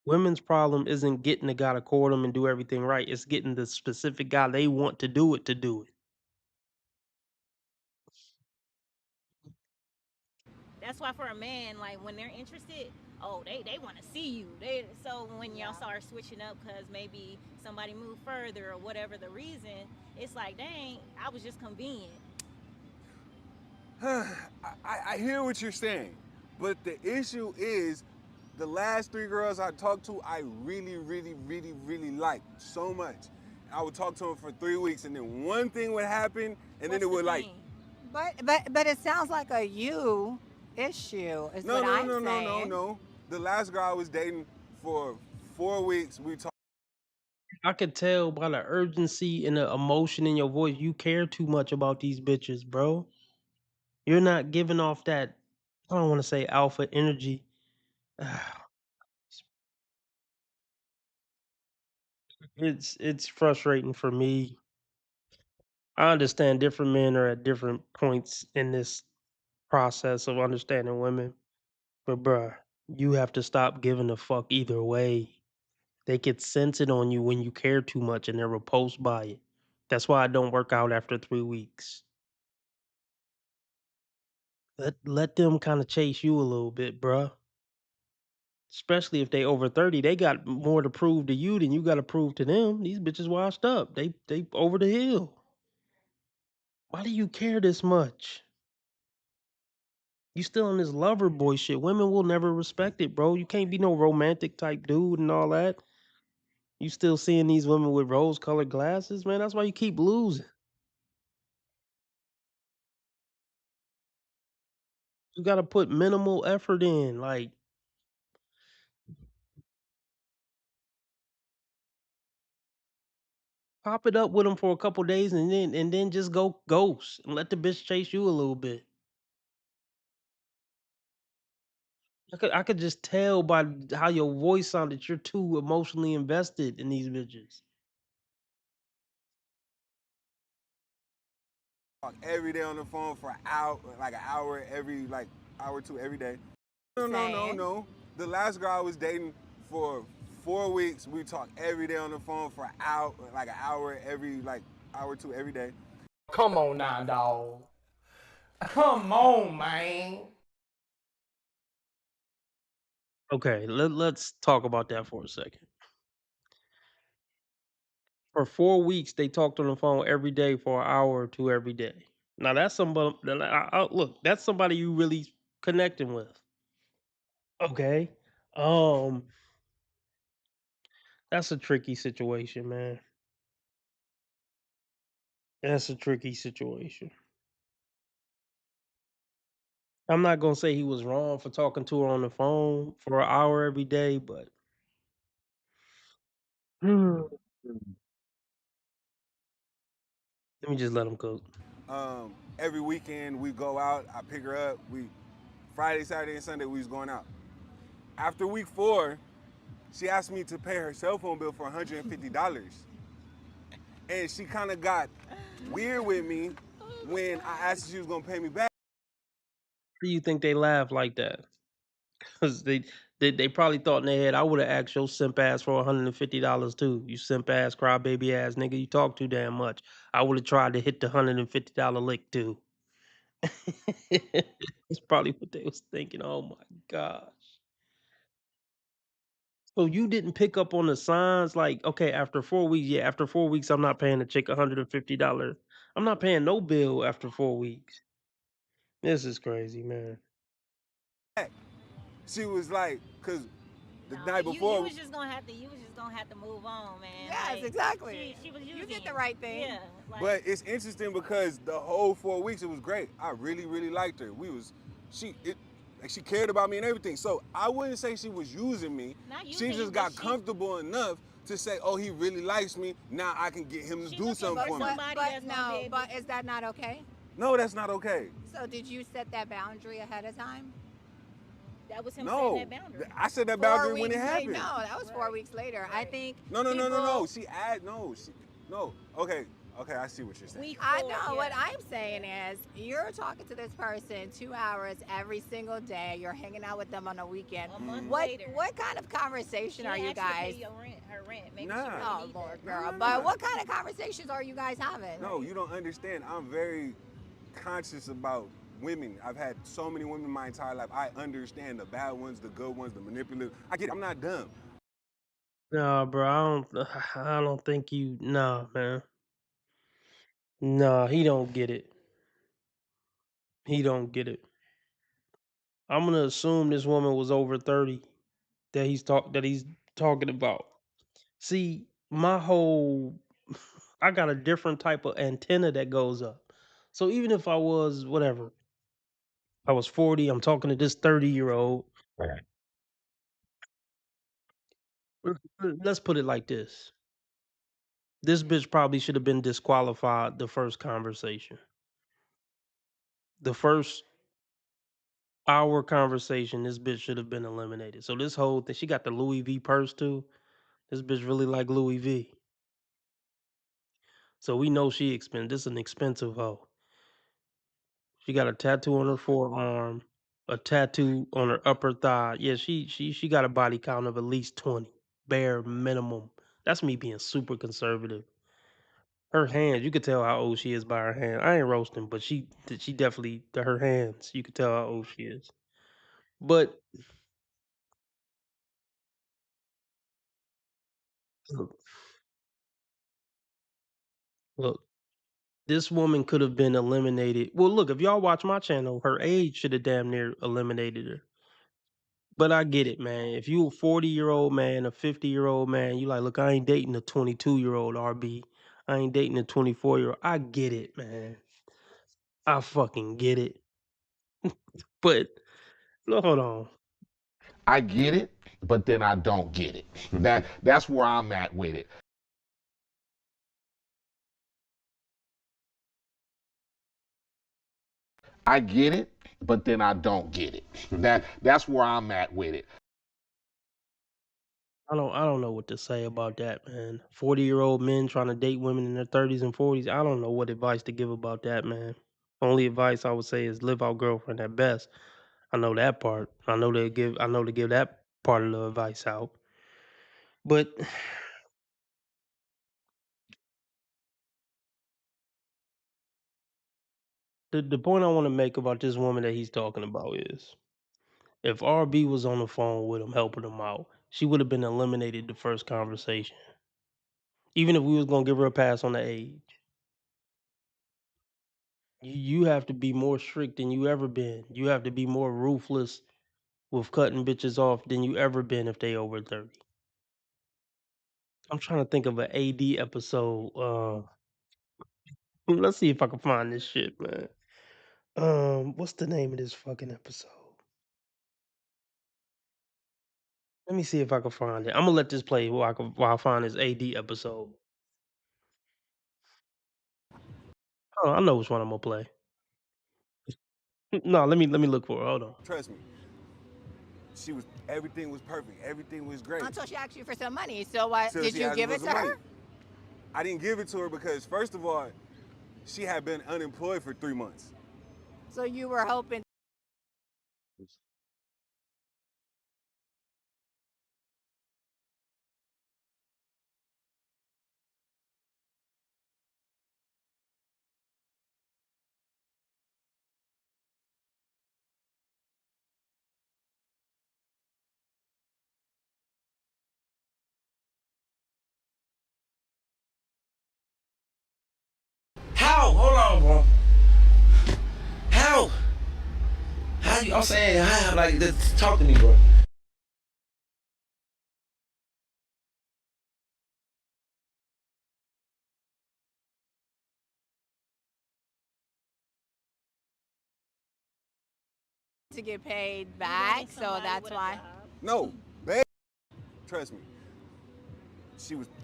Women's problem isn't getting the guy to court them and do everything right. It's getting the specific guy they want to do it to do it. That's why for a man, like when they're interested, they want to see you. So when y'all start switching up because maybe somebody moved further or whatever the reason, it's like, dang, I was just convenient. I hear what you're saying, but the issue is the last 3 girls I talked to, I really liked so much. I would talk to them for 3 weeks, and then one thing would happen, and then it would like. But it sounds like a you issue. Is what I'm saying. No. The last girl I was dating for 4 weeks, we talked. I could tell by the urgency and the emotion in your voice, you care too much about these bitches, bro. You're not giving off that, I don't want to say alpha energy. It's frustrating for me. I understand different men are at different points in this process of understanding women, but bruh, you have to stop giving a fuck either way. They get sense it on you when you care too much and they're repulsed by it. That's why I don't work out after 3 weeks. Let them kind of chase you a little bit, bruh. Especially if they over 30, they got more to prove to you than you got to prove to them. These bitches washed up. They over the hill. Why do you care this much? You still on this lover boy shit. Women will never respect it, bro. You can't be no romantic type dude and all that. You still seeing these women with rose colored glasses, man. That's why you keep losing. You got to put minimal effort in. Like, pop it up with them for a couple days and then just go ghost and let the bitch chase you a little bit. I could just tell by how your voice sounded you're too emotionally invested in these bitches. Talk every day on the phone for an hour every hour or two every day. No. The last girl I was dating for 4 weeks, we talked every day on the phone for an hour every hour or two every day. Come on now, dog. Come on, man. Okay, let's talk about that for a second. For 4 weeks, they talked on the phone every day for an hour or two every day. Now that's somebody. Look, that's somebody you really connecting with. Okay, um, that's a tricky situation, man. That's a tricky situation. I'm not gonna say he was wrong for talking to her on the phone for an hour every day, but Hmm. Let me just let him cook. Every weekend we go out. I pick her up. We Friday, Saturday, and Sunday we was going out. After week 4, she asked me to pay her cell phone bill for $150, and she kind of got weird with me when I asked if she was gonna pay me back. Do you think they laugh like that? Because they probably thought in their head, I would have asked your simp ass for $150 too. You simp ass, crybaby ass nigga. You talk too damn much. I would have tried to hit the $150 lick too. That's probably what they was thinking. Oh my gosh. So you didn't pick up on the signs like, okay, after 4 weeks, yeah, after 4 weeks, I'm not paying the chick $150. I'm not paying no bill after 4 weeks. This is crazy, man. She was like, cause the night You before. was just gonna have to move on, man. Yes, Like, exactly. She was using You did the right thing. Yeah. Like, But it's interesting because the whole 4 weeks it was great. I really, really liked her. She cared about me and everything. So I wouldn't say she was using me. She just got comfortable enough to say, "Oh, he really likes me. Now I can get him to do something for me." But is that not okay? No, that's not okay. So did you set that boundary ahead of time? That was him No, setting that boundary. I set that 4 boundary when weeks it later. happened. No, that was 4 weeks later. I think. No. No. Okay. I see what you're saying. I know what I'm saying is you're talking to this person 2 hours every single day. You're hanging out with them on a weekend. A month what later. what kind of conversation are you guys? Her rent. Maybe Nah. she really Oh need Lord, that. girl. But what kind of conversations are you guys having? No, you don't understand. I'm very conscious about women. I've had so many women my entire life. I understand the bad ones, the good ones, the manipulative. I get it. I'm not dumb. Nah, bro, I don't think you. Nah, man. Nah, he don't get it. He don't get it. I'm gonna assume this woman was over 30 that he's talking about. See, my whole I got a different type of antenna that goes up. So even if I was whatever, I was 40, I'm talking to this 30-year-old. Let's put it like this. This bitch probably should have been disqualified the first conversation. The first hour conversation, this bitch should have been eliminated. So this whole thing, she got the Louis V purse too. This bitch really like Louis V. So we know she expensive. This is an expensive hoe. She got a tattoo on her forearm, a tattoo on her upper thigh. Yeah, she got a body count of at least 20, bare minimum. That's me being super conservative. Her hands, you could tell how old she is by her hand. I ain't roasting, but she definitely her hands. You could tell how old she is. But look, look, this woman could have been eliminated. Well, look, if y'all watch my channel, her age should have damn near eliminated her. But I get it, man. If you a 40-year-old man, a 50-year-old man, you like, look, I ain't dating a 22-year-old RB. I ain't dating a 24-year-old. I get it, man. I fucking get it. But no, hold on. I get it, but then I don't get it. That's where I'm at with it. I get it, but then I don't get it. That's where I'm at with it. I don't know what to say about that, man. 40-year-old men trying to date women in their 30s and 40s. I don't know what advice to give about that, man. Only advice I would say is live out girlfriend at best. I know that part. I know to give that part of the advice out. But the point I want to make about this woman that he's talking about is if RB was on the phone with him helping him out, she would have been eliminated the first conversation. Even if we was gonna give her a pass on the age. You have to be more strict than you ever been. You have to be more ruthless with cutting bitches off than you ever been if they over 30. I'm trying to think of an AD episode. Let's see if I can find this shit, man. What's the name of this fucking episode? Let me see if I can find it. I'm gonna let this play while I find this AD episode. Oh, I know which one I'm gonna play. No, let me look for it. Hold on. Trust me. Everything was perfect. Everything was great. Until she asked you for some money. So what? Till Did she you asked give me it for to some her? money. I didn't give it to her because, first of all, she had been unemployed for 3 months. So you were hoping. How? Hold on, bro. How? How you? I'm saying, how? Like, just talk to me, bro. To get paid back, so that's why. No, babe. Trust me.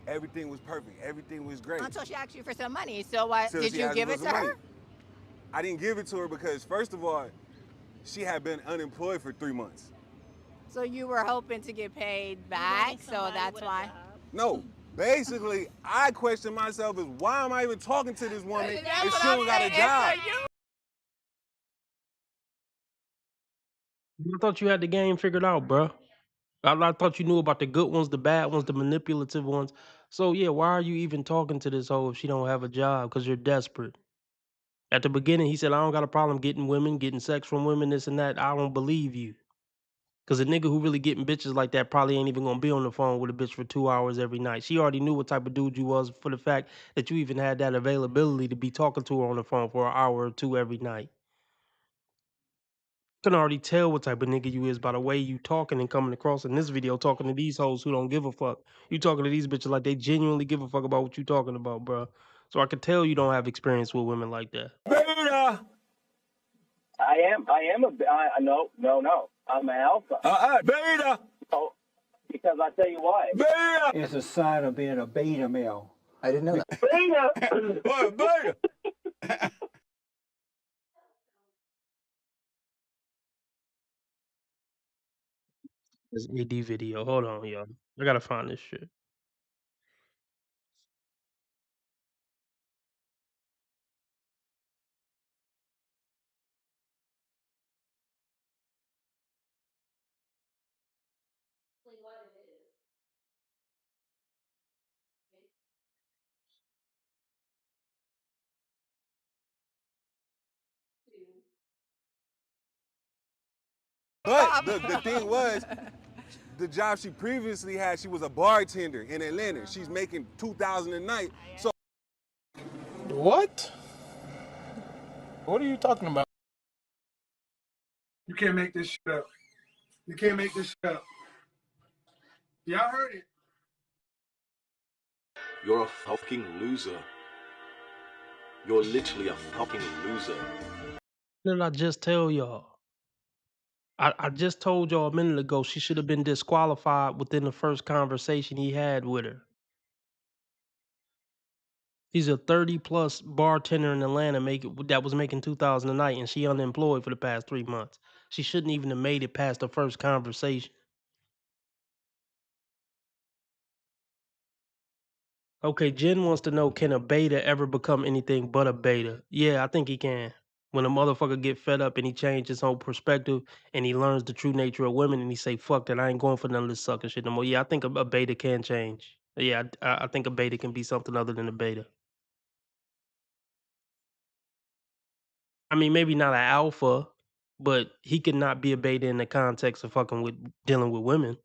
Everything was perfect. Everything was great. Until she asked you for some money. So what? Till Did she you asked give me it for to some her? money. I didn't give it to her because, first of all, she had been unemployed for 3 months. So you were hoping to get paid back, so that's why. No, basically, I question myself is why am I even talking to this woman if she don't got a job? I thought you had the game figured out, bro. I thought you knew about the good ones, the bad ones, the manipulative ones. So yeah, why are you even talking to this hoe if she don't have a job? Because you're desperate. At the beginning, he said, I don't got a problem getting women, getting sex from women, this and that. I don't believe you. Because a nigga who really getting bitches like that probably ain't even going to be on the phone with a bitch for 2 hours every night. She already knew what type of dude you was for the fact that you even had that availability to be talking to her on the phone for an hour or two every night. Can already tell what type of nigga you is by the way you talking and coming across in this video, talking to these hoes who don't give a fuck. You talking to these bitches like they genuinely give a fuck about what you talking about, bro. So I can tell you don't have experience with women like that. Beta. I am no. I'm an alpha. Beta. Oh, because I tell you why. Beta. It's a sign of being a beta male. I didn't know that. Beta. Beta. This AD video. Hold on, y'all. I gotta find this shit. But the thing was, the job she previously had, she was a bartender in Atlanta. She's making $2,000 a night. So What? What are you talking about? You can't make this shit up. You can't make this shit up. Y'all heard it. You're a fucking loser. You're literally a fucking loser. What did I just tell y'all? I just told y'all a minute ago she should have been disqualified within the first conversation he had with her. He's a 30-plus bartender in Atlanta that was making $2,000 a night, and she unemployed for the past 3 months. She shouldn't even have made it past the first conversation. Okay, Jen wants to know, can a beta ever become anything but a beta? Yeah, I think he can. When a motherfucker get fed up and he change his whole perspective and he learns the true nature of women and he say, fuck that, I ain't going for none of this sucker shit no more. Yeah, I think a beta can change. Yeah, I think a beta can be something other than a beta. I mean, maybe not an alpha, but he could not be a beta in the context of dealing with women.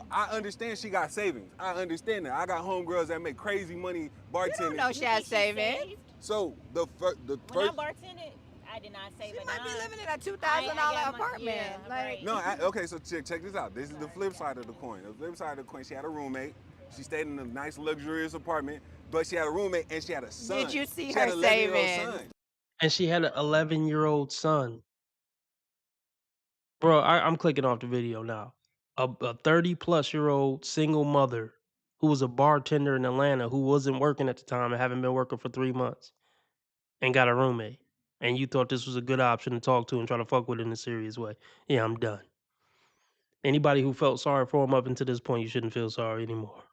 I understand she got savings. I understand that. I got homegirls that make crazy money bartending. You don't know she has savings. So the When I first. bartended, I did not save She a might dime. be living in a $2,000 apartment. Like, No, okay, so check this out. This is the flip side of the coin. The flip side of the coin, she had a roommate. She stayed in a nice, luxurious apartment, but she had a roommate and she had a son. Did you see she her had an 11-year-old savings? son. And she had an 11-year-old son. Bro, I'm clicking off the video now. A 30-plus-year-old single mother who was a bartender in Atlanta who wasn't working at the time and haven't been working for 3 months and got a roommate. And you thought this was a good option to talk to and try to fuck with in a serious way. Yeah, I'm done. Anybody who felt sorry for him up until this point, you shouldn't feel sorry anymore.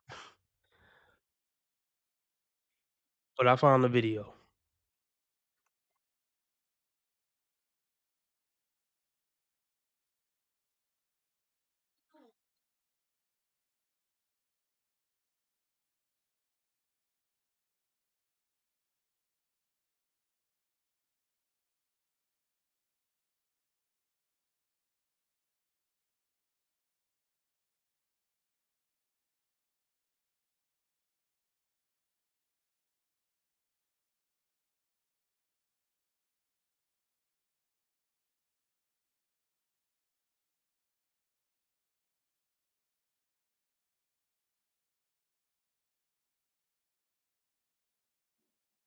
But I found the video.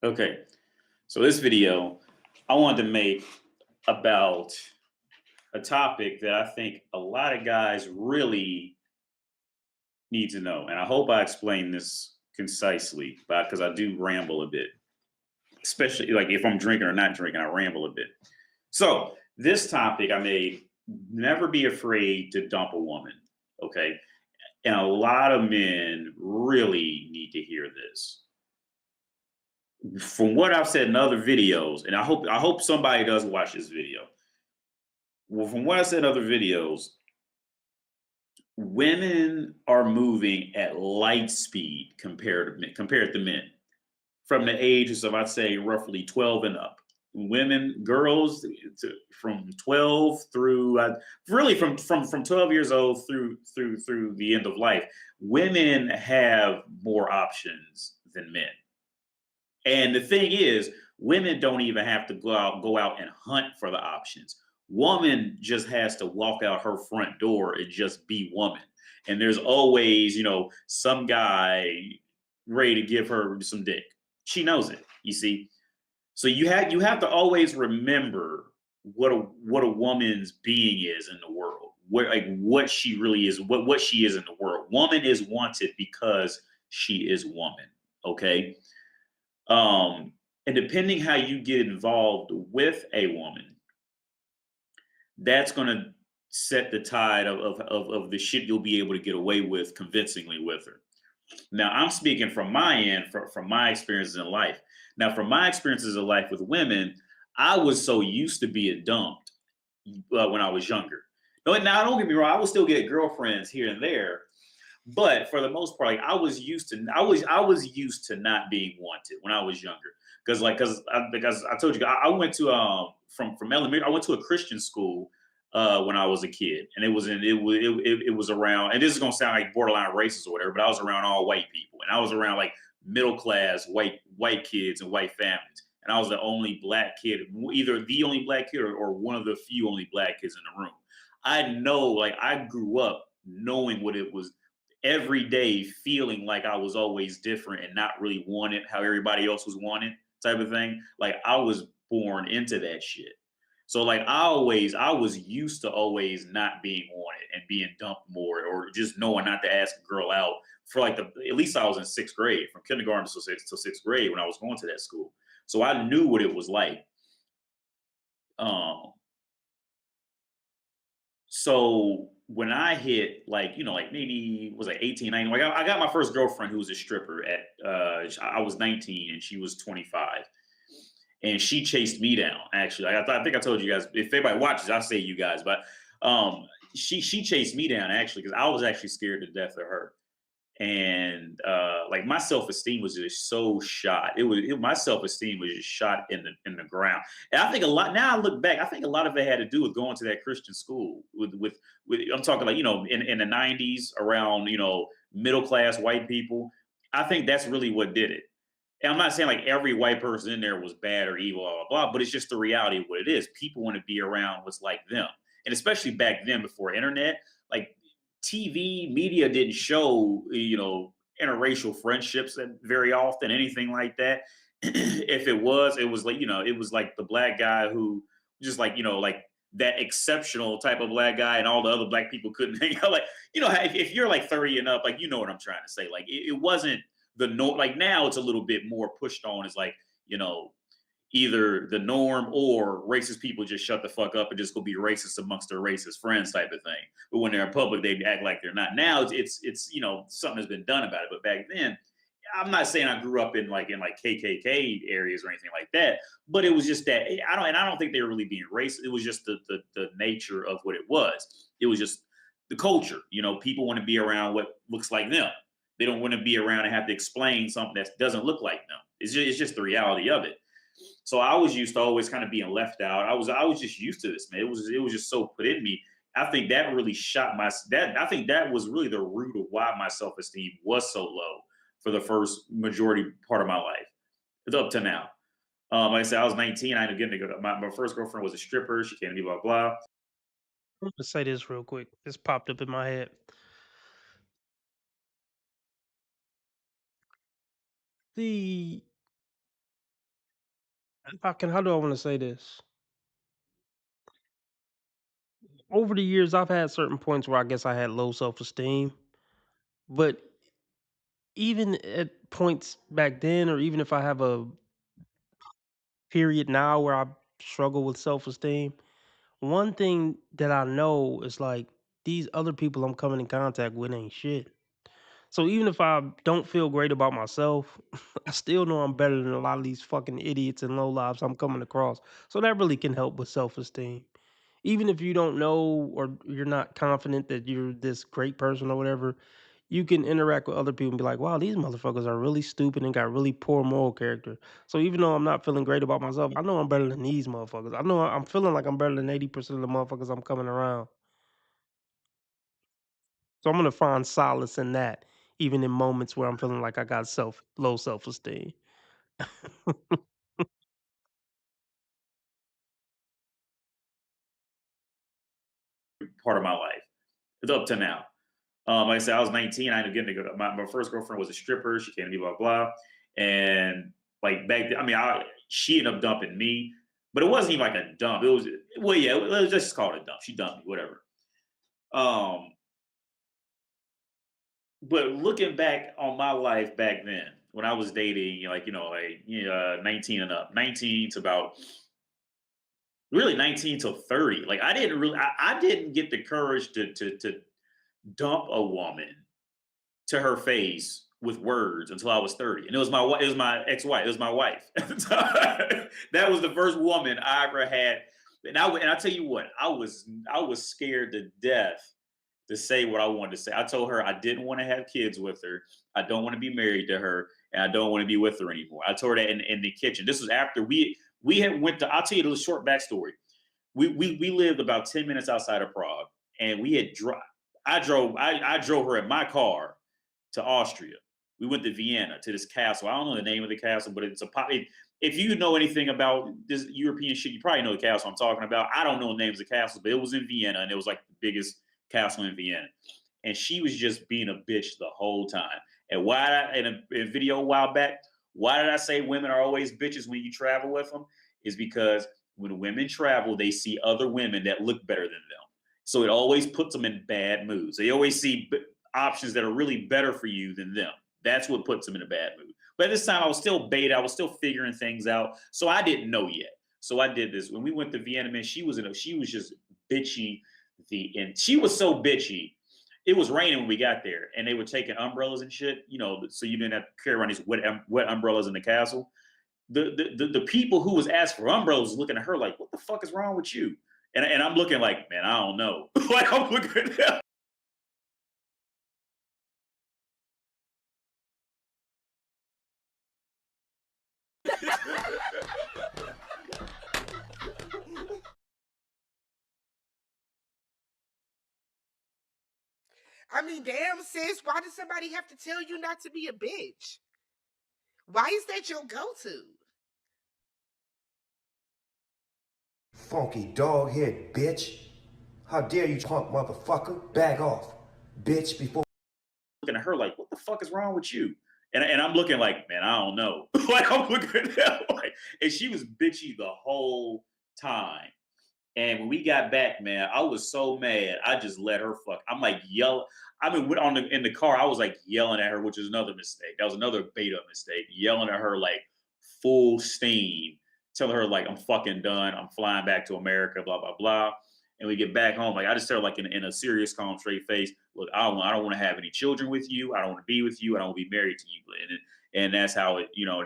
Okay, so this video I wanted to make about a topic that I think a lot of guys really need to know. And I hope I explain this concisely, because I do ramble a bit, especially like if I'm drinking or not drinking, I ramble a bit. So this topic I made, never be afraid to dump a woman. Okay. And a lot of men really need to hear this. From what I've said in other videos, and I hope somebody does watch this video. Well, from what I said in other videos, women are moving at light speed compared to men, from the ages of, I'd say, roughly 12 and up. Girls from 12 through really from 12 years old through the end of life. Women have more options than men. And the thing is, women don't even have to go out and hunt for the options. Woman just has to walk out her front door and just be woman. And there's always, some guy ready to give her some dick. She knows it, you see. So you have to always remember what a woman's being is in the world. What she really is, what she is in the world. Woman is wanted because she is woman. Okay. And depending how you get involved with a woman, that's going to set the tide of the shit you'll be able to get away with convincingly with her. Now, I'm speaking from my end, from my experiences in life. Now, from my experiences in life with women, I was so used to being dumped when I was younger. Now, don't get me wrong, I would still get girlfriends here and there. But for the most part, I was used to not being wanted when I was younger, because I told you I went to from elementary, I went to a Christian school when I was a kid, and it was around, and this is gonna sound like borderline racist or whatever, but I was around all white people, and I was around like middle class white kids and white families, and I was the only black kid, either the only black kid or one of the few only black kids in the room. I know, I grew up knowing what it was every day, feeling like I was always different and not really wanted how everybody else was wanted, type of thing. I was born into that shit. So I was used to always not being wanted and being dumped more, or just knowing not to ask a girl out for at least I was in 6th grade, from kindergarten to 6th grade when I was going to that school. So I knew what it was like. So when I hit maybe was 18, 19, I got my first girlfriend who was a stripper at I was 19 and she was 25. And she chased me down, actually. I think I told you guys, if anybody watches, I'll say you guys, but she chased me down, actually, because I was actually scared to death of her. And my self-esteem was just so shot. My self-esteem was just shot in the ground. And I think now I look back, I think a lot of it had to do with going to that Christian school with I'm talking in the 90s, around, middle class white people. I think that's really what did it. And I'm not saying every white person in there was bad or evil, blah, blah, blah, but it's just the reality of what it is. People want to be around what's like them. And especially back then, before internet, TV media didn't show, interracial friendships very often, anything like that. If it was the black guy who just that exceptional type of black guy, and all the other black people couldn't hang out. Like, you know, if you're like 30 and up, like, you know what I'm trying to say. Like, it wasn't the norm. Like, now it's a little bit more pushed on. It's like, you know, either the norm or racist people just shut the fuck up and just go be racist amongst their racist friends type of thing. But when they're in public, they act like they're not. Now it's you know, something has been done about it. But back then, I'm not saying I grew up in KKK areas or anything like that, but it was just that I don't think they were really being racist. It was just the nature of what it was. It was just the culture. You know, people want to be around what looks like them. They don't want to be around and have to explain something that doesn't look like them. It's just the reality of it. So I was used to always kind of being left out. I was just used to this, man. It was just so put in me. I think that really I think that was really the root of why my self-esteem was so low for the first majority part of my life. It's up to now. Like I said, I was 19. I ended up getting to go. My first girlfriend was a stripper. She came to me, blah, blah. I'm going to say this real quick. This popped up in my head. How do I want to say this? Over the years, I've had certain points where I guess I had low self-esteem, but even at points back then, or even if I have a period now where I struggle with self-esteem, one thing that I know is like these other people I'm coming in contact with ain't shit. So even if I don't feel great about myself, I still know I'm better than a lot of these fucking idiots and lowlifes I'm coming across. So that really can help with self-esteem. Even if you don't know or you're not confident that you're this great person or whatever, you can interact with other people and be like, wow, these motherfuckers are really stupid and got really poor moral character. So even though I'm not feeling great about myself, I know I'm better than these motherfuckers. I know I'm feeling like I'm better than 80% of the motherfuckers I'm coming around. So I'm gonna find solace in that, even in moments where I'm feeling like I got low self-esteem. Part of my life. It's up to now. Like I said, I was 19. I ended up getting to go. My first girlfriend was a stripper. She came to me, blah, blah. And like back then, I mean, she ended up dumping me, but it wasn't even like a dump. It was, well, yeah, let's just call it a dump. She dumped me, whatever. But looking back on my life back then, when I was dating, 19 and up, 19 to about really 19 to 30. Like I didn't get the courage to dump a woman to her face with words until I was 30. And it was my ex-wife. It was my wife. That was the first woman I ever had. And I tell you what, I was scared to death to say what I wanted to say. I told her I didn't want to have kids with her. I don't want to be married to her, and I don't want to be with her anymore. I told her that in the kitchen. This was after we had went to. I'll tell you the short backstory. We lived about 10 minutes outside of Prague, and we had I drove her in my car to Austria. We went to Vienna to this castle. I don't know the name of the castle, but it's if you know anything about this European shit, you probably know the castle I'm talking about. I don't know the names of castles, but it was in Vienna, and it was like the biggest castle in Vienna. And she was just being a bitch the whole time. And in a video a while back, why did I say women are always bitches when you travel with them? Is because when women travel, they see other women that look better than them. So it always puts them in bad moods. They always see options that are really better for you than them. That's what puts them in a bad mood. But at this time, I was still beta. I was still figuring things out. So I didn't know yet. So I did this. When we went to Vienna, man, she was just bitchy. And she was so bitchy. It was raining when we got there, and they were taking umbrellas and shit, so you didn't have to carry around these wet umbrellas in the castle. The people who was asked for umbrellas was looking at her like, what the fuck is wrong with you? And I'm looking like, man, I don't know. Like, I'm looking at them. I mean, damn, sis, why does somebody have to tell you not to be a bitch? Why is that your go-to? Funky dog-head bitch. How dare you, punk motherfucker? Back off, bitch, before... Looking at her like, what the fuck is wrong with you? And I'm looking like, man, I don't know. Like, I'm looking at her like, and she was bitchy the whole time. And when we got back, man, I was so mad. I just let her fuck. I'm like yell. I mean, in the car, I was like yelling at her, which is another mistake. That was another beta mistake. Yelling at her like full steam, telling her like I'm fucking done. I'm flying back to America. Blah blah blah. And we get back home, like I just tell her like in a serious, calm, straight face. Look, I don't want to have any children with you. I don't want to be with you. I don't want to be married to you. And that's how it, you know,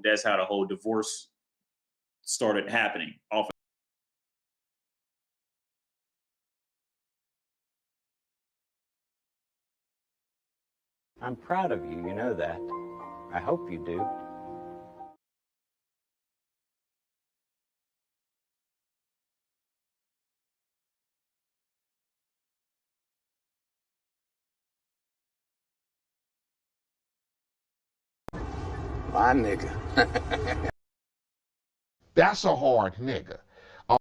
that's how the whole divorce started happening. Off. I'm proud of you, you know that. I hope you do. My nigga. That's a hard nigga. For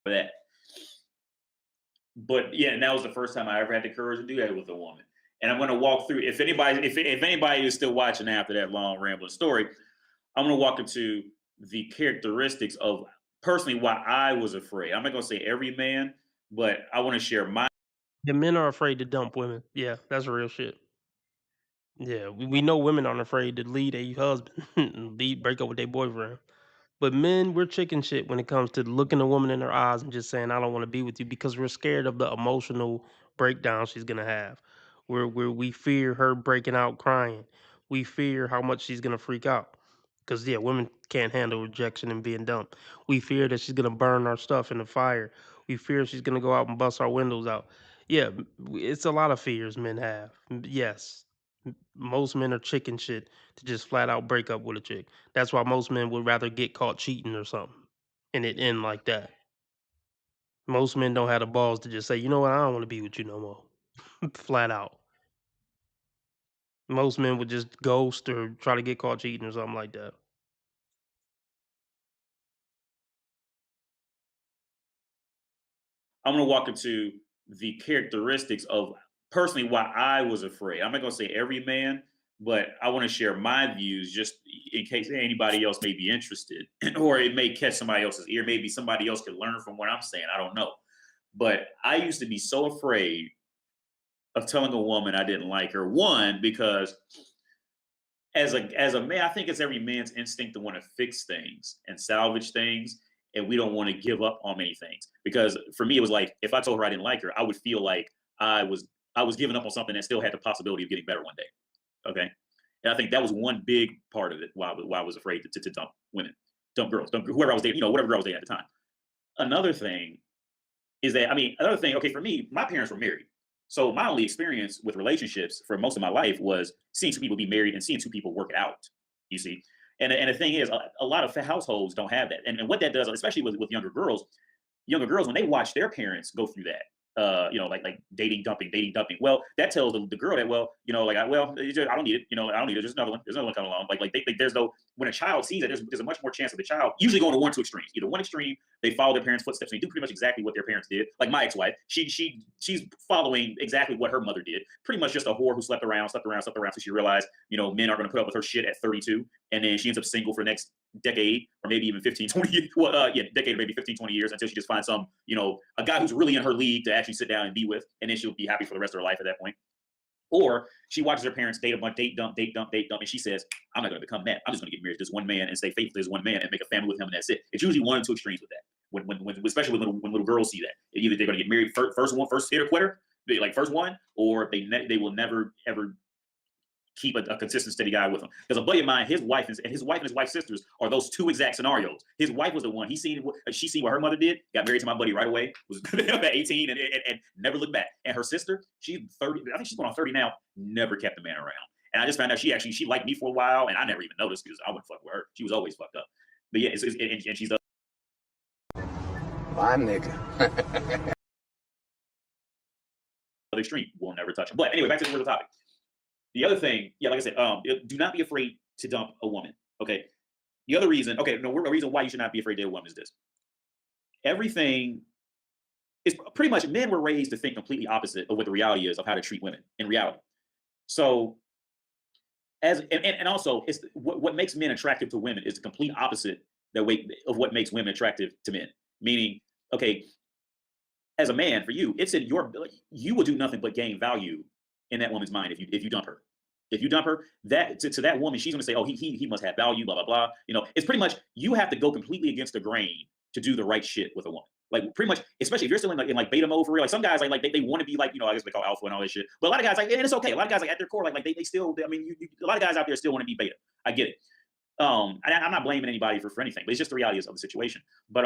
that. But yeah, and that was the first time I ever had the courage to do that with a woman. And I'm going to walk through. If anybody is still watching after that long rambling story, I'm going to walk into the characteristics of personally why I was afraid. I'm not going to say every man, but I want to share my. The men are afraid to dump women. Yeah, that's real shit. Yeah, we know women aren't afraid to leave a husband, break up with their boyfriend. But men, we're chicken shit when it comes to looking a woman in her eyes and just saying, "I don't want to be with you," because we're scared of the emotional breakdown she's gonna have. We fear her breaking out crying. We fear how much she's gonna freak out. Because yeah, women can't handle rejection and being dumped. We fear that she's gonna burn our stuff in the fire. We fear she's gonna go out and bust our windows out. Yeah, it's a lot of fears men have. Yes, most men are chicken shit to just flat out break up with a chick. That's why most men would rather get caught cheating or something and it end like that. Most men don't have the balls to just say, you know what, I don't want to be with you no more. Flat out. Most men would just ghost or try to get caught cheating or something like that. I'm going to walk into the characteristics of personally why I was afraid. I'm not going to say every man, but I want to share my views just in case anybody else may be interested or it may catch somebody else's ear. Maybe somebody else could learn from what I'm saying. I don't know. But I used to be so afraid of telling a woman I didn't like her. One, because as a man, I think it's every man's instinct to want to fix things and salvage things, and we don't want to give up on many things. Because for me, it was like if I told her I didn't like her, I would feel like I was giving up on something that still had the possibility of getting better one day. Okay, and I think that was one big part of it why I was afraid to dump women, dump girls, dump whoever I was dating, whatever girl I was dating at the time. Another thing is that okay, for me, my parents were married. So my only experience with relationships for most of my life was seeing two people be married and seeing two people work it out, you see. And the thing is, a lot of households don't have that. And what that does, especially with younger girls, when they watch their parents go through that, like dating dumping. Well, that tells the girl that, I don't need it. I don't need it. There's another one coming along. There's no, when a child sees it, there's a much more chance of the child usually going to one or two extremes. Either one extreme, they follow their parents' footsteps and they do pretty much exactly what their parents did. Like my ex-wife, she's following exactly what her mother did. Pretty much just a whore who slept around. So she realized, men are going to put up with her shit at 32, and then she ends up single for the next decade or maybe even 15, 20 years. Decade or maybe 15, 20 years until she just finds some, a guy who's really in her league to actually sit down and be with, and then she'll be happy for the rest of her life at that point. Or she watches her parents date dump, and she says, I'm not going to become that. I'm just going to get married to this one man and stay faithful to this one man and make a family with him, and that's it. It's usually one or two extremes with that. When especially when little girls see that, either they're going to get married first hitter quitter, like first one, or they will never ever keep a consistent, steady guy with him. Because a buddy of mine, his wife and his wife's sisters are those two exact scenarios. His wife was the one she seen what her mother did, got married to my buddy right away, was at 18 and never looked back. And her sister, she's 30, I think she's going on 30 now, never kept the man around. And I just found out she liked me for a while, and I never even noticed because I wouldn't fuck with her. She was always fucked up. But yeah, and she's my nigga. other extreme. We'll never touch him. But anyway, back to the topic. The other thing, like I said, do not be afraid to dump a woman. Okay. The other reason, a reason why you should not be afraid to date a woman is this. Everything is pretty much, men were raised to think completely opposite of what the reality is of how to treat women in reality. So, and also, it's what makes men attractive to women is the complete opposite of what makes women attractive to men. Meaning, okay, as a man, for you, it's in you will do nothing but gain value in that woman's mind if you dump her. If you dump her, that to that woman, she's gonna say, oh, he must have value, blah blah blah. You know, it's pretty much you have to go completely against the grain to do the right shit with a woman. Like pretty much, especially if you're still in beta mode for real. Like some guys like they want to be like, I guess they call alpha and all this shit. But a lot of guys and it's okay. A lot of guys at their core like they still. I mean, a lot of guys out there still want to be beta. I get it. I'm not blaming anybody for anything, but it's just the reality of the situation. But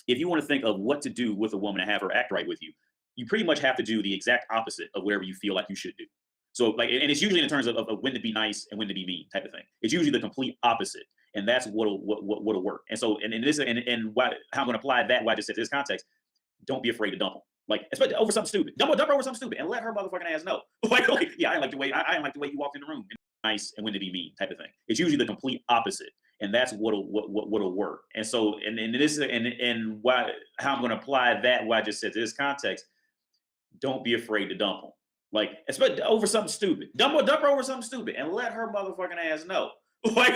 if you want to think of what to do with a woman and have her act right with you, you pretty much have to do the exact opposite of whatever you feel like you should do. So like, and it's usually in terms of when to be nice and when to be mean type of thing. It's usually the complete opposite, and that's what'll work. And so, and why how I'm going to apply that? Why I just said this context. Don't be afraid to dump them. Like, especially over something stupid. Dump her over something stupid, and let her motherfucking ass know. like yeah, I didn't like the way you walked in the room. Nice and when to be mean type of thing. It's usually the complete opposite, and that's what'll work. And so, and this and why how I'm going to apply that? Why I just said this context. Don't be afraid to dump them. Like, especially over something stupid. Dump her over something stupid, and let her motherfucking ass know. like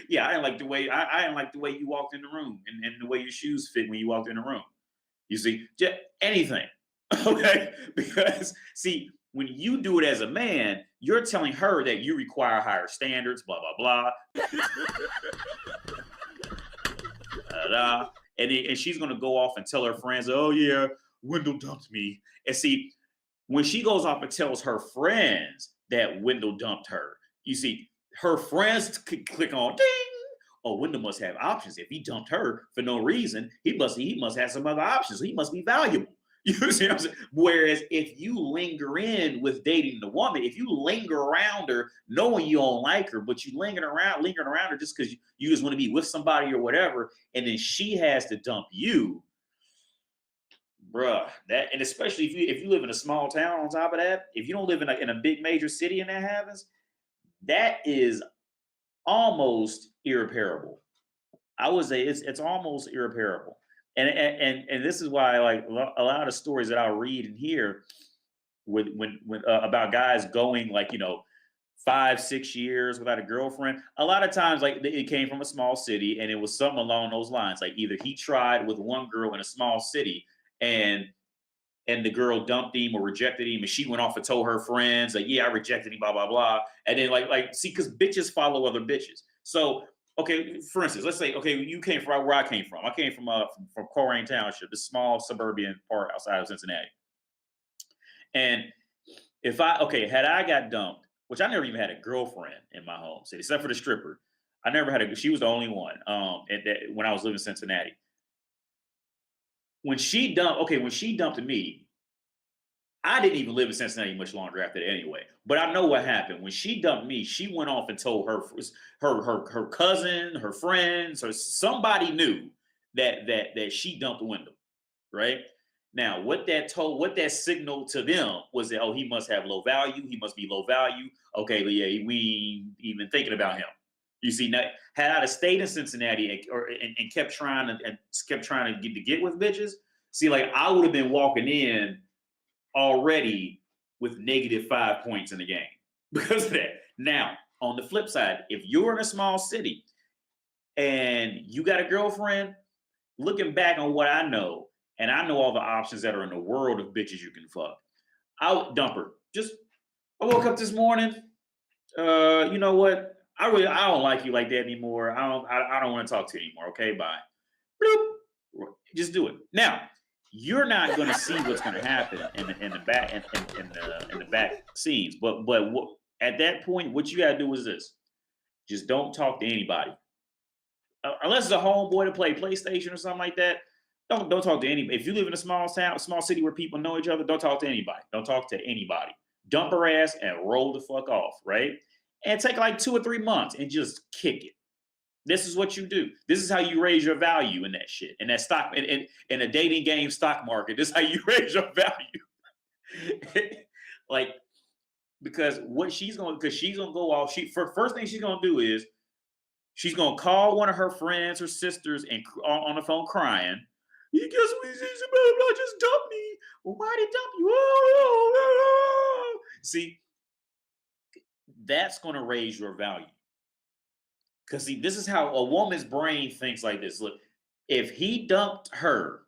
yeah, I didn't like the way you walked in the room, and the way your shoes fit when you walked in the room. You see, just anything, okay? Because see, when you do it as a man, you're telling her that you require higher standards, blah blah blah. And she's gonna go off and tell her friends, "Oh yeah, Wendell dumped me." And see, when she goes off and tells her friends that Wendell dumped her, you see, her friends click on ding. Oh, Wendell must have options. If he dumped her for no reason, he must have some other options. He must be valuable. You see what I'm saying? Whereas if you linger in with dating the woman, if you linger around her knowing you don't like her, but you lingering around her just because you just want to be with somebody or whatever, and then she has to dump you, bruh. And especially if you live in a small town on top of that, if you don't live in a big major city and that happens, that is almost irreparable. I would say it's almost irreparable. And this is why like a lot of stories that I'll read and hear when about guys going 5-6 years without a girlfriend. A lot of times like it came from a small city and it was something along those lines. Like either he tried with one girl in a small city and the girl dumped him or rejected him, and she went off and told her friends, like, yeah, I rejected him, blah, blah, blah. And then see, because bitches follow other bitches. So, okay, for instance, let's say, okay, you came from where I came from. I came from Coleraine Township, this small suburban part outside of Cincinnati. And had I got dumped, which I never even had a girlfriend in my home city, except for the stripper. I never had she was the only one when I was living in Cincinnati. When she dumped me, I didn't even live in Cincinnati much longer after that anyway. But I know what happened. When she dumped me, she went off and told her cousin, her friends, or somebody knew that she dumped Wendell, right? Now, what that signaled to them was that, oh, he must have low value. He must be low value. Okay, yeah, we ain't even thinking about him. You see, now, had I stayed in Cincinnati and kept trying to get with bitches, see, like I would have been walking in already with -5 points in the game because of that. Now, on the flip side, if you're in a small city and you got a girlfriend, looking back on what I know, and I know all the options that are in the world of bitches you can fuck, I would dump her. I woke up this morning, you know what? I don't like you like that anymore. I don't want to talk to you anymore. Okay, bye. Bloop. Just do it. Now, you're not going to see what's going to happen in the back scenes. But at that point, what you got to do is this: just don't talk to anybody, unless it's a homeboy to play PlayStation or something like that. Don't talk to anybody. If you live in a small town, small city where people know each other, don't talk to anybody. Don't talk to anybody. Dump her ass and roll the fuck off, right? And take like 2 or 3 months and just kick it. This is what you do. This is how you raise your value in that shit. In that stock, in a dating game stock market, this is how you raise your value. Because she's gonna go off. First thing she's gonna do is she's gonna call one of her friends, her sisters, and on the phone crying. You guess what? Blah, just dumped me. Well, why did he dump you? Oh. See, that's gonna raise your value. Because see, this is how a woman's brain thinks like this. Look, if he dumped her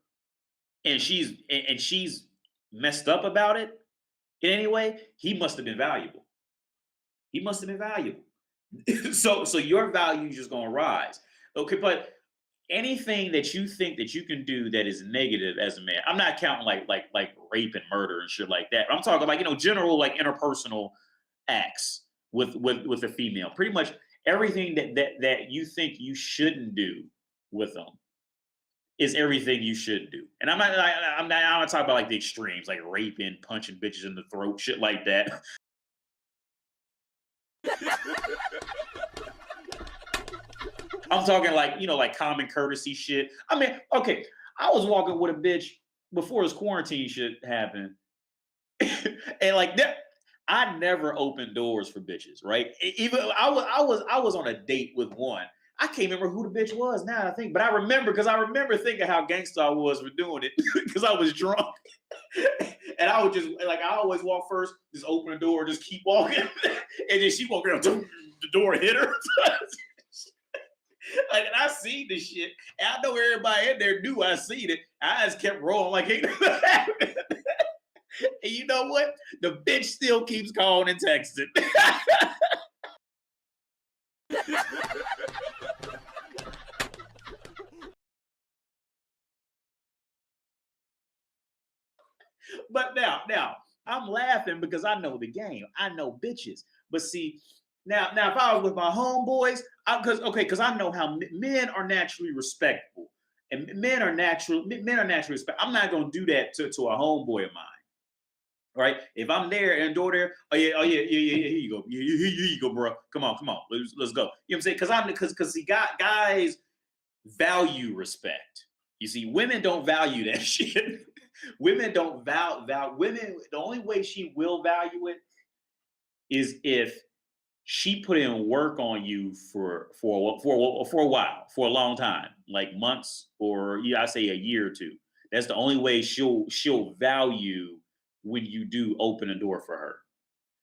and she's messed up about it in any way, he must have been valuable. He must have been valuable. So your value is just gonna rise. Okay, but anything that you think that you can do that is negative as a man, I'm not counting like rape and murder and shit like that. I'm talking like, general like interpersonal acts with a female. Pretty much everything that you think you shouldn't do with them is everything you should do. And I'm not talking about like the extremes, like raping, punching bitches in the throat, shit like that. I'm talking like, like common courtesy shit. I mean, okay, I was walking with a bitch before this quarantine shit happened. And like that, I never opened doors for bitches, right? Even I was on a date with one. I can't remember who the bitch was now, I think, but I remember thinking how gangster I was for doing it because I was drunk. And I would just, like, I always walk first, just open the door, just keep walking. And then she walked around, the door hit her. Like, and I seen this shit. And I know everybody in there knew I seen it. I just kept rolling like ain't nothing happened. And you know what? The bitch still keeps calling and texting. But now I'm laughing because I know the game. I know bitches. But see, now if I was with my homeboys, because I know how men are naturally respectful, and men are naturally respectful. I'm not gonna do that to a homeboy of mine. Right? If I'm there and door there, yeah, here you go, here you go, bro. Come on, let's go. You know what I'm saying? Because see, guys value respect. You see, women don't value that shit. Women don't value women. The only way she will value it is if she put in work on you for a while, for a long time, like months, or I say a year or two. That's the only way she'll value when you do open a door for her.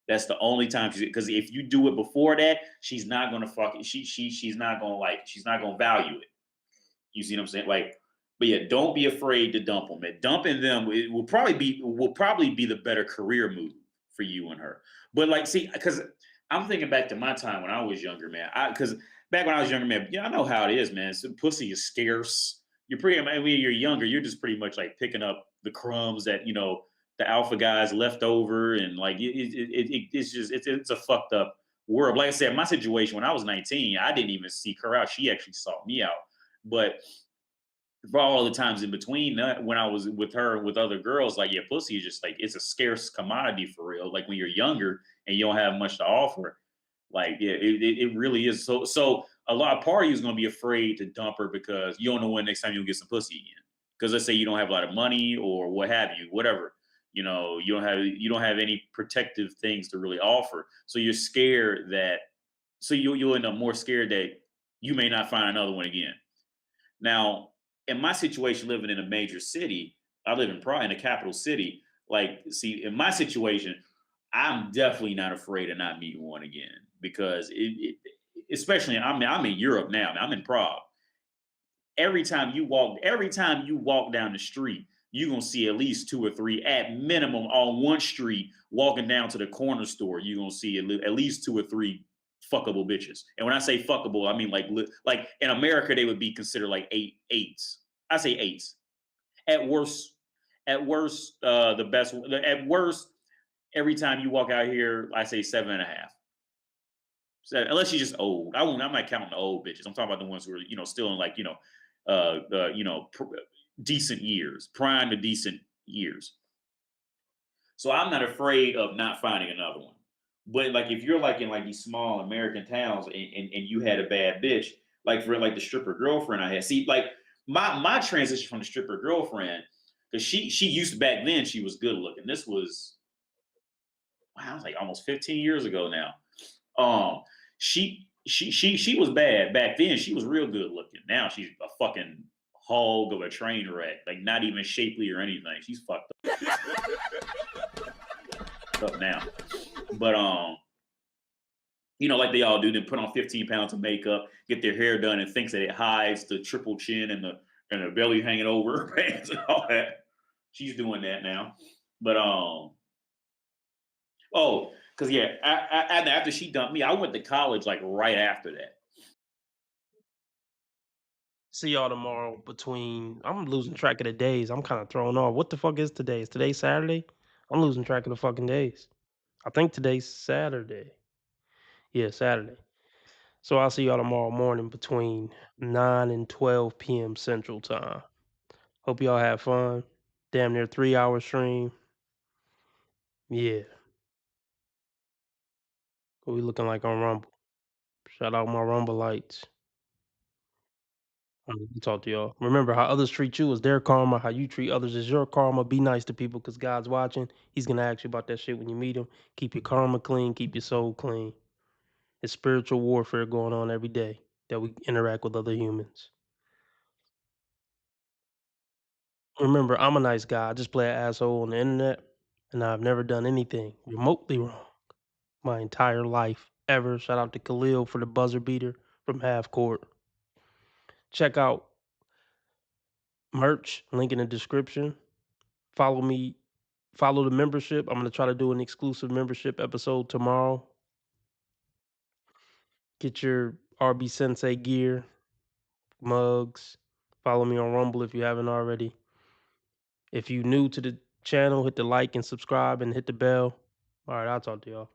That's the only time because if you do it before that, she's not gonna she's not gonna value it. You see what I'm saying? Like, but yeah, don't be afraid to dump them. And dumping them will probably be the better career move for you and her. But like, see, because I'm thinking back to my time when I was younger, man. Because back when I was younger, man, I know how it is, man. So pussy is scarce. When you're younger, you're just pretty much like picking up the crumbs that the alpha guys left over, and like it's a fucked up world. Like I said, my situation when I was 19, I didn't even seek her out. She actually sought me out. But for all the times in between when I was with her and with other girls, like, yeah, pussy is just like, it's a scarce commodity for real. Like when you're younger and you don't have much to offer, like, yeah, it really is. So a part of you is going to be afraid to dump her because you don't know when next time you'll get some pussy again. Because let's say you don't have a lot of money or what have you, whatever, you don't have any protective things to really offer. So you're scared you'll end up more scared that you may not find another one again. Now, in my situation, living in a major city, I live in a capital city. Like, see, in my situation, I'm definitely not afraid of not meeting one again because especially I'm in Europe now. I'm in Prague. Every time you walk down the street, you're gonna see at least 2 or 3 at minimum on one street walking down to the corner store. You're gonna see at least 2 or 3 fuckable bitches. And when I say fuckable, I mean like in America they would be considered like 8s. I say 8s. At worst, the best. At worst, every time you walk out here, I say 7.5. So, unless you're just old. I'm not counting the old bitches. I'm talking about the ones who are still in like decent years, prime to decent years. So I'm not afraid of not finding another one. But like if you're like in like these small American towns and you had a bad bitch, like for like the stripper girlfriend I had. See, like my transition from the stripper girlfriend, because she used to, back then she was good looking. This was, wow, it was like almost 15 years ago now. She was bad back then. She was real good looking. Now she's a fucking hog of a train wreck. Like not even shapely or anything. She's fucked up now. But You know, like they all do. They put on 15 pounds of makeup, get their hair done, and thinks that it hides the triple chin and the belly hanging over her pants and all that. She's doing that now. But because yeah, after she dumped me, I went to college like right after that. See y'all tomorrow I'm losing track of the days. I'm kind of thrown off. What the fuck is today? Is today Saturday? I'm losing track of the fucking days. I think today's Saturday. Yeah, Saturday. So I'll see y'all tomorrow morning between 9 and 12 p.m. Central Time. Hope y'all have fun. Damn near 3-hour stream. Yeah. What we looking like on Rumble? Shout out my Rumble lights. Talk to y'all. Remember, how others treat you is their karma. How you treat others is your karma. Be nice to people because God's watching. He's going to ask you about that shit when you meet him. Keep your karma clean. Keep your soul clean. It's spiritual warfare going on every day that we interact with other humans. Remember, I'm a nice guy. I just play an asshole on the internet, and I've never done anything remotely wrong my entire life ever. Shout out to Khalil for the buzzer beater from half court. Check out merch, link in the description. Follow me, follow the membership. I'm going to try to do an exclusive membership episode tomorrow. Get your RB Sensei gear, mugs. Follow me on Rumble if you haven't already. If you're new to the channel, hit the like and subscribe and hit the bell. All right, I'll talk to y'all.